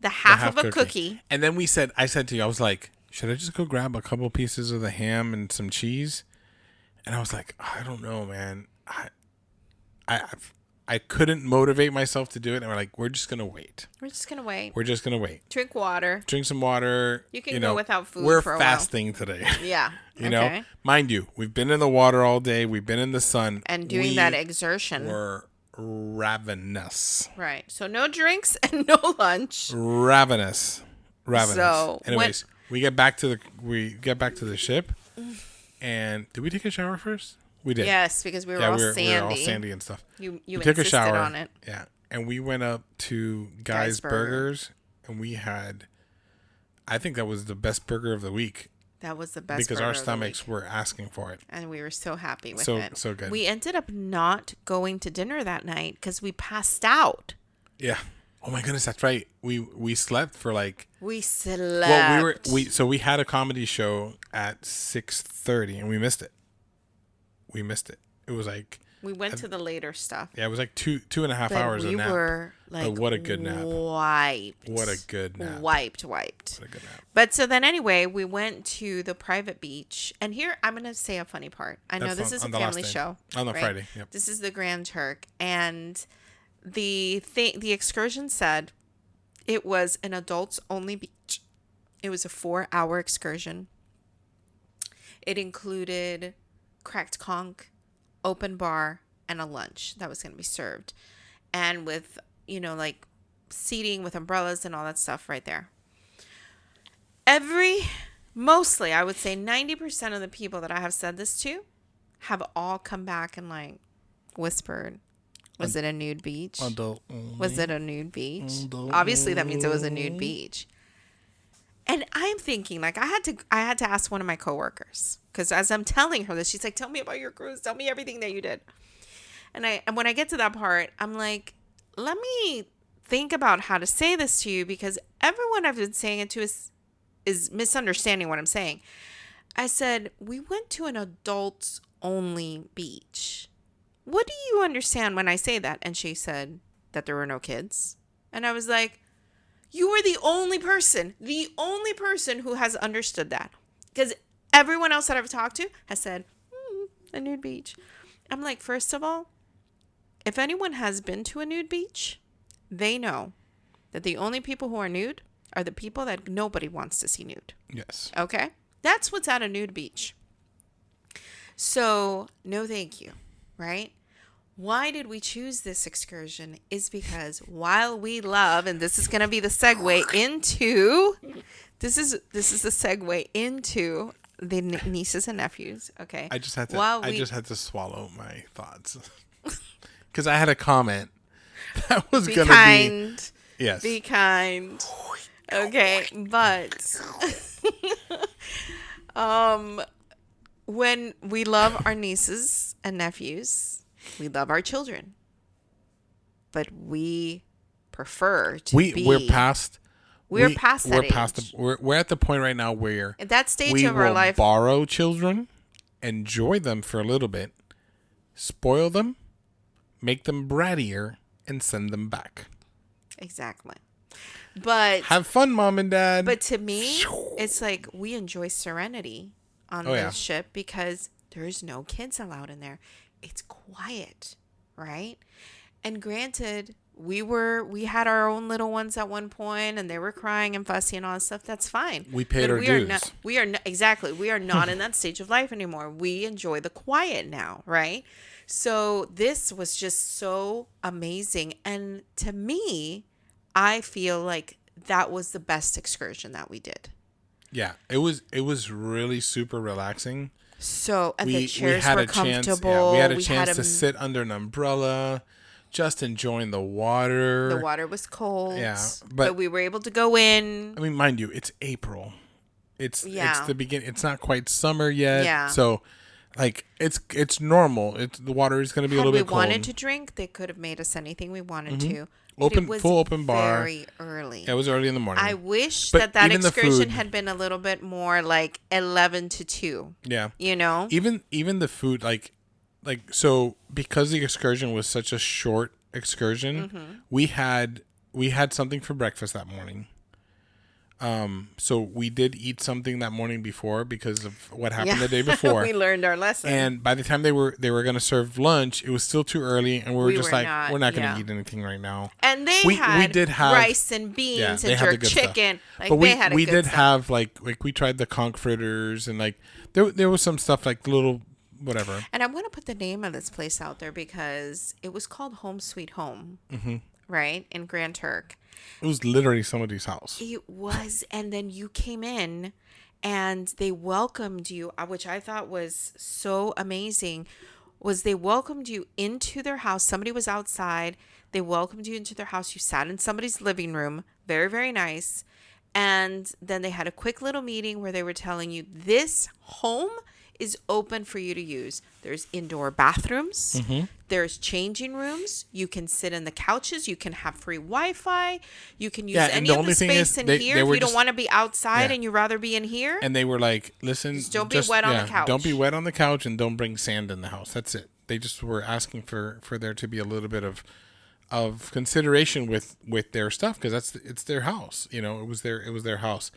the half of a cookie. And then I said to you, I was like, should I just go grab a couple pieces of the ham and some cheese? And I was like, I don't know, man. I couldn't motivate myself to do it. And we're like, we're just going to wait. We're just gonna wait. We're just going to wait. Drink water. Drink some water. You can go without food We're for a while. fasting today. Yeah. You know, mind you, we've been in the water all day. We've been in the sun. And doing that exertion. We're ravenous. Right. So no drinks and no lunch. Ravenous. So, anyways, we get back to the ship. And did we take a shower first? We did. Yes, because we were all we were sandy. all sandy and stuff. You We took a insisted shower on it. Yeah. And we went up to Guy's Burger. Burgers, and we had, I think that was the best burger of the week That was the best because burger our of the stomachs week. were asking for it. And we were so happy with So- it. so good. We ended up not going to dinner that night because we passed out. Yeah. Oh my goodness, that's right. We slept for like. We slept. Well, we had a comedy show at 6:30 and we missed it. It was like. We went to the later stuff. Yeah, it was like two and a half But hours we of nap. were like, what a good nap. Wiped. What a good nap. Wiped. What a good nap. But so then anyway, we went to the private beach. And here, I'm going to say a funny part. I know That's this on- is a on the last family day. show. On the right? Friday, yep. This is the Grand Turk. And the excursion said it was an adults only beach. It was a 4-hour excursion. It included cracked conch, open bar, and a lunch that was going to be served. and with, like seating with umbrellas and all that stuff right there. Mostly, I would say 90% of the people that I have said this to have all come back and like whispered, was it a nude beach? Adult only. Was it a nude beach? Adult Obviously, that means it was a nude only. beach. And I'm thinking, like, I had to ask one of my coworkers, because as I'm telling her this, she's like, "Tell me about your cruise. Tell me everything that you did." And when I get to that part, I'm like, let me think about how to say this to you, because everyone I've been saying it to is misunderstanding what I'm saying. I said, we went to an adults only beach. What do you understand when I say that? And she said that there were no kids. And I was like, you are the only person who has understood that. Because everyone else that I've talked to has said, a nude beach. I'm like, first of all, if anyone has been to a nude beach, they know that the only people who are nude are the people that nobody wants to see nude. Yes. Okay? That's what's at a nude beach. So, no thank you, right? Why did we choose this excursion is because while we love, and this is going to be the segue into, this is the segue into the nieces and nephews. Okay. I just had to swallow my thoughts because I had a comment that was going to be kind. Yes. Be kind. Okay, but when we love our nieces and nephews, we love our children, but we prefer to we're past that age. We're at the point right now where At that stage we of our will life, borrow children, enjoy them for a little bit, spoil them, make them brattier, and send them back. Exactly. But have fun, mom and dad. But to me, it's like we enjoy serenity on this ship because there's no kids allowed in there. It's quiet, right? And granted, we had our own little ones at one point, and they were crying and fussy and all that stuff. That's fine. We paid our dues. We are not in that stage of life anymore. We enjoy the quiet now, right? So this was just so amazing, and to me, I feel like that was the best excursion that we did. Yeah, it was really super relaxing. So, and the chairs were comfortable. We had a chance to sit under an umbrella, just enjoying the water. The water was cold. Yeah, but we were able to go in. I mean, mind you, it's April. It's the beginning. It's not quite summer yet. Yeah. So, like, it's normal. The water is going to be a little bit cold. If we wanted to drink, they could have made us anything we wanted to. Full open bar. Very early. Yeah, it was early in the morning. I wish that excursion had been a little bit more like 11 to 2. Yeah. You know? Even the food, like so because the excursion was such a short excursion, we had something for breakfast that morning. So we did eat something that morning before because of what happened the day before. We learned our lesson. And by the time they were going to serve lunch, it was still too early, and we were just like, we're not going to eat anything right now. And we did have rice and beans and jerk chicken. Like, but we did have like we tried the conch fritters, and like there was some stuff like little whatever. And I'm going to put the name of this place out there because it was called Home Sweet Home, right, in Grand Turk. It was literally somebody's house. It was. And then you came in and they welcomed you, which I thought was so amazing, was they welcomed you into their house. Somebody was outside. They welcomed you into their house. You sat in somebody's living room. Very, very nice. And then they had a quick little meeting where they were telling you this home is open for you to use. There's indoor bathrooms. There's changing rooms. You can sit in the couches. You can have free Wi-Fi. You can use any of the space in here if you don't want to be outside and you'd rather be in here. And they were like, listen, just don't be wet on the couch. Don't be wet on the couch, and don't bring sand in the house. That's it. They just were asking for there to be a little bit of consideration with their stuff, because it's their house. You know, it was their house.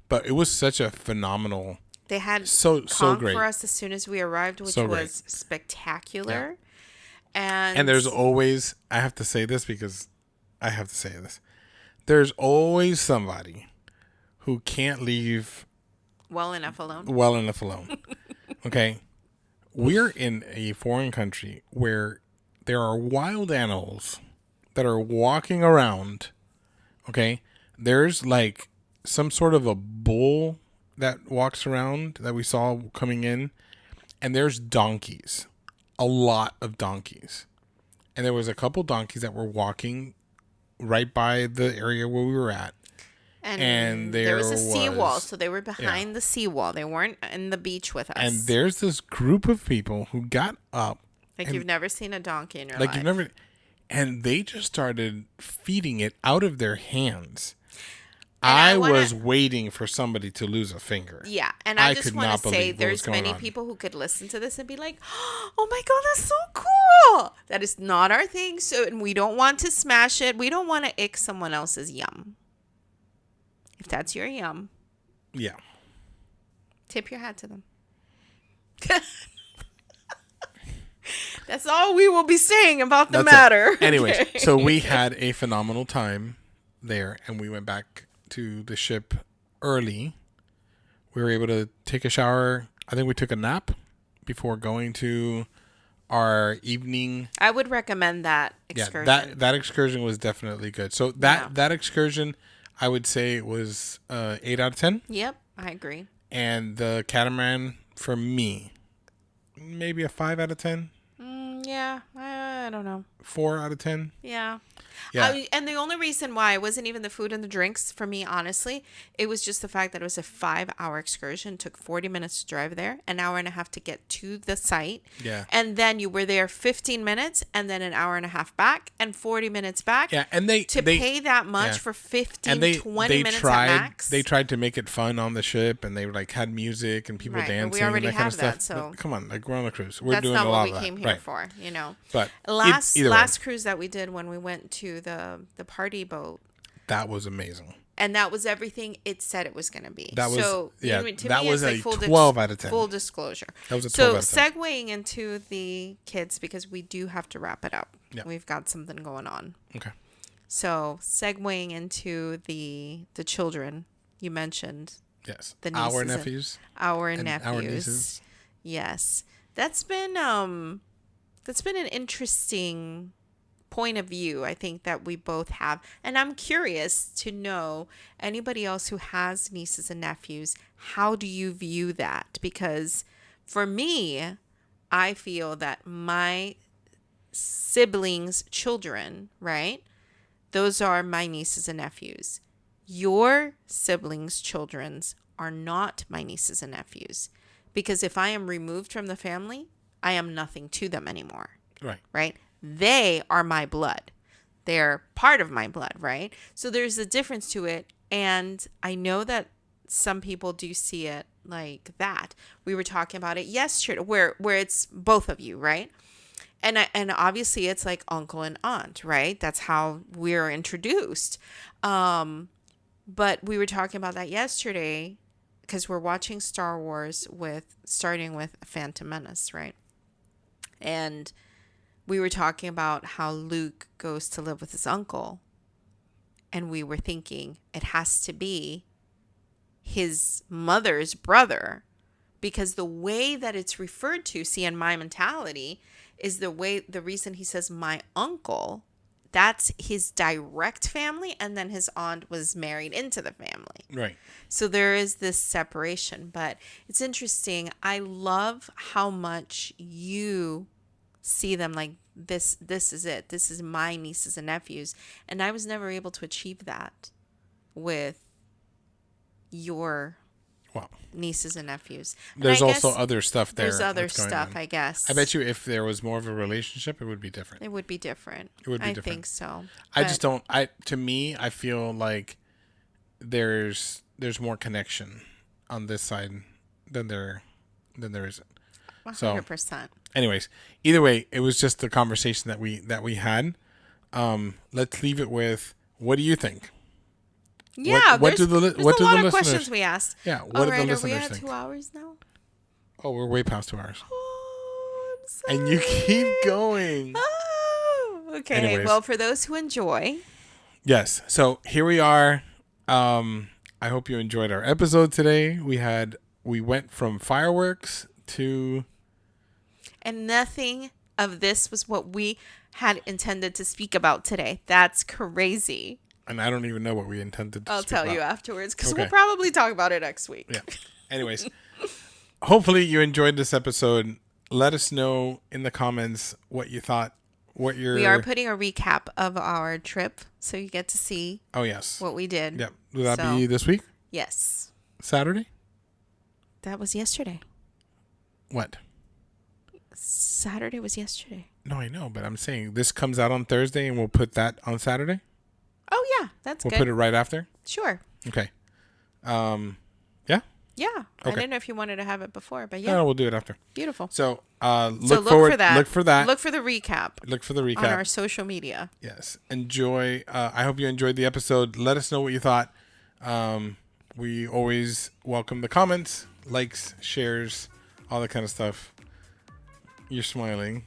But it was such a phenomenal. They had so great for us as soon as we arrived, which was spectacular. Yeah. And there's always, I have to say this because I have to say this. There's always somebody who can't leave well enough alone. Okay. We're in a foreign country where there are wild animals that are walking around. Okay, there's like some sort of a bull that walks around that we saw coming in, and there's donkeys, a lot of donkeys, and there was a couple donkeys that were walking right by the area where we were at. And there was a seawall, so they were behind yeah. the seawall. They weren't in the beach with us. And there's this group of people who got up. Like you've never seen a donkey in your Like life. you've never. And they just started feeding it out of their hands. I was waiting for somebody to lose a finger. Yeah, and I just want to say there's many people who could listen to this and be like, oh my God, that's so cool. That is not our thing. So, and we don't want to smash it. We don't want to ick someone else's yum. If that's your yum. Yeah. Tip your hat to them. That's all we will be saying about the matter. Anyways, so we had a phenomenal time there, and we went back to the ship early. We were able to take a shower. I think we took a nap before going to our evening. I would recommend that excursion. Yeah, that excursion was definitely good. So that excursion, I would say, was 8 out of 10. Yep, I agree. And the catamaran, for me, maybe a 5 out of 10. Yeah, I don't know. 4 out of 10. Yeah. Yeah. And the only reason why it wasn't even the food and the drinks for me, honestly, it was just the fact that it was a 5-hour excursion. Took 40 minutes to drive there, an hour and a half to get to the site. Yeah. And then you were there 15 minutes and then an hour and a half back and 40 minutes back. Yeah. And they pay that much for 15, and they 20 minutes tried, at max. They tried to make it fun on the ship, and they like had music and people dancing. We already and that have kind of that, stuff. so but come on, like we're on a cruise. We're that's doing not a what lot we of that. came here for, you know. But last cruise that we did when we went to the party boat, that was amazing. And that was everything it said it was going to be. That was so, yeah. To that me, was it's a like 12 out of 10. Full disclosure. That was a 12 out of 10. So segueing into the kids, because we do have to wrap it up. Yeah. We've got something going on. Okay. So segueing into the children, you mentioned. Yes. The our nephews. Our nephews. Our nieces. Yes. That's been an interesting point of view, I think, that we both have. And I'm curious to know, anybody else who has nieces and nephews, how do you view that? Because for me, I feel that my siblings' children, right? Those are my nieces and nephews. Your siblings' children's are not my nieces and nephews. Because if I am removed from the family, I am nothing to them anymore. Right. Right? They are my blood. They're part of my blood, right? So there's a difference to it. And I know that some people do see it like that. We were talking about it yesterday where it's both of you, right? And obviously it's like uncle and aunt, right? That's how we're introduced. But we were talking about that yesterday because we're watching Star Wars starting with Phantom Menace, right? And we were talking about how Luke goes to live with his uncle. And we were thinking it has to be his mother's brother. Because the way that it's referred to, see, in my mentality, is the reason he says my uncle, that's his direct family. And then his aunt was married into the family. Right. So there is this separation. But it's interesting. I love how much you see them like this is it. This is my nieces and nephews. And I was never able to achieve that with your nieces and nephews. There's also other stuff there. There's other stuff, I guess. I bet you if there was more of a relationship, it would be different. It would be different. It would be different. I think so. I just don't. To me, I feel like there's more connection on this side than there isn't. 100%. Anyways, either way, it was just the conversation that we had. Let's leave it with, what do you think? Yeah, there's a lot of questions we asked. Yeah, what do the listeners think? Are we at 2 hours now? Oh, we're way past 2 hours. Oh, I'm sorry. And you keep going. Oh, okay. Anyways. Well, for those who enjoy. Yes. So here we are. I hope you enjoyed our episode today. We went from fireworks to... And nothing of this was what we had intended to speak about today. That's crazy. And I don't even know what we intended to I'll speak tell about. you afterwards because Okay. we'll probably talk about it next week. Yeah. Anyways, hopefully you enjoyed this episode. Let us know in the comments what you thought. What your We are putting a recap of our trip so you get to see Oh yes. what we did. Yeah. Will that So, be this week? Yes. Saturday? That was yesterday. What? Saturday was yesterday. No, I know, but I'm saying this comes out on Thursday and we'll put that on Saturday? Oh, yeah. That's We'll good. put it right after? Sure. Okay. Yeah. I Okay. didn't know if you wanted to have it before, but yeah. No, we'll do it after. Beautiful. So, So look for that. Look for that. Look for the recap Look for the recap. on our social media. Yes. Enjoy. I hope you enjoyed the episode. Let us know what you thought. We always welcome the comments, likes, shares, all that kind of stuff. You're smiling.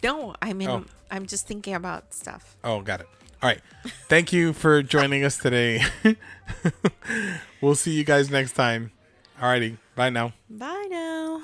No, I mean, Oh. I'm just thinking about stuff. Oh, got it. All right. Thank you for joining us today. We'll see you guys next time. Alrighty. Bye now. Bye now.